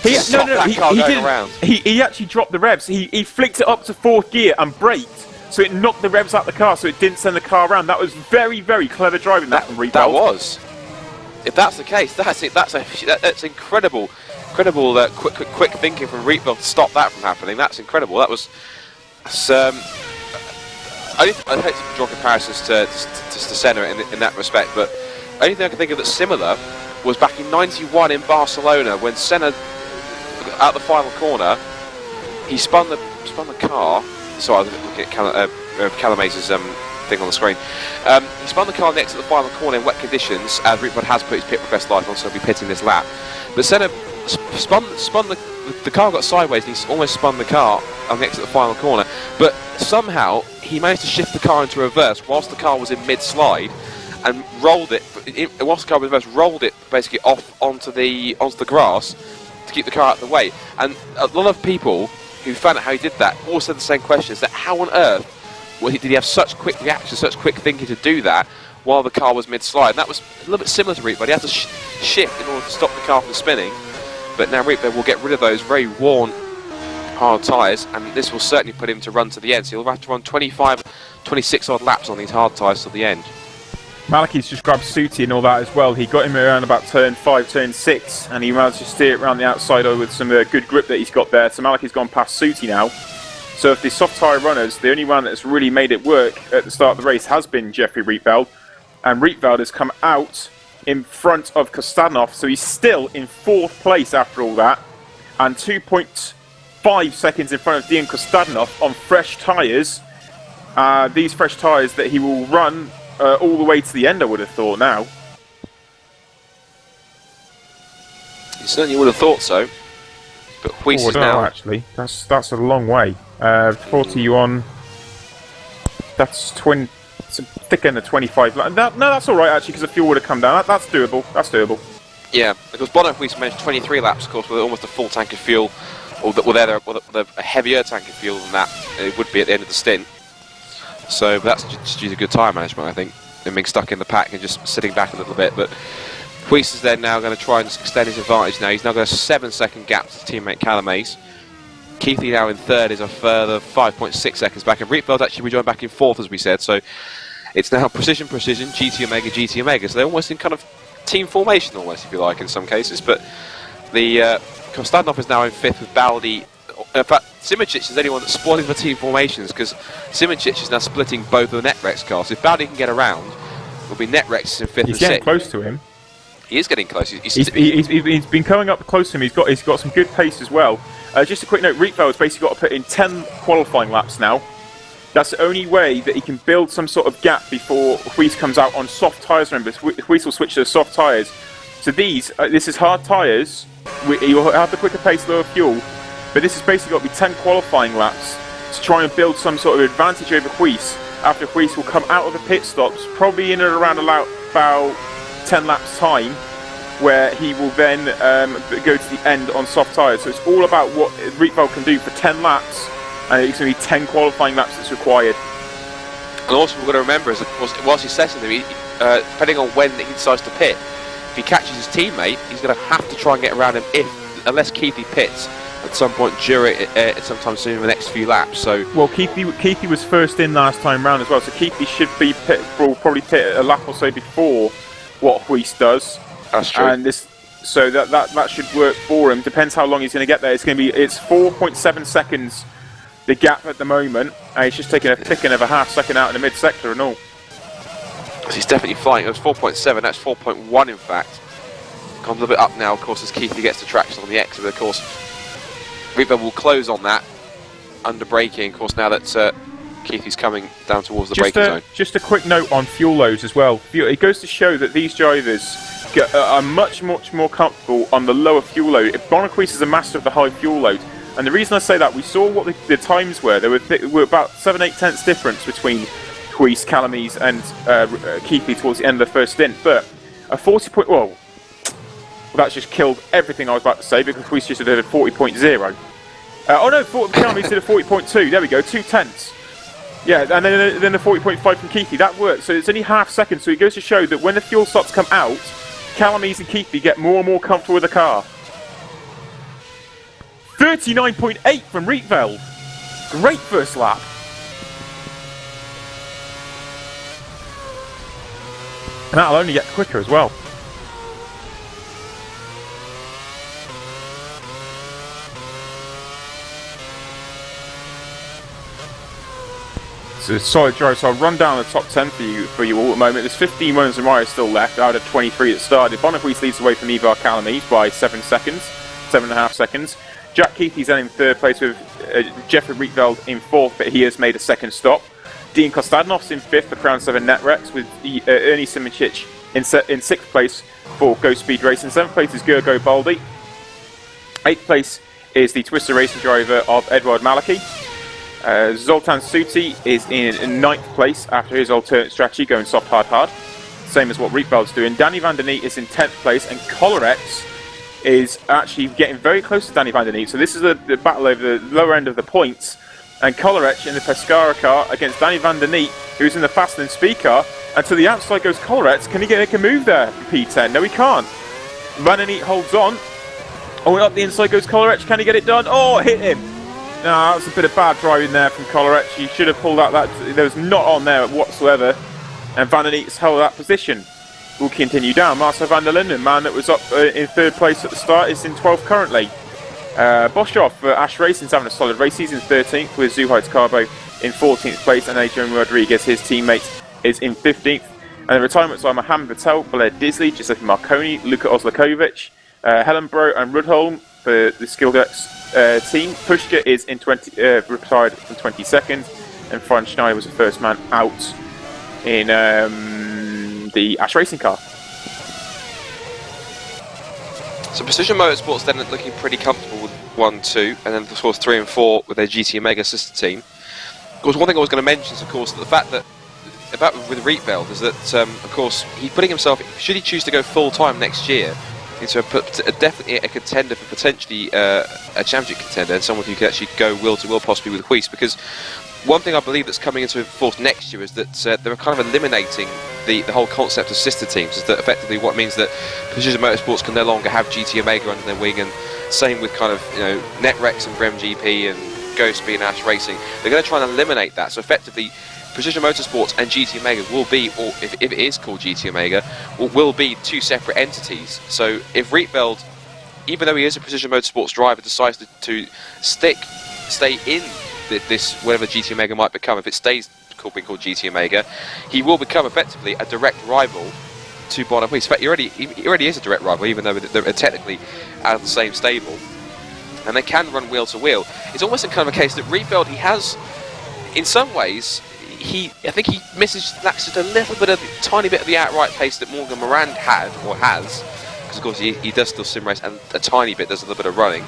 He didn't. He actually dropped the revs. He flicked it up to 4th gear and braked, so it knocked the revs out the car, so it didn't send the car around. That was very, very clever driving from Rietveld. That was. If that's the case, that's incredible. Quick thinking from Rietveld to stop that from happening. That's incredible. That was. I hate to draw comparisons to Senna in that respect, but the only thing I can think of that's similar was back in '91 in Barcelona when Senna, at the final corner, he spun the car. Sorry, I was looking at Calamese's thing on the screen. He spun the car next to the final corner in wet conditions, as Rietveld has put his pit request light on, so he'll be pitting this lap. But Senna spun the car got sideways, and he almost spun the car next to the final corner. But somehow he managed to shift the car into reverse whilst the car was in mid-slide, and rolled it. Whilst the car was in reverse, rolled it basically off onto the grass to keep the car out of the way. And a lot of people who found out how he did that all said the same question: is that how on earth did he have such quick reaction, such quick thinking to do that while the car was mid-slide? And that was a little bit similar to Rietveld. He had to shift in order to stop the car from spinning. But now Rietveld will get rid of those very worn, hard tyres, and this will certainly put him to run to the end. So he'll have to run 25, 26 odd laps on these hard tyres to the end. Malachi's just grabbed Suti and all that as well. He got him around about turn 5, turn 6, and he managed to steer it around the outside with some good grip that he's got there. So Malachi's gone past Suti now. So if the soft tyre runners, the only one that's really made it work at the start of the race has been Jeffrey Rietveld, and Rietveld has come out in front of Kostanov, so he's still in 4th place after all that, and 2.5 seconds in front of Dean Kostanov on fresh tyres. These fresh tyres that he will run all the way to the end, I would have thought now. You certainly would have thought so. But Woodwiss is now... actually. That's a long way. 41... That's it's a thick end of 25. No, that's all right, actually, because the fuel would have come down. That's doable. That's doable. Yeah, because Bonnequist managed 23 laps, of course, with almost a full tank of fuel, or with a heavier tank of fuel than that it would be at the end of the stint. So that's just due to good tyre management, I think, and being stuck in the pack and just sitting back a little bit. But Woodwiss is then now going to try and extend his advantage now. He's now got a 7-second gap to his teammate Calamase. Keithley now in 3rd is a further 5.6 seconds back, and Rietveld actually rejoined back in 4th, as we said. So it's now precision, GT Omega. So they're almost in kind of team formation, almost, if you like, in some cases. But the Kostanov is now in 5th with Baldi. In fact, Simičić is the only one that's spoiling the team formations, because Simičić is now splitting both of the Netrex cars. If Baldi can get around, it'll be Netrex in 5th and 6th. He's getting close to him. He is getting close. He's been coming up close to him. He's got some good pace as well. Just a quick note: Rietveld has basically got to put in 10 qualifying laps now. That's the only way that he can build some sort of gap before Woodwiss comes out on soft tyres. Remember, Woodwiss will switch to soft tyres. So this is hard tyres. You'll have the quicker pace, lower fuel, but this has basically got to be 10 qualifying laps to try and build some sort of advantage over Woodwiss. After Woodwiss will come out of the pit stops, probably in and around about 10 laps time, where he will then go to the end on soft tyres. So it's all about what Rietveld can do for 10 laps, and it's going to be 10 qualifying laps that's required. And also we've got to remember is, of course, whilst he's setting them, depending on when he decides to pit, if he catches his teammate, he's going to have to try and get around him unless Keithy pits at some point during sometime soon in the next few laps. So well, Keithy was first in last time round as well, so Keithy should be will probably pit a lap or so before what Woodwiss does. That's true. And so that should work for him. Depends how long he's going to get there. It's 4.7 seconds the gap at the moment, and he's just taking a picking of a half second out in the mid sector and all. He's definitely flying. It was 4.7. That's 4.1 in fact. Comes a bit up now, of course, as Keithy gets the traction on the exit. Of course, Rietveld will close on that under braking. Of course, now that Keithy's coming down towards the braking zone. Just a quick note on fuel loads as well. It goes to show that these drivers are much more comfortable on the lower fuel load. Woodwiss is a master of the high fuel load, and the reason I say that, we saw what the times were. There were about 7-8 tenths difference between Woodwiss, Calamise and Keithy towards the end of the first stint, but a 40 point... Well, that's just killed everything I was about to say, because Woodwiss just did a 40.0. Oh no, Calamise did a 40.2, there we go, 2 tenths. Yeah, and then the 40.5 from Keithy, that works. So it's only half second, so it goes to show that when the fuel stops come out, Calamise and Keithy get more and more comfortable with the car. 39.8 from Rietveld. Great first lap. And that'll only get quicker as well. It's a solid drive, so I'll run down the top 10 for you all at the moment. There's 15 runners and riders still left out of 23 that started. Woodwiss leads away from Ivar Calamise by 7.5 seconds. Jack Keithy's then in third place with Jeffrey Rietveld in fourth, but he has made a second stop. Dean Kostadnov's in fifth for Crown 7 Netrex, with Ernie Simincic in sixth place for Go Speed Racing. Seventh place is Gergo Baldi. Eighth place is the Twister Racing driver of Edward Maliki. Zoltan Suti is in ninth place after his alternate strategy, going soft, hard, hard. Same as what Rietveld's doing. Danny van der Neet is in 10th place, and Collerex is actually getting very close to Danny van der Neet. So this is the battle over the lower end of the points. And Collerex in the Pescara car against Danny van der Neet, who's in the Fast and Speed car. And to the outside goes Collerex. Can he make a move there for P10? No, he can't. Van der Neet holds on. Oh, and up the inside goes Collerex. Can he get it done? Oh, hit him. No, that was a bit of bad driving there from Collerex. He should have pulled out that. There was not on there whatsoever. And Van der Neet's held that position. We'll continue down. Marcel van der Linden, man that was up in third place at the start, is in 12th currently. Boschoff for Ash Racing's having a solid race. He's in 13th with Zuhai's Carbo in 14th place. And Adrian Rodriguez, his teammate, is in 15th. And the retirements are Mohamed Patel, Blair Disley, Giuseppe Marconi, Luka Oslakovic, Hellenbro and Rudholm for the Skildex team. Pushka is in retired from 22nd, and Franz Schneider was the first man out in the Ash Racing car. So Precision Motorsports then looking pretty comfortable with 1, 2, and then of course 3 and 4 with their GT Omega sister team. Of course, one thing I was going to mention is, of course, that the fact that about with Rietveld is that, of course, he's putting himself, should he choose to go full time next year, into definitely a contender for potentially a championship contender, and someone who could actually go wheel to wheel possibly with Woodwiss. Because one thing I believe that's coming into force next year is that they're kind of eliminating the whole concept of sister teams. Is that effectively what means that Precision Motorsports can no longer have GT Omega under their wing, and same with kind of Netrex and Brem GP and Go Speed and Ash Racing. They're going to try and eliminate that. So effectively, Precision Motorsports and GT Omega will be, or if it is called GT Omega, will be two separate entities. So if Rietveld, even though he is a Precision Motorsports driver, decides to stay in this whatever GT Omega might become, if it stays being called GT Omega, he will become effectively a direct rival to Woodwiss. In fact, he already is a direct rival, even though they're technically out of the same stable, and they can run wheel to wheel. It's almost a kind of a case that Rietveld, he has in some ways, I think he misses lacks just a little bit of, tiny bit of the outright pace that Morgan Morand had or has, because of course he does still sim race and a tiny bit does a little bit of running,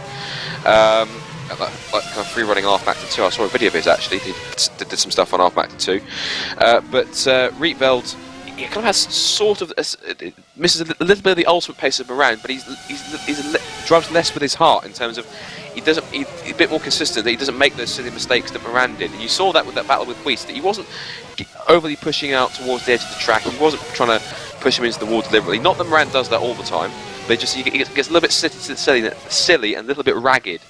like kind of free running half back to 2. I saw a video of his actually. Did some stuff on half back to 2, but Rietveld, he kind of has sort of misses a little bit of the ultimate pace of Morand, but he drives less with his heart in terms of. He's a bit more consistent, that he doesn't make those silly mistakes that Morand did. And you saw that with that battle with Weiss, that he wasn't overly pushing out towards the edge of the track. He wasn't trying to push him into the wall deliberately. Not that Morand does that all the time, but he gets a little bit silly and a little bit ragged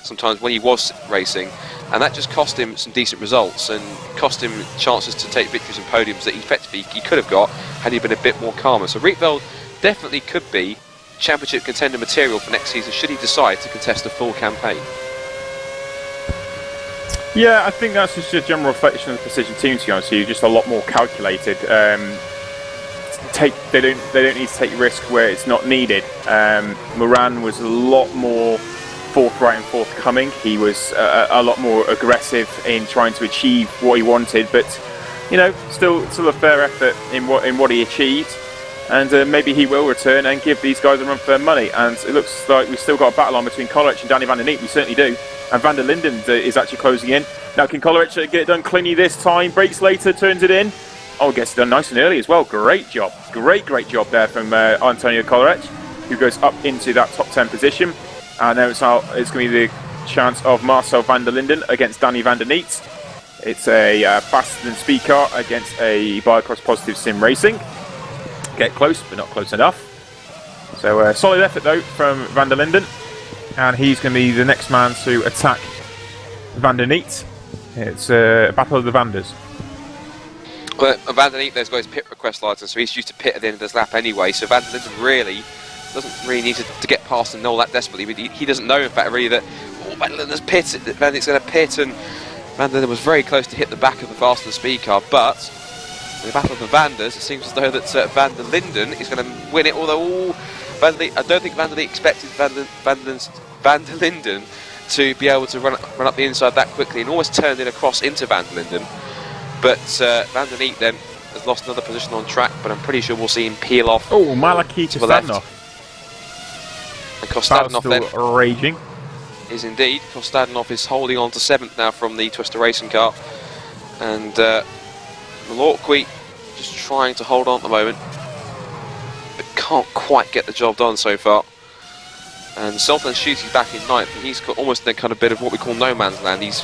sometimes when he was racing. And that just cost him some decent results and cost him chances to take victories and podiums that effectively he could have got had he been a bit more calmer. So Rietveld definitely could be championship contender material for next season should he decide to contest a full campaign. Yeah, I think that's just a general reflection of the Precision team, to be honest with you, just a lot more calculated. They don't need to take risk where it's not needed. Moran was a lot more forthright and forthcoming. He was a lot more aggressive in trying to achieve what he wanted, but you know, still a fair effort in what he achieved. And maybe he will return and give these guys a run for their money. And it looks like we've still got a battle on between Coleridge and Danny van der Neet. We certainly do. And Van der Linden is actually closing in. Now can Coleridge get it done cleanly this time? Breaks later, turns it in. Oh, gets it done nice and early as well. Great job. Great job there from Antonio Coleridge, who goes up into that top 10 position. And now it's going to be the chance of Marcel van der Linden against Danny van der Neet. It's a faster than speed car against a Biocross positive sim racing. Get close, but not close enough. So solid effort though from Van der Linden, and he's going to be the next man to attack Van der Neet. It's a battle of the Vanders. Well, Van der Neet there's got his pit request license, so he's due to pit at the end of this lap anyway. So Van der Linden doesn't really need to get past and know that desperately. But he doesn't know in fact really that Van der Linden's pit. Van der Neet's going to pit, and Van der Linden was very close to hit the back of the faster than speed car, but. In the battle of the Vanders, it seems as though that Van der Linden is going to win it, although I don't think Van der Leet expected Van der Linden to be able to run up the inside that quickly, and almost turned it across into Van der Linden. But Van der Leet then has lost another position on track, but I'm pretty sure we'll see him peel off. Oh, Malaki to Kostadinov. And Kostadinov then raging. Is indeed. Kostadinov is holding on to 7th now from the Twister Racing car. And Malorqui just trying to hold on at the moment, but can't quite get the job done so far. And Sultan Shuty's back in 9th, and he's got almost a kind of bit of what we call no man's land. He's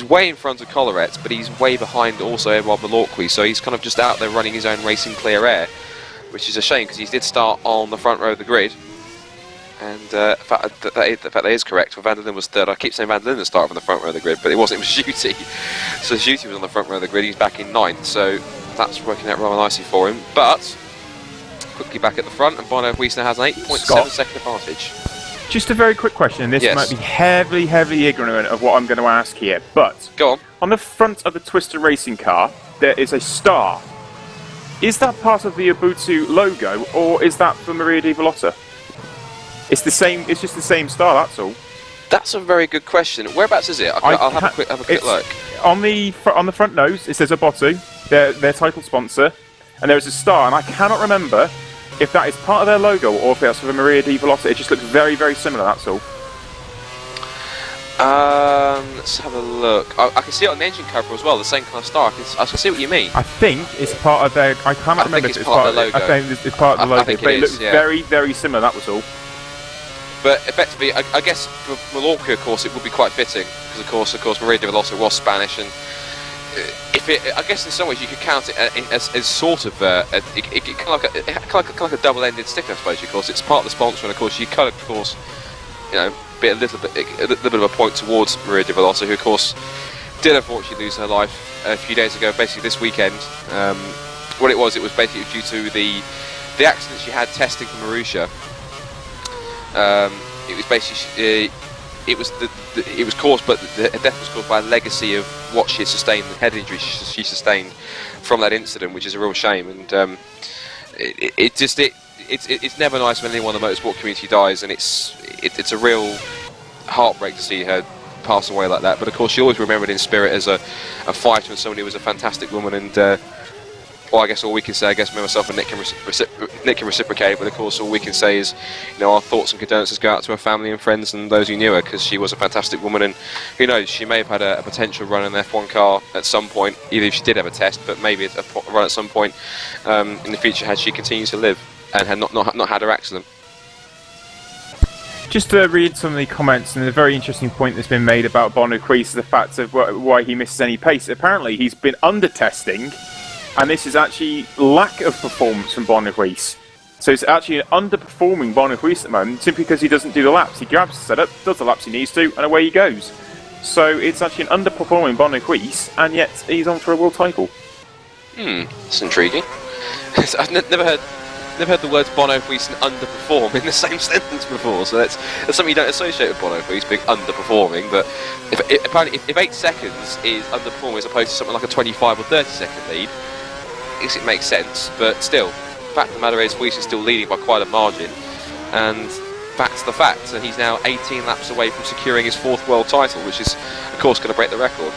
way in front of Collarette, but he's way behind also Edouard Malorqui, so he's kind of just out there running his own racing clear air, which is a shame because he did start on the front row of the grid. And the fact that is correct, for Van der Linden was 3rd. I keep saying Van der Linden started on the front row of the grid, but it wasn't, it was Shuty. So Shuty was on the front row of the grid, he's back in 9th, so that's working out rather nicely for him. But, quickly back at the front, and Bono Weiss now has an 8.7 second advantage. Just a very quick question, and this might be heavily ignorant of what I'm going to ask here, but go on the front of the Twister Racing car, there is a star. Is that part of the Ubuntu logo, or is that for Maria Di Vallota? It's the same. It's just the same star. That's all. That's a very good question. Whereabouts is it? I'll have a quick look. On the front nose, it says Ubuntu, their title sponsor, and there is a star. And I cannot remember if that is part of their logo or if that's for Maria Di Vallota. It just looks very similar. That's all. Let's have a look. I can see it on the engine cover as well. The same kind of star. I can see what you mean. I think it's part of their. I cannot remember if it's part of the logo. I think it's part of the logo, but it looks very similar. That was all. But effectively, I guess for Mallorca, of course, it would be quite fitting because, of course, Maria Di Vallota was Spanish, and I guess in some ways you could count it as sort of kind of like a double-ended stick, I suppose. Of course, it's part of the sponsor, and of course, you could, of course, you know, be a little bit of a point towards Maria Di Vallota, who, of course, did unfortunately lose her life a few days ago, basically this weekend. What it was basically due to the accident she had testing for Marussia. It was basically it was caused, but the death was caused by a legacy of what she had sustained, the head injury she sustained from that incident, which is a real shame. And it's never nice when anyone in the motorsport community dies, and it's a real heartbreak to see her pass away like that. But of course, she always remembered in spirit as a fighter and somebody who was a fantastic woman. And well, I guess all we can say, I guess me, myself and Nick can reciprocate. But of course, all we can say is, you know, our thoughts and condolences go out to her family and friends and those who knew her, because she was a fantastic woman. And who knows, she may have had a potential run in an F1 car at some point, either if she did have a test, but maybe a run at some point in the future had she continued to live and had not had her accident. Just to read some of the comments, and a very interesting point that's been made about Woodwiss is the fact of why he misses any pace. Apparently, he's been under testing, and this is actually lack of performance from Woodwiss. So it's actually an underperforming Woodwiss at the moment, simply because he doesn't do the laps. He grabs the setup, does the laps he needs to, and away he goes. So it's actually an underperforming Woodwiss, and yet he's on for a world title. That's intriguing. I've never heard the words Woodwiss and underperform in the same sentence before, so that's something you don't associate with Woodwiss being underperforming. But if 8 seconds is underperforming as opposed to something like a 25 or 30 second lead, I guess it makes sense. But still, the fact of the matter is, Weiss is still leading by quite a margin, and that's the fact. And he's now 18 laps away from securing his 4th world title, which is, of course, going to break the record.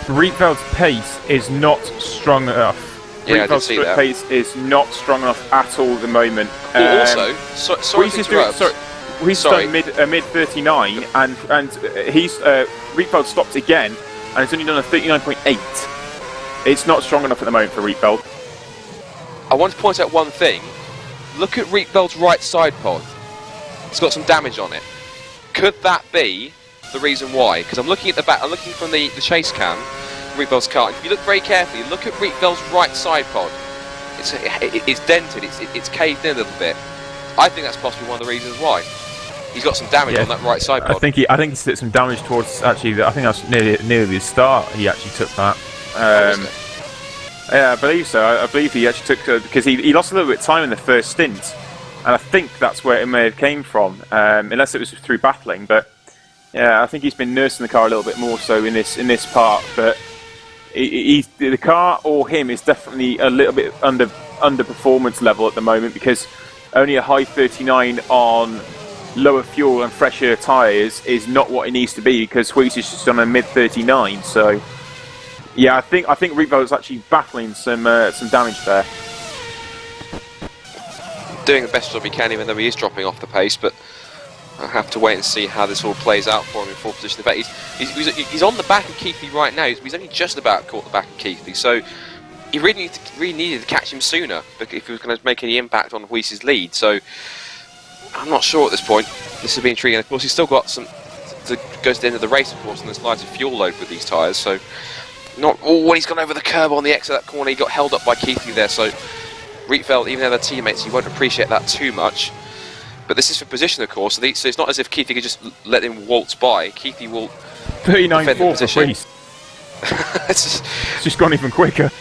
Rietveld's pace is not strong enough. Yeah, I did see that. Pace is not strong enough at all at the moment. Also, sorry to interrupt. He's done mid 39, and he's Rietveld stopped again, and he's only done a 39.8. It's not strong enough at the moment for Rietveld. I want to point out one thing. Look at Rietveld's right side pod. It's got some damage on it. Could that be the reason why? Because I'm looking at the back. I'm looking from the chase cam. Rietveld's car. If you look very carefully, look at Rietveld's right side pod. It's dented. It's caved in a little bit. I think that's possibly one of the reasons why. He's got some damage on that right side pod. I think he took some damage towards actually. I think that's nearly the start. He actually took that. Yeah, I believe so. I believe he actually took because he lost a little bit of time in the first stint, and I think that's where it may have came from, unless it was through battling. But yeah, I think he's been nursing the car a little bit more so in this part, but. The car or him is definitely a little bit under performance level at the moment, because only a high 39 on lower fuel and fresher tyres is not what it needs to be, because Weiss is just on a mid 39. So yeah, I think Rietveld is actually battling some damage there. Doing the best job he can, even though he is dropping off the pace, but I'll have to wait and see how this all plays out for him in 4th position. In fact, he's on the back of Keithley right now. He's only just about caught the back of Keithley, so he really needed to catch him sooner if he was going to make any impact on Weiss's lead. So I'm not sure at this point. This will be intriguing. Of course, he's still got some to go to the end of the race, of course, and there's lighter fuel load with these tyres. So when he's gone over the curb on the exit of that corner, he got held up by Keithley there. So Rietveld, even though they're teammates, he won't appreciate that too much. But this is for position, of course, so it's not as if Keithley could just let him waltz by. Keithley will 39.4 for Weiss. It's just gone even quicker.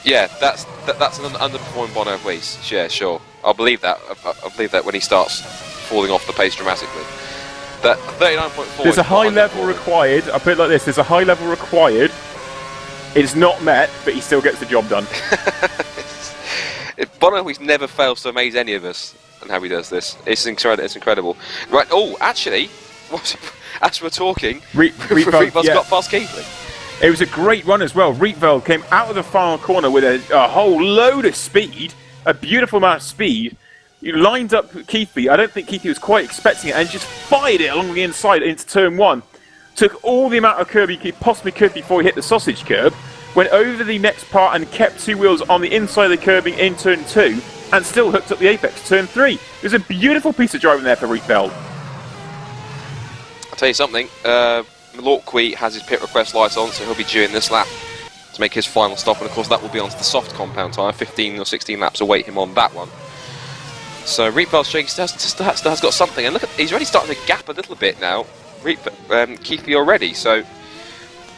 Yeah, that's an underperforming Woodwiss. Yeah, sure. I'll believe that. I'll believe that when he starts falling off the pace dramatically. That 39.4. There's a high level required. I'll put it like this: there's a high level required. It's not met, but he still gets the job done. Woodwiss never fails to amaze any of us. And how he does this, it's incredible. Right? Oh, actually, as we're talking, Rietveld's got past Keithley. It was a great run as well. Rietveld came out of the final corner with a whole load of speed, a beautiful amount of speed. He lined up Keithley. I don't think Keithley was quite expecting it, and just fired it along the inside into turn 1. Took all the amount of curb he possibly could before he hit the sausage curb. Went over the next part and kept 2 wheels on the inside of the curbing in turn 2. And still hooked up the apex, turn 3. It was a beautiful piece of driving there for Rietveld. I'll tell you something, Milwaukee has his pit request lights on, so he'll be due in this lap to make his final stop, and of course that will be onto the soft compound tyre. 15 or 16 laps await him on that one. So Rietveld's has got something, and look, he's already starting to gap a little bit now, Keithley already, so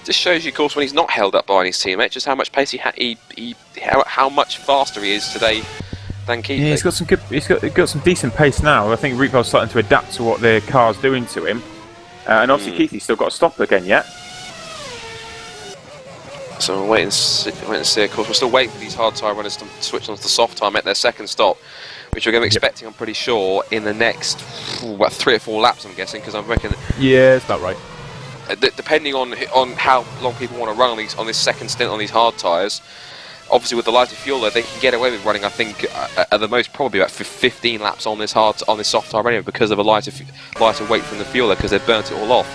just shows you, of course, when he's not held up by his teammate, just how much pace how much faster he is today than Keithley. Yeah, he's got some decent pace now. I think Rietveld's starting to adapt to what the car's doing to him, and obviously Keithley's still got to stop again yet. So we'll wait and see. Of course, we're still waiting for these hard tyre runners to switch onto the soft tyre, make their second stop, which we're going to be expecting, I'm pretty sure, in the next about 3 or 4 laps, I'm guessing, because I'm reckoning. Yeah, it's about right. depending on how long people want to run on this second stint on these hard tyres. Obviously, with the lighter fuel, they can get away with running. I think at the most probably about 15 laps on this soft tyre anyway, because of a lighter weight from the fuel, because they've burnt it all off.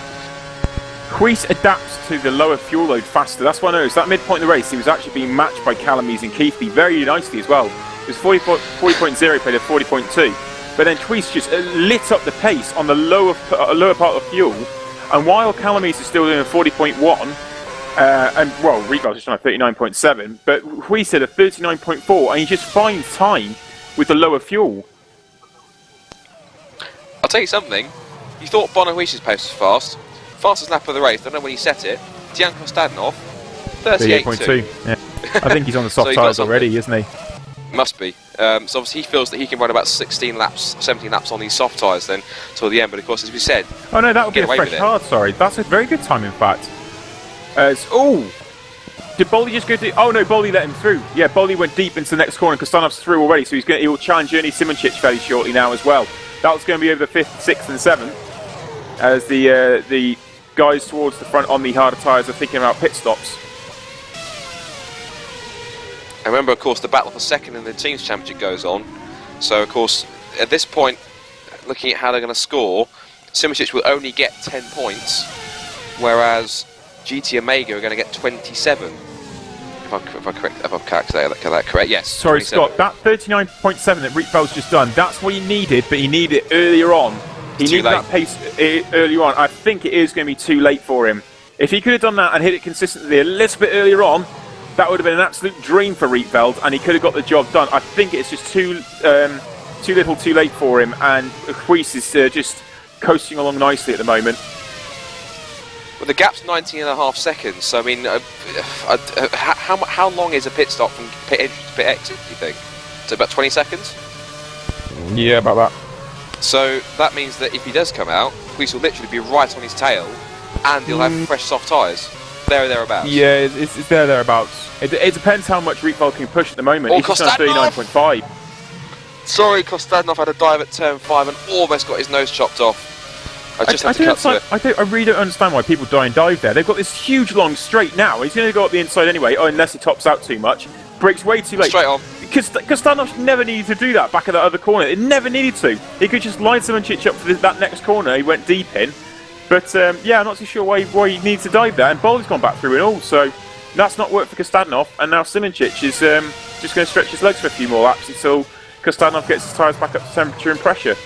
Prix adapts to the lower fuel load faster. That's what I noticed. That midpoint in the race, he was actually being matched by Calamise and Keithley very nicely as well. It was 40.0 played at 40.2, but then Prix just lit up the pace on the lower part of fuel. And while Calamise is still doing a 40.1. And well, Regal's just on a 39.7, but we said a 39.4, and he just finds time with the lower fuel. I'll tell you something. You thought Bonahuish's pace was fast. Fastest lap of the race. I don't know when he set it. Jaakko Stadenov, 38.2. Yeah. I think he's on the soft tyres already, isn't he? Must be. So obviously he feels that he can run about 17 laps on these soft tyres then till the end. But of course, as we said, oh no, that would be a fresh hard. Sorry, that's a very good time in fact. Did Bolly just go to? Oh no, Bolly let him through. Yeah, Bolly went deep into the next corner, and Kostanov's through already, so he will challenge Ernie Simoncic fairly shortly now as well. That was going to be over the 5th, 6th, and 7th, as the guys towards the front on the harder tyres are thinking about pit stops. And remember, of course, the battle for second in the teams championship goes on. So, of course, at this point, looking at how they're going to score, Simoncic will only get 10 points, whereas GT Omega are going to get 27. If I'm calculating that correct, yes. Sorry, 27. Scott, that 39.7 that Rietveld's just done, that's what he needed, but he needed it earlier on. He needed that pace earlier on. I think it is going to be too late for him. If he could have done that and hit it consistently a little bit earlier on, that would have been an absolute dream for Rietveld, and he could have got the job done. I think it's just too little too late for him, and Huis is just coasting along nicely at the moment. Well, the gap's 19.5 seconds, so I mean, how long is a pit stop from pit entry to pit exit, do you think? Is it about 20 seconds? Yeah, about that. So that means that if he does come out, Huis will literally be right on his tail, and he'll have fresh soft tyres. There or thereabouts. Yeah, it's there thereabouts. It depends how much Rietveld can push at the moment. He's just on 39.5. Sorry, Kostadenov had a dive at turn 5 and almost got his nose chopped off. I just had to cut to it. I really don't understand why people die and dive there. They've got this huge long straight now. He's going to go up the inside anyway, unless he tops out too much. Brakes way too late. Straight on. Kostadenov never needed to do that back of that other corner. It never needed to. He could just line Simoncic up for that next corner. He went deep in. But yeah, I'm not too sure why he needs to dive there. And Bolly's gone back through and all. So that's not worked for Kostadenov. And now Simoncic is just going to stretch his legs for a few more laps until Kostadenov gets his tyres back up to temperature and pressure.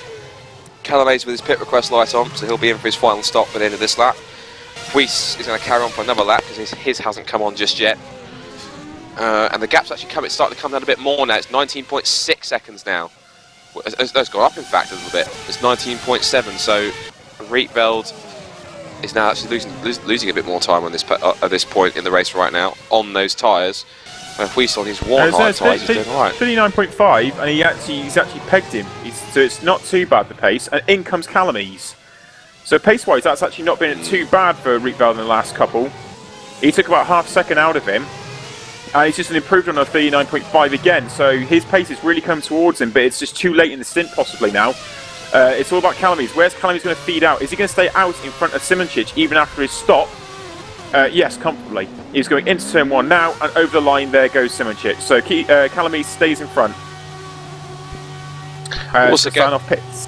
Calamise with his pit request light on, so he'll be in for his final stop at the end of this lap. Huis is going to carry on for another lap because his hasn't come on just yet. And the gap's actually starting to come down a bit more now. It's 19.6 seconds now. It's gone up, in fact, a little bit. It's 19.7, so Rietveld is now actually losing a bit more time on at this point in the race right now on those tyres. And Huis on his worn hard tyres is doing alright. 39.5, and he's actually pegged him. So it's not too bad, the pace. And in comes Calamise. So pace-wise, that's actually not been too bad for Rietveld in the last couple. He took about half a second out of him. And he's just improved on a 39.5 again. So his pace has really come towards him, but it's just too late in the stint possibly now. It's all about Calamise. Where's Calamise going to feed out? Is he going to stay out in front of Simoncic even after his stop? Yes, comfortably. He's going into turn 1 now, and over the line there goes Simoncic. So Calamise stays in front. Also sign off pits.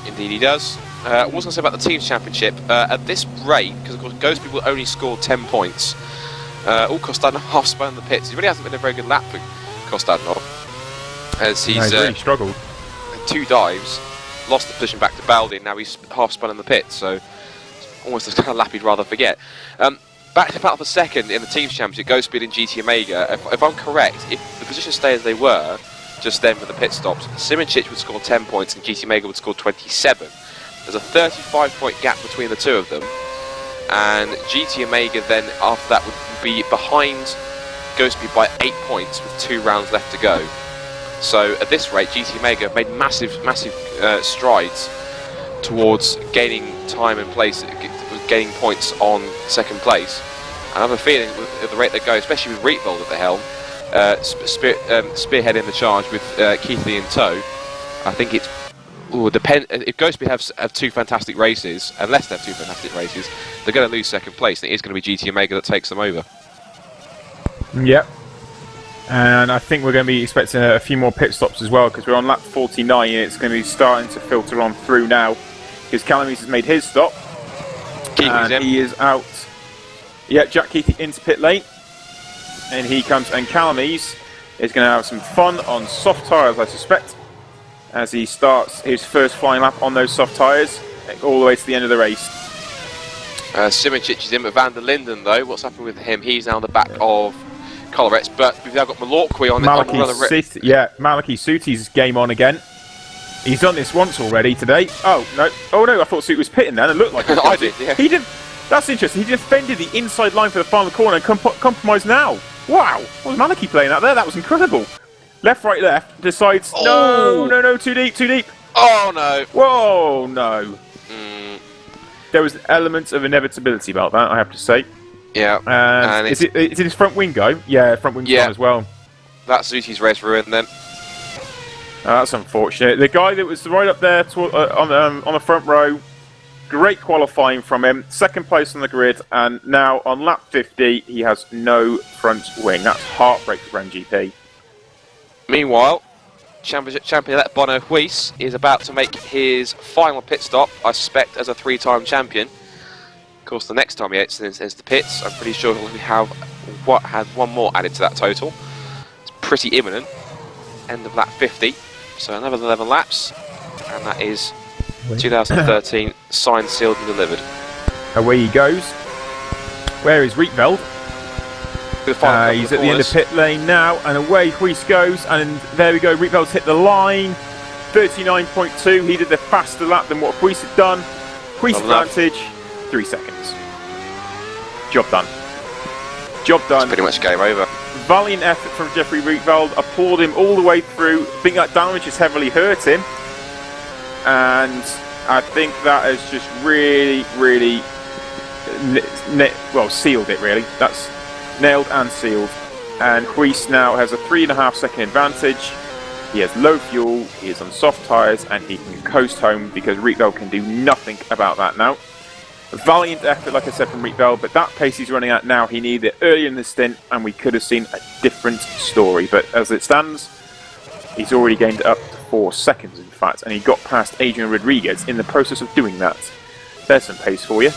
Indeed he does. I was going to say about the team's championship. At this rate, because of course Ghostby will only score 10 points. Kostadenov half spun in the pits. He really hasn't been a very good lap for Kostadenov, as he's really struggled. 2 dives, lost the position back to Baldi, and now he's half spun in the pits. So almost the kind of lap he'd rather forget. Back to battle for second in the team's championship, Ghostby and GT Omega. If I'm correct, if the positions stay as they were just then for the pit stops, Simoncic would score 10 points and GT Omega would score 27. There's a 35-point gap between the two of them, and GT Omega then after that would be behind Ghostby by 8 points with 2 rounds left to go. So at this rate, GT Omega have made massive strides towards gaining time and place, gaining points on second place. And I have a feeling at the rate they go, especially with Rietveld at the helm, spearheading the charge with Keithley in tow, I think it's If Ghostby have two fantastic races, unless they have two fantastic races, they're going to lose second place. And it is going to be GT Omega that takes them over. Yep. And I think we're going to be expecting a few more pit stops as well, because we're on lap 49 and it's going to be starting to filter on through now. Because Calamise has made his stop. And he is out. Yeah, Jack Keithy into pit lane. And he comes, and Calamise is going to have some fun on soft tyres, I suspect, as he starts his first flying lap on those soft tyres, all the way to the end of the race. Simincic is in, but Van der Linden, though, what's happened with him? He's now on the back of Collarets, but we've now got Malorqui on the yeah, Maliki Suti's game on again. He's done this once already today. Oh no, I thought Suti was pitting then. It looked like I did, yeah. He did. That's interesting. He defended the inside line for the final corner and compromised now. Wow, what was Maliki playing out there? That was incredible. Left, right, left. Decides. Oh. No, too deep. Oh no. Whoa, no. There was elements of inevitability about that, I have to say. Yeah. And is it his front wing go? Yeah, front wing gone as well. That's Zuti's race ruined then. That's unfortunate. The guy that was right up there on the front row, great qualifying from him. Second place on the grid, and now on lap 50, he has no front wing. That's heartbreak for MGP. Meanwhile, champion-elect Bono Huis is about to make his final pit stop, I suspect, as a three-time champion. Of course, the next time he enters the pits, I'm pretty sure he'll have one more added to that total. It's pretty imminent. End of lap 50. So another 11 laps, and that is 2013 signed, sealed and delivered. Away he goes. Where is Rietveld? He's at the end of pit lane now, and away Huis goes, and there we go. Rietveld's hit the line. 39.2. He did the faster lap than what Huis had done. Huis advantage, 3 seconds. Job done. It's pretty much game over. Valiant effort from Jeffrey Rietveld, applaud him all the way through. I think that damage has heavily hurt him, and I think that has just really sealed it, really. That's nailed and sealed, and Huis now has a 3.5 second advantage. He has low fuel, he is on soft tyres, and he can coast home because Rietveld can do nothing about that now. A valiant effort, like I said, from Rietveld, but that pace he's running at now, he needed it earlier in the stint, and we could have seen a different story. But as it stands, he's already gained up to 4 seconds, in fact, and he got past Adrian Rodriguez in the process of doing that. There's some pace for you.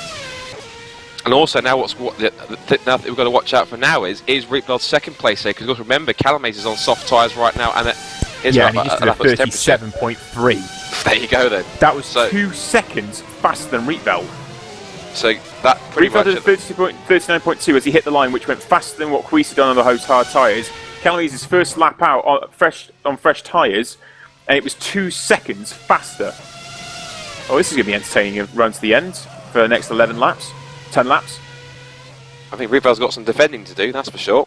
And also now, now that we've got to watch out for now is Rietveld's second place here, because remember, Calamise is on soft tyres right now, and he just did a 37.3. There you go then. That was 2 seconds faster than Rietveld. So that pretty much... Rietveld did 39.2 as he hit the line, which went faster than what Huis had done on the hose hard tyres. Calamise's first lap out on fresh tyres, and it was 2 seconds faster. Oh, this is going to be entertaining run to the end for the next 11 laps. 10 laps. I think Rieveld's got some defending to do, that's for sure.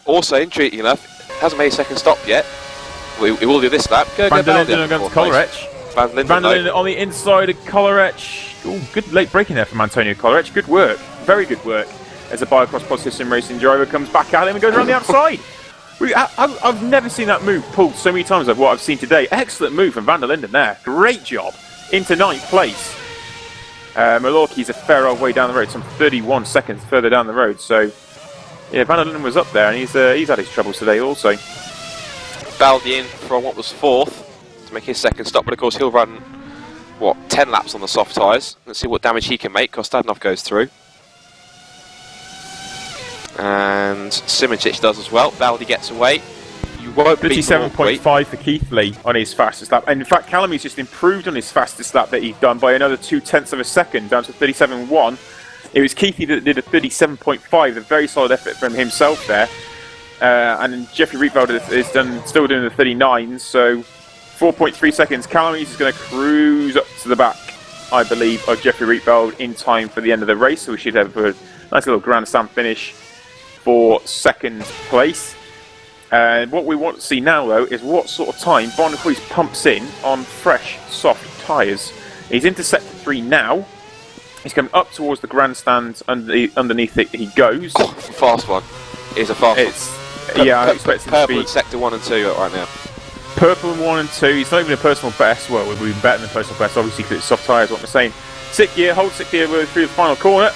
Also, intriguing enough, hasn't made a second stop yet. We will do this lap. Van der Linden against Collarec. Van der Linden on the inside of Collarec. Ooh, good late braking there from Antonio Collarec. Good work. Very good work. As a Biocross Positive Sim Racing driver comes back at him and goes around the outside. I've never seen that move pulled so many times of what I've seen today. Excellent move from Van der Linden there. Great job. Into 9th place. Malorqui's a fair old way down the road, some 31 seconds further down the road. So, yeah, Van der Linden was up there, and he's had his troubles today also. Baldi in from what was 4th to make his second stop, but of course he'll run, 10 laps on the soft tyres. Let's see what damage he can make. Kostadinov goes through. And Simincic does as well. Baldi gets away. You won't beat 57.5 for Keithley on his fastest lap. And in fact, Calami's just improved on his fastest lap that he's done by another 0.2 of a second, down to 37.1. It was Keithley that did a 37.5, a very solid effort from himself there. And Jeffrey Rietveld is still doing the 39s, so 4.3 seconds. Calamise is going to cruise up to the back, I believe, of Jeffrey Rietveld in time for the end of the race. So we should have a nice little Grand Slam finish for second place. And what we want to see now, though, is what sort of time Van der Huis pumps in on fresh, soft tyres. He's into sector 3 now. He's coming up towards the grandstand. Underneath it, he goes. Fast one. It's a fast one. Yeah, I expect him to be in sector 1 and 2 right now. Purple in 1 and 2. He's not even a personal best. Well, we've been better than personal best, obviously, because it's soft tyres, what I'm saying. 6th gear, hold 6th gear through the final corner.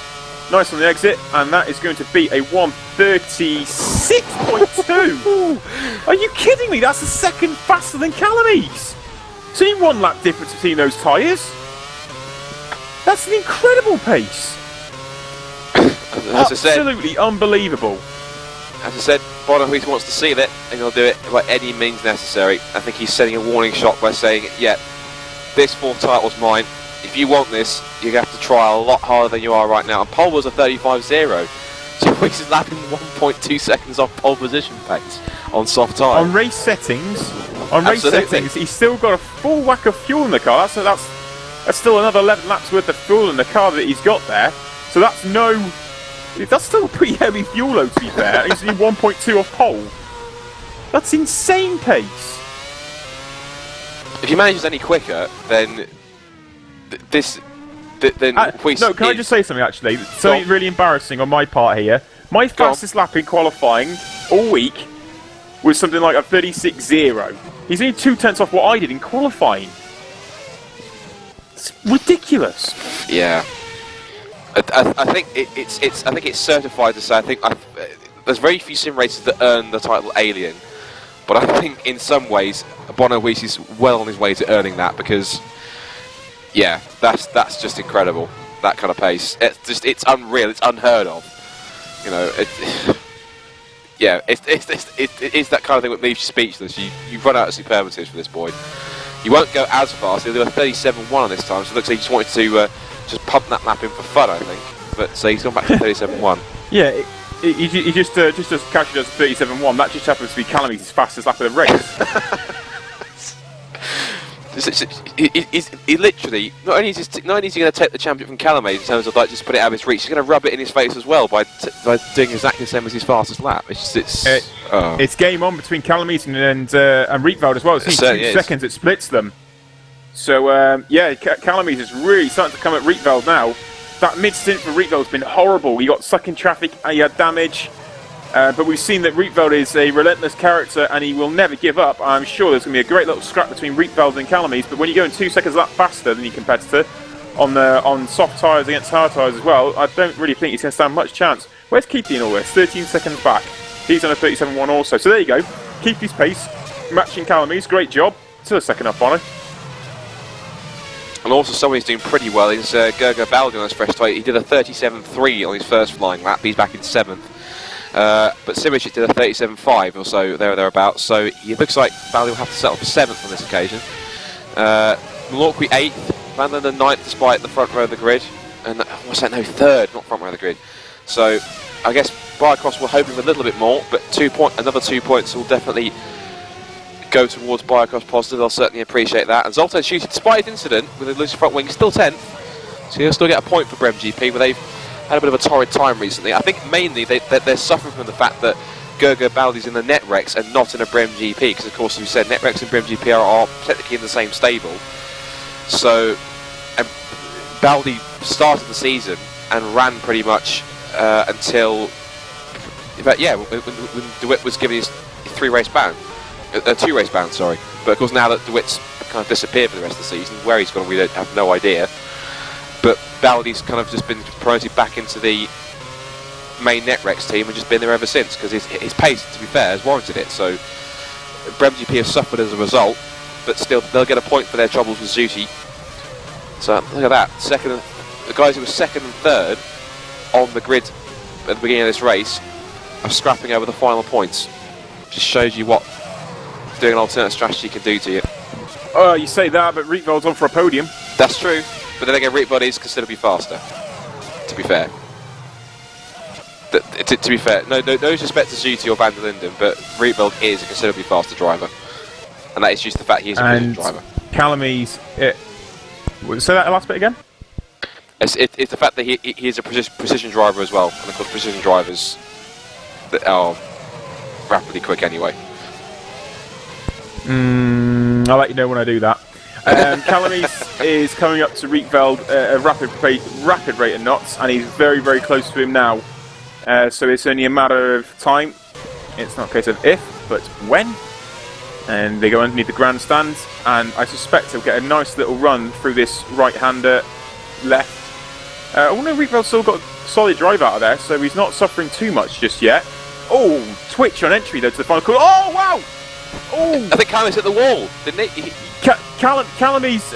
Nice on the exit, and that is going to be a 1:36.2. Are you kidding me? That's a second faster than Calamese. It's only 1 lap difference between those tyres. That's an incredible pace. Absolutely unbelievable. As I said, Woodwiss wants to seal it, and he'll do it by any means necessary. I think he's sending a warning shot by saying, yeah, this 4th title's mine. If you want this, you're going to have to try a lot harder than you are right now. And pole was a 35.0. So Woodwiss is lapping 1.2 seconds off pole position pace on soft tyre. On race settings, he's still got a full whack of fuel in the car. So that's still another 11 laps worth of fuel in the car that he's got there. So that's still a pretty heavy fuel load, to be fair. He's only 1.2 off pole. That's insane pace. If he manages any quicker, then Woodwiss. No, can I just say something actually? Something really embarrassing on my part here. My fastest lap in qualifying all week was something like a 36.0. He's only 2/10 off what I did in qualifying. It's ridiculous. Yeah. I think it's certified to say. There's very few sim racers that earn the title Alien, but I think in some ways Woodwiss is well on his way to earning that, because yeah, that's just incredible. That kind of pace, it's unreal. It's unheard of. You know, it's that kind of thing that leaves you speechless. You run out of superlatives for this boy. You won't go as fast. He'll do a 37.1 on this time, so it looks like he just wanted to just pump that lap in for fun, I think. But so he's gone back to 37.1. Yeah, he just casually does 37.1. That just happens to be Calamese's fastest lap of the race. He literally not only is he going to take the champion from Calamese in terms of like just put it out of his reach, he's going to rub it in his face as well by doing exactly the same as his fastest lap. It's game on between Calamese and Rietveld as well. It's only 2 seconds it splits them. So yeah, Calamese is really starting to come at Rietveld now. That mid stint for Rietveld's been horrible. He got stuck in traffic, he had damage. But we've seen that Rietveld is a relentless character and he will never give up. I'm sure there's going to be a great little scrap between Rietveld and Calamese, but when you go in 2 seconds a lap faster than your competitor on soft tyres against hard tyres as well, I don't really think he's going to stand much chance. Where's Keithy in all this? 13 seconds back. He's on a 37.1 also. So there you go. Keithy's pace, matching Calamese. Great job. Still a second up on him. And also someone who's doing pretty well is Gergo Baldi on his fresh tyre. He did a 37.3 on his first flying lap. He's back in 7th. But Simic did a 37.5 or so, thereabouts, so it looks like Baldi will have to settle for 7th on this occasion. Malorqui 8th, Van Linden 9th despite the front row of the grid, and what's that, no, 3rd, not front row of the grid. So I guess Biocross will hope him a little bit more, but another 2 points will definitely go towards Biocross positive. They'll certainly appreciate that. And Zoltan shooting, despite his incident with a loose front wing, still 10th, so he'll still get a point for Brem GP, where they've had a bit of a torrid time recently. I think mainly they're suffering from the fact that Gergo Baldi's in the Netrex and not in a Brem GP, because of course, as we said, Netrex and Brem GP are technically in the same stable. So, and Baldi started the season and ran pretty much until, in fact, yeah, when DeWitt was given his 2 race ban, sorry. But of course, now that DeWitt's kind of disappeared for the rest of the season, where he's gone, we have no idea. But Baldi's kind of just been promoted back into the main Netrex team and just been there ever since, because his pace, to be fair, has warranted it. So Brem GP have suffered as a result, but still they'll get a point for their troubles with Zuti. So look at that, the guys who were 2nd and 3rd on the grid at the beginning of this race are scrapping over the final points. Just shows you what doing an alternate strategy can do to you. Oh, you say that, but Rietveld's on for a podium. That's true. But then again, Rietveld is considerably faster, to be fair. To be fair, no disrespect to Zuti or Van der Linden, but Rietveld is a considerably faster driver. And that is just the fact he is a precision driver. Calamese, say that last bit again? It's the fact that he is a precision driver as well. And of course, precision drivers that are rapidly quick anyway. I'll let you know when I do that. Calamese is coming up to Rietveld at a rapid rate of knots, and he's very, very close to him now. So it's only a matter of time. It's not a case of if, but when. And they go underneath the grandstand, and I suspect he'll get a nice little run through this right-hander left. I wonder if Rietveld's still got a solid drive out of there, so he's not suffering too much just yet. Oh, twitch on entry though to the final corner. Oh, wow! Oh! I think Callum's hit the wall, didn't he? Callum's,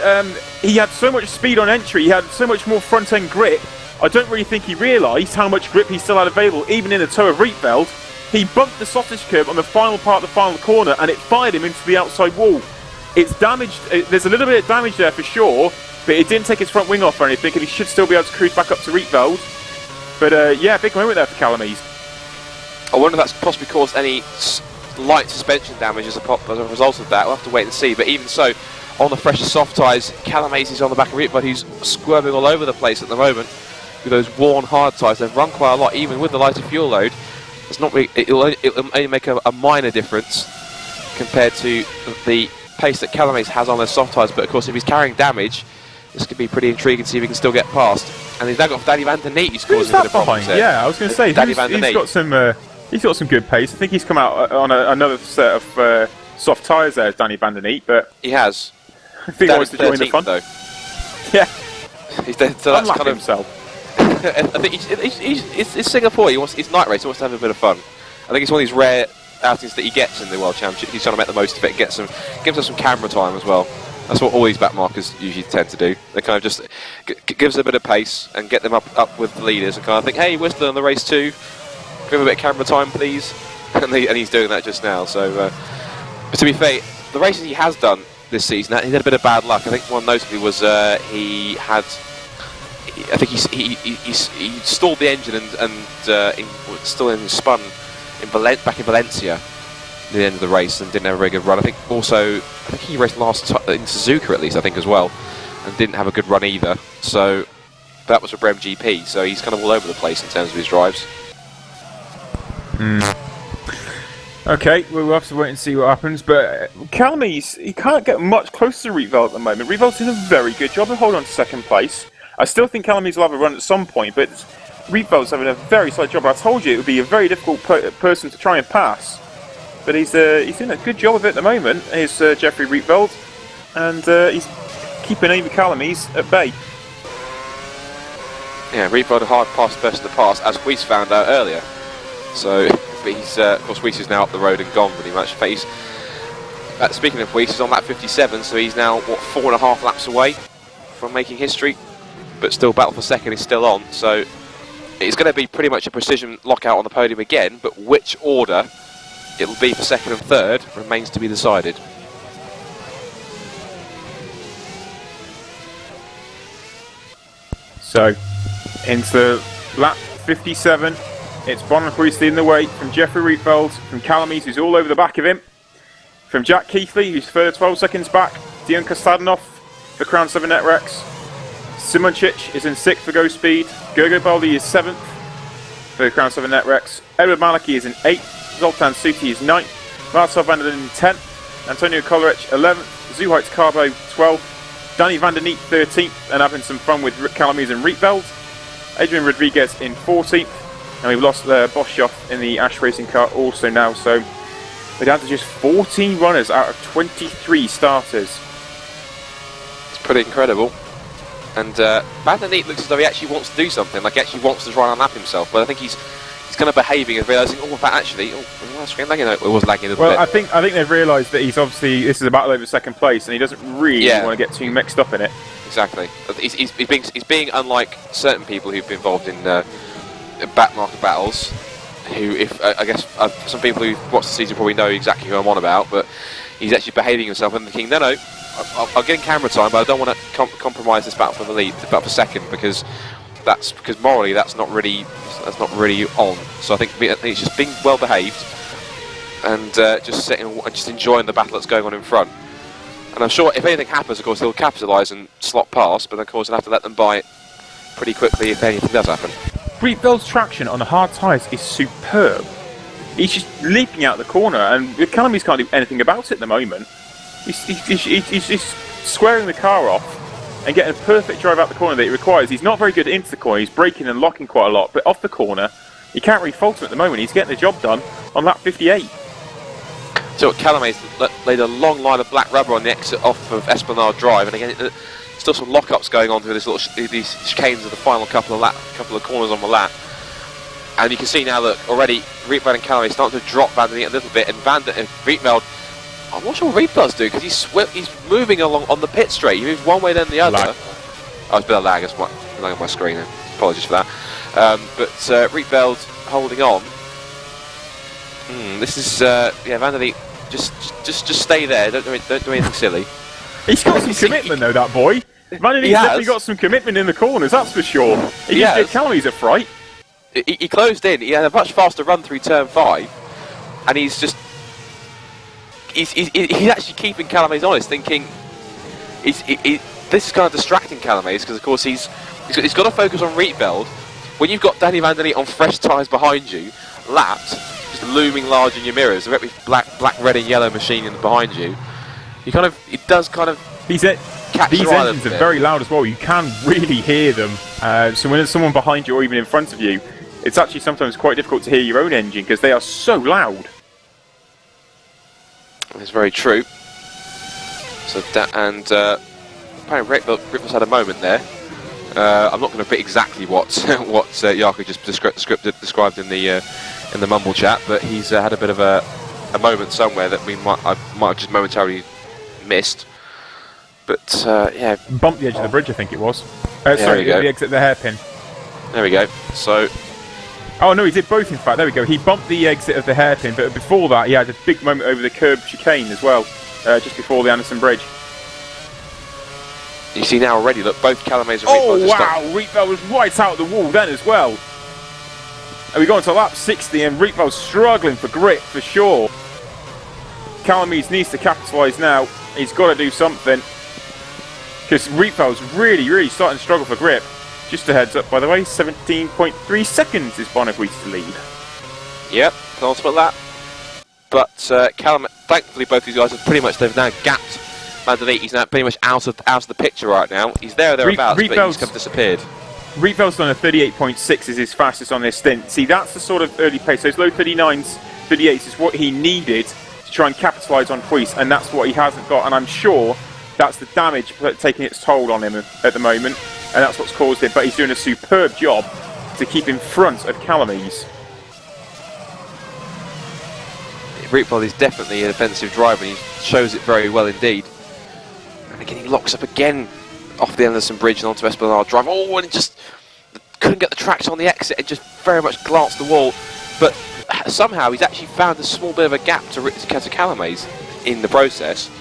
he had so much speed on entry, he had so much more front-end grip. I don't really think he realised how much grip he still had available, even in the toe of Rietveld. He bumped the sausage curb on the final part of the final corner, and it fired him into the outside wall. It's damaged, there's a little bit of damage there for sure, but it didn't take his front wing off or anything, and he should still be able to cruise back up to Rietveld. But yeah, big moment there for Calamise. I wonder if that's possibly caused any light suspension damage as a result of that. We'll have to wait and see. But even so, on the fresher soft tyres, Calamise is on the back of Rietveld, who's squirming all over the place at the moment with those worn hard tyres. They've run quite a lot, even with the lighter fuel load. It's not really, it'll only make a minor difference compared to the pace that Calamise has on their soft tyres. But of course, if he's carrying damage, this could be pretty intriguing to see if he can still get past. And he's now got Danny Van Der Neat, who's causing a bit of problems there. Yeah, I was going to say, Danny Van Der Neat. He's got some good pace. I think he's come out on another set of soft tyres there, Danny Van Der Neat, but he has. I think he wants to join the fun. Though. Yeah, he's there, so that's kind of himself. I think it's Singapore. He's night race. He wants to have a bit of fun. I think it's one of these rare outings that he gets in the World Championship. He's trying to make the most of it and give himself some camera time as well. That's what all these back markers usually tend to do. They kind of just gives a bit of pace and get them up with the leaders and kind of think, hey, we're still in the race too. Give him a bit of camera time, please. And he's doing that just now. So, but to be fair, the races he has done this season, he had a bit of bad luck. I think one notably was he stalled the engine and spun back in Valencia at the end of the race and didn't have a very good run. I think he raced last in Suzuka at least, I think, as well, and didn't have a good run either. So that was for Brem GP. So he's kind of all over the place in terms of his drives. Okay, we'll have to wait and see what happens, but Calamise, he can't get much closer to Rietveld at the moment. Rietveld's doing a very good job of holding on to second place. I still think Calamise will have a run at some point, but Rietveld's having a very solid job. I told you it would be a very difficult person to try and pass, but he's doing a good job of it at the moment. Here's Jeffrey Rietveld, and he's keeping Amy Calamise at bay. Yeah, Rietveld a hard pass best to pass, as Weiss found out earlier. So, but he's, of course, Weiss is now up the road and gone pretty much. But he's, speaking of Weiss, he's on lap 57, so he's now, 4.5 laps away from making history. But still, battle for second is still on, so it's going to be pretty much a precision lockout on the podium again, but which order it will be for second and third remains to be decided. So, into lap 57. It's Bonner-Huisli in the way from Jeffrey Rietveld, from Calamise, who's all over the back of him, from Jack Keithley, who's further 12 seconds back, Dion Kostadinov for Crown 7 Netrex, Simoncic is in 6th for Go Speed, Gergo Baldi is 7th for Crown 7 Netrex, Edward Maliki is in 8th, Zoltan Suti is 9th, Marcel van der Linden 10th, Antonio Kolarec 11th, Zuhaitz Carbo 12th, Danny Van Der Neat 13th, and having some fun with Calamise and Rietveld, Adrian Rodriguez in 14th, and we've lost Boschoff in the Ash Racing car also now, so we're down to just 14 runners out of 23 starters. It's pretty incredible. And Van Der Neat looks as though he actually wants to do something, like he actually wants to try and lap himself, but I think he's kind of behaving and realising, oh, in fact, actually, screen lagging. No, it was lagging a little bit. Well, I think they've realised that he's obviously, this is a battle over second place, and he doesn't really want to get too mixed up in it. Exactly. He's being unlike certain people who've been involved in back market battles, who, I guess some people who watch the season probably know exactly who I'm on about, but he's actually behaving himself and thinking, no, I'll get in camera time, but I don't want to compromise this battle for the lead, battle for second, because morally that's not really on. So I think it's just being well behaved and just sitting and just enjoying the battle that's going on in front. And I'm sure if anything happens, of course, he'll capitalise and slot past, but of course he'll have to let them buy it pretty quickly if anything does happen. Rietvald's traction on the hard tyres is superb. He's just leaping out the corner, and Calamise can't do anything about it at the moment. He's squaring the car off and getting a perfect drive out the corner that he requires. He's not very good into the corner, he's braking and locking quite a lot, but off the corner, you can't really fault him at the moment. He's getting the job done on lap 58. So Calame's laid a long line of black rubber on the exit off of Esplanade Drive, and again, still some lockups going on through this these chicanes of the final couple of corners on the lap. And you can see now that already Rietveld and Calame starting to drop Van der Leegte a little bit, and Rietveld, I'm not sure what Rietveld's doing because he's moving along on the pit straight. He moves one way then the other. Lag. Oh, it's a bit of lag on my screen. Apologies for that. But Rietveld holding on. This is yeah, Van der Leegte. Just stay there. Don't do anything silly. He's got some commitment though, that boy. Van der Leegte's definitely got some commitment in the corners, that's for sure. He just did Calame's a fright. He closed in. He had a much faster run through turn 5, and he's actually keeping Calame's honest, thinking this is kind of distracting Calame's because of course he's got to focus on Rietveld when you've got Danny Van der Leegte on fresh tyres behind you, lapped, just looming large in your mirrors, a very black, red and yellow machine behind you. These engines are very loud as well. You can really hear them. So when there's someone behind you or even in front of you, it's actually sometimes quite difficult to hear your own engine because they are so loud. It's very true. So apparently Rietveld had a moment there. I'm not going to repeat exactly what Jaakko just described in the mumble chat, but he's had a bit of a moment somewhere that I might have just momentarily missed. But yeah, bumped the edge of the bridge, I think it was. Sorry, the exit of the hairpin. There we go. So. Oh no, he did both in fact, there we go. He bumped the exit of the hairpin, but before that he had a big moment over the curb chicane as well, just before the Anderson Bridge. You see now already, look, both Calame's and Rietveld. Oh wow, Rietveld was right out the wall then as well. And we go on to lap 60 and Rietveld's struggling for grip for sure. Calame's needs to capitalise now. He's got to do something. Because Rietveld's really starting to struggle for grip. Just a heads up, by the way, 17.3 seconds is Woodwiss's lead. Yep, penultimate lap. But Calame, thankfully both these guys they've now gapped Van der Leegte. He's now pretty much out of the picture right now. He's there or thereabouts, but he's kind of disappeared. Rietveld's done a 38.6 is his fastest on this stint. See, that's the sort of early pace. Those low 39s, 38s is what he needed to try and capitalise on Prix, and that's what he hasn't got. And I'm sure that's the damage taking its toll on him at the moment, and that's what's caused it. But he's doing a superb job to keep in front of Calame's. Rietveld is definitely an offensive driver, and he shows it very well indeed. And again, he locks up again off the Anderson Bridge and onto Esplanade Drive. Oh, and just couldn't get the traction on the exit and just very much glanced the wall. But somehow he's actually found a small bit of a gap to Calame's in the process.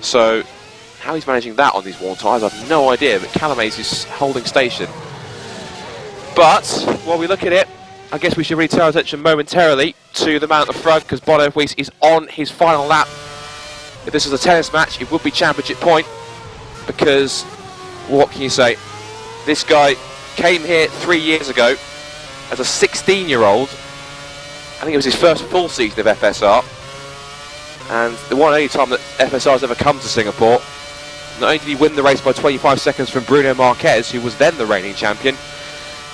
So how he's managing that on these worn tyres, I have no idea. But Calame's is holding station. But while we look at it, I guess we should really turn our attention momentarily to the man at the front, because Woodwiss is on his final lap. If this was a tennis match, it would be championship point, because what can you say? This guy came here 3 years ago as a 16-year-old. I think it was his first full season of FSR, and the one and only time that FSR has ever come to Singapore. Not only did he win the race by 25 seconds from Bruno Marquez, who was then the reigning champion,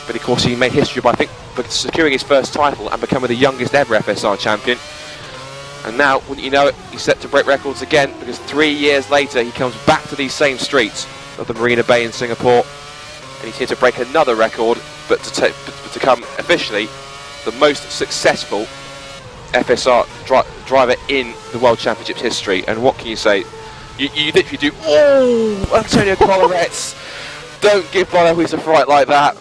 but of course he made history by, I think, securing his first title and becoming the youngest ever FSR champion. And now, wouldn't you know it, he's set to break records again, because 3 years later he comes back to these same streets of the Marina Bay in Singapore, and he's here to break another record, but to become officially the most successful FSR driver in the World Championships history. And what can you say? You literally do, oh, Antonio Colleretts, don't give Woodwiss a fright like that.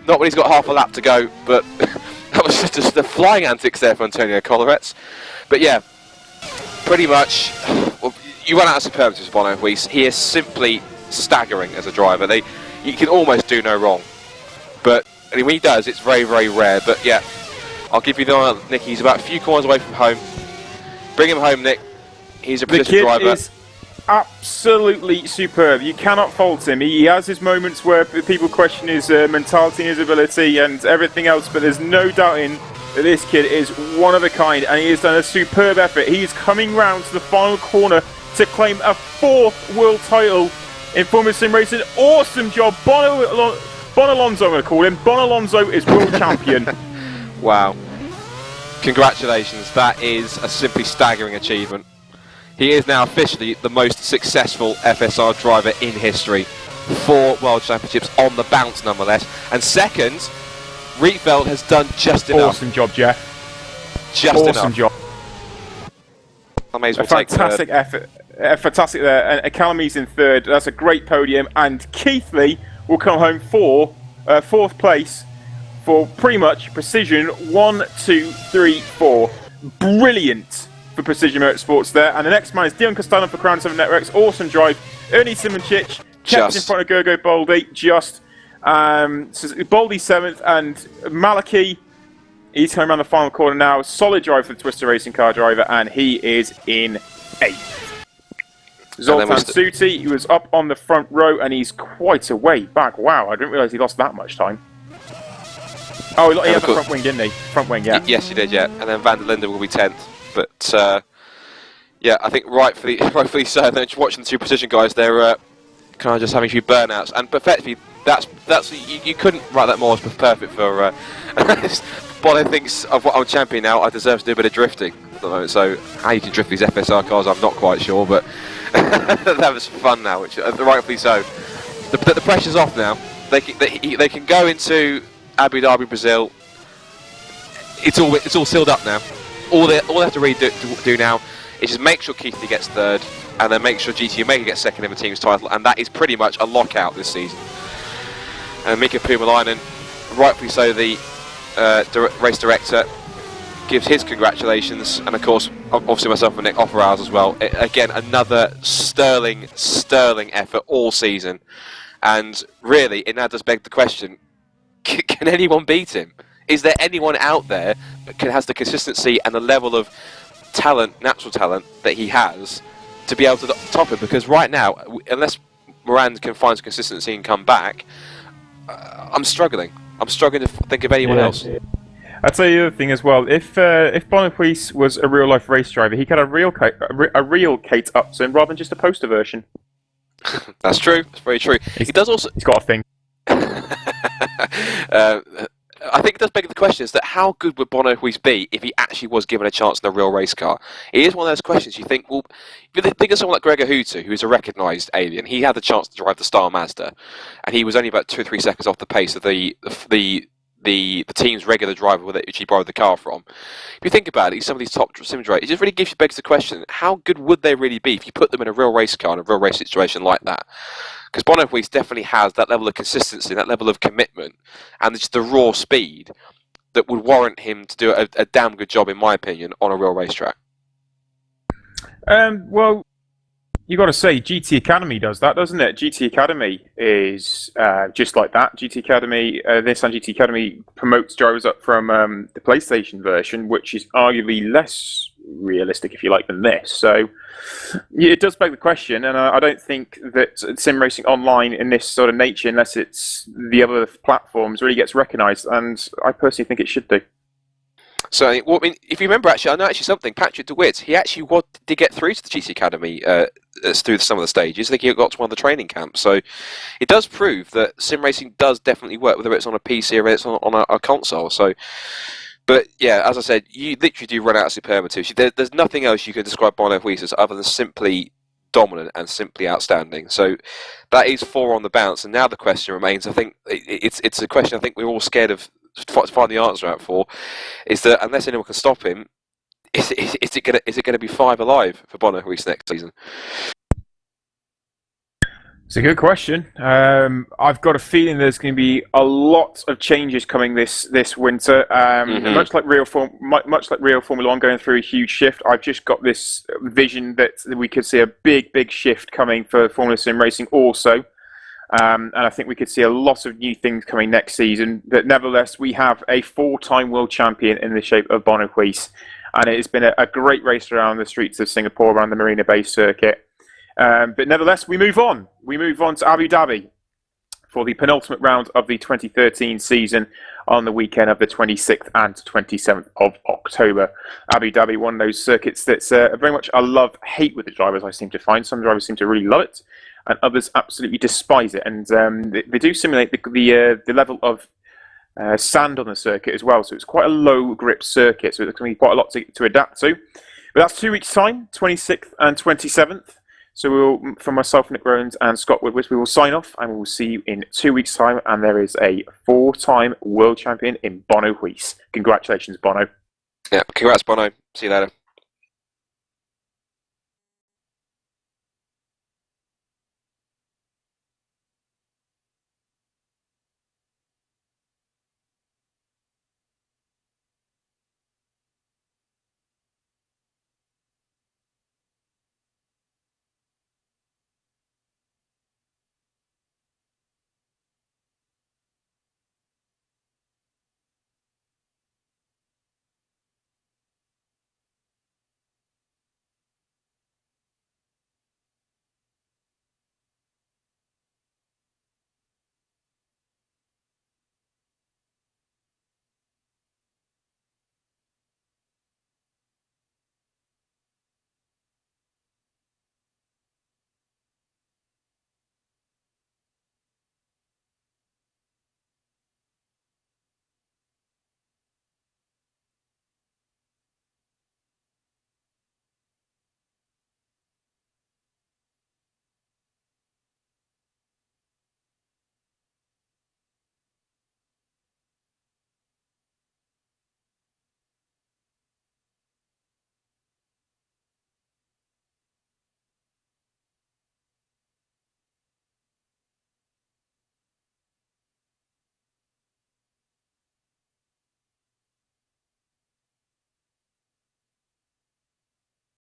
Not when he's got half a lap to go, but that was just the flying antics there for Antonio Colleretts. But yeah, pretty much, well, you run out of superlatives for Woodwiss. He is simply staggering as a driver. You can almost do no wrong. But when he does, it's very, very rare. But yeah, I'll give you the one, Nick. He's about a few corners away from home. Bring him home, Nick. He's a precision driver. Is absolutely superb. You cannot fault him. He has his moments where people question his mentality and his ability and everything else, but there's no doubting that this kid is one of a kind, and he has done a superb effort. He is coming round to the final corner to claim a 4th world title in Formula SimRacing. Awesome job, Bon Alonso, I'm going to call him. Bon Alonso is world champion. Wow. Congratulations, that is a simply staggering achievement. He is now officially the most successful FSR driver in history. 4 World Championships on the bounce nonetheless. And second, Rietveld has done just enough. Awesome job, Jeff. Just awesome enough. job. I may as well A fantastic effort. Fantastic there. And Calamy's in third. That's a great podium. And Keithley will come home for fourth place for pretty much precision 1, 2, 3, 4. Brilliant for Precision Motorsports there. And the next man is Dion Costello for Crown 7 Networks. Awesome drive. Ernie Simonchich kept in front of Gergo Boldy. So Boldy 7th and Malachy. He's coming around the final corner now. Solid drive for the Twister Racing Car driver, and he is in 8th. Zoltan Suti, he was up on the front row, and he's quite a way back. Wow, I didn't realise he lost that much time. Oh, he had the front wing, didn't he? Front wing, yeah. Yes, he did, yeah. And then Van der Linde will be 10th. But, yeah, I think rightfully so. Then watching the two Precision guys, they're kind of just having a few burnouts. And effectively, you couldn't write that more as perfect for... Bono thinks, I'm champion now, I deserve to do a bit of drifting at the moment. So how you can drift these FSR cars, I'm not quite sure, but that was fun now, which rightfully so. The pressure's off now. They can go into Abu Dhabi, Brazil. It's all sealed up now. All they have to really do now is just make sure Keithley gets third, and then make sure GT Omega gets second in the team's title, and that is pretty much a lockout this season. And Mika Pumalainen, rightfully so, the race director, gives his congratulations, and of course, obviously myself and Nick offer ours as well. Again, another sterling effort all season, and really, it now does beg the question: can anyone beat him? Is there anyone out there that has the consistency and the level of talent, natural talent that he has, to be able to top him? Because right now, unless Moran can find some consistency and come back, I'm struggling. I'm struggling to think of anyone else. I'd say the other thing as well. If Boniface was a real life race driver, he could have a real Kate Upton rather than just a poster version. That's true. That's very true. He does also. He's got a thing. I think it does beg the question: is that how good would Bono Huys be if he actually was given a chance in a real race car? It is one of those questions you think. Well, if you think of someone like Gregor Hutu, who is a recognised alien, he had the chance to drive the Star Mazda, and he was only about 2 or 3 seconds off the pace of the team's regular driver which he borrowed the car from. If you think about it, he's some of these top sim drivers. It just really begs the question: how good would they really be if you put them in a real race car in a real race situation like that? Because Bono Huys definitely has that level of consistency, that level of commitment, and just the raw speed that would warrant him to do a damn good job, in my opinion, on a real racetrack. Well, you got to say GT Academy does that, doesn't it? GT Academy is just like that. GT Academy, Nissan GT Academy promotes drivers up from the PlayStation version, which is arguably less realistic, if you like, than this. So yeah, it does beg the question, and I don't think that sim racing online in this sort of nature, unless it's the other platforms, really gets recognised, and I personally think it should do. So, well, I mean, if you remember, actually, I know something. Patrick DeWitt, he actually did get through to the GT Academy through some of the stages. I think he got to one of the training camps. So, it does prove that sim racing does definitely work, whether it's on a PC or it's on a console. So, but yeah, as I said, you literally do run out of superlatives. There's nothing else you can describe Bono Huys as other than simply dominant and simply outstanding. So, that is 4 on the bounce. And now the question remains. I think it's a question I think we're all scared of. To find the answer out for, is that unless anyone can stop him, is it going to be 5 alive for Bono Huys next season? It's a good question. I've got a feeling there's going to be a lot of changes coming this winter. Much like Real Formula One going through a huge shift, I've just got this vision that we could see a big shift coming for Formula Sim Racing also. And I think we could see a lot of new things coming next season. But nevertheless, we have a 4-time world champion in the shape of Bono Huys. And it has been a great race around the streets of Singapore, around the Marina Bay circuit. But nevertheless, we move on. We move on to Abu Dhabi for the penultimate round of the 2013 season on the weekend of the 26th and 27th of October. Abu Dhabi, one of those circuits that's very much a love-hate with the drivers, I seem to find. Some drivers seem to really love it, and others absolutely despise it. And they do simulate the level of sand on the circuit as well, so it's quite a low grip circuit, so there's going to be quite a lot to adapt to. But that's 2 weeks' time, 26th and 27th. So we'll, from myself, Nick Rowland, and Scott Woodwiss, we will sign off, and we'll see you in 2 weeks' time. And there is a 4-time world champion in Bono Huis. Congratulations, Bono. Yeah, congrats, Bono. See you later.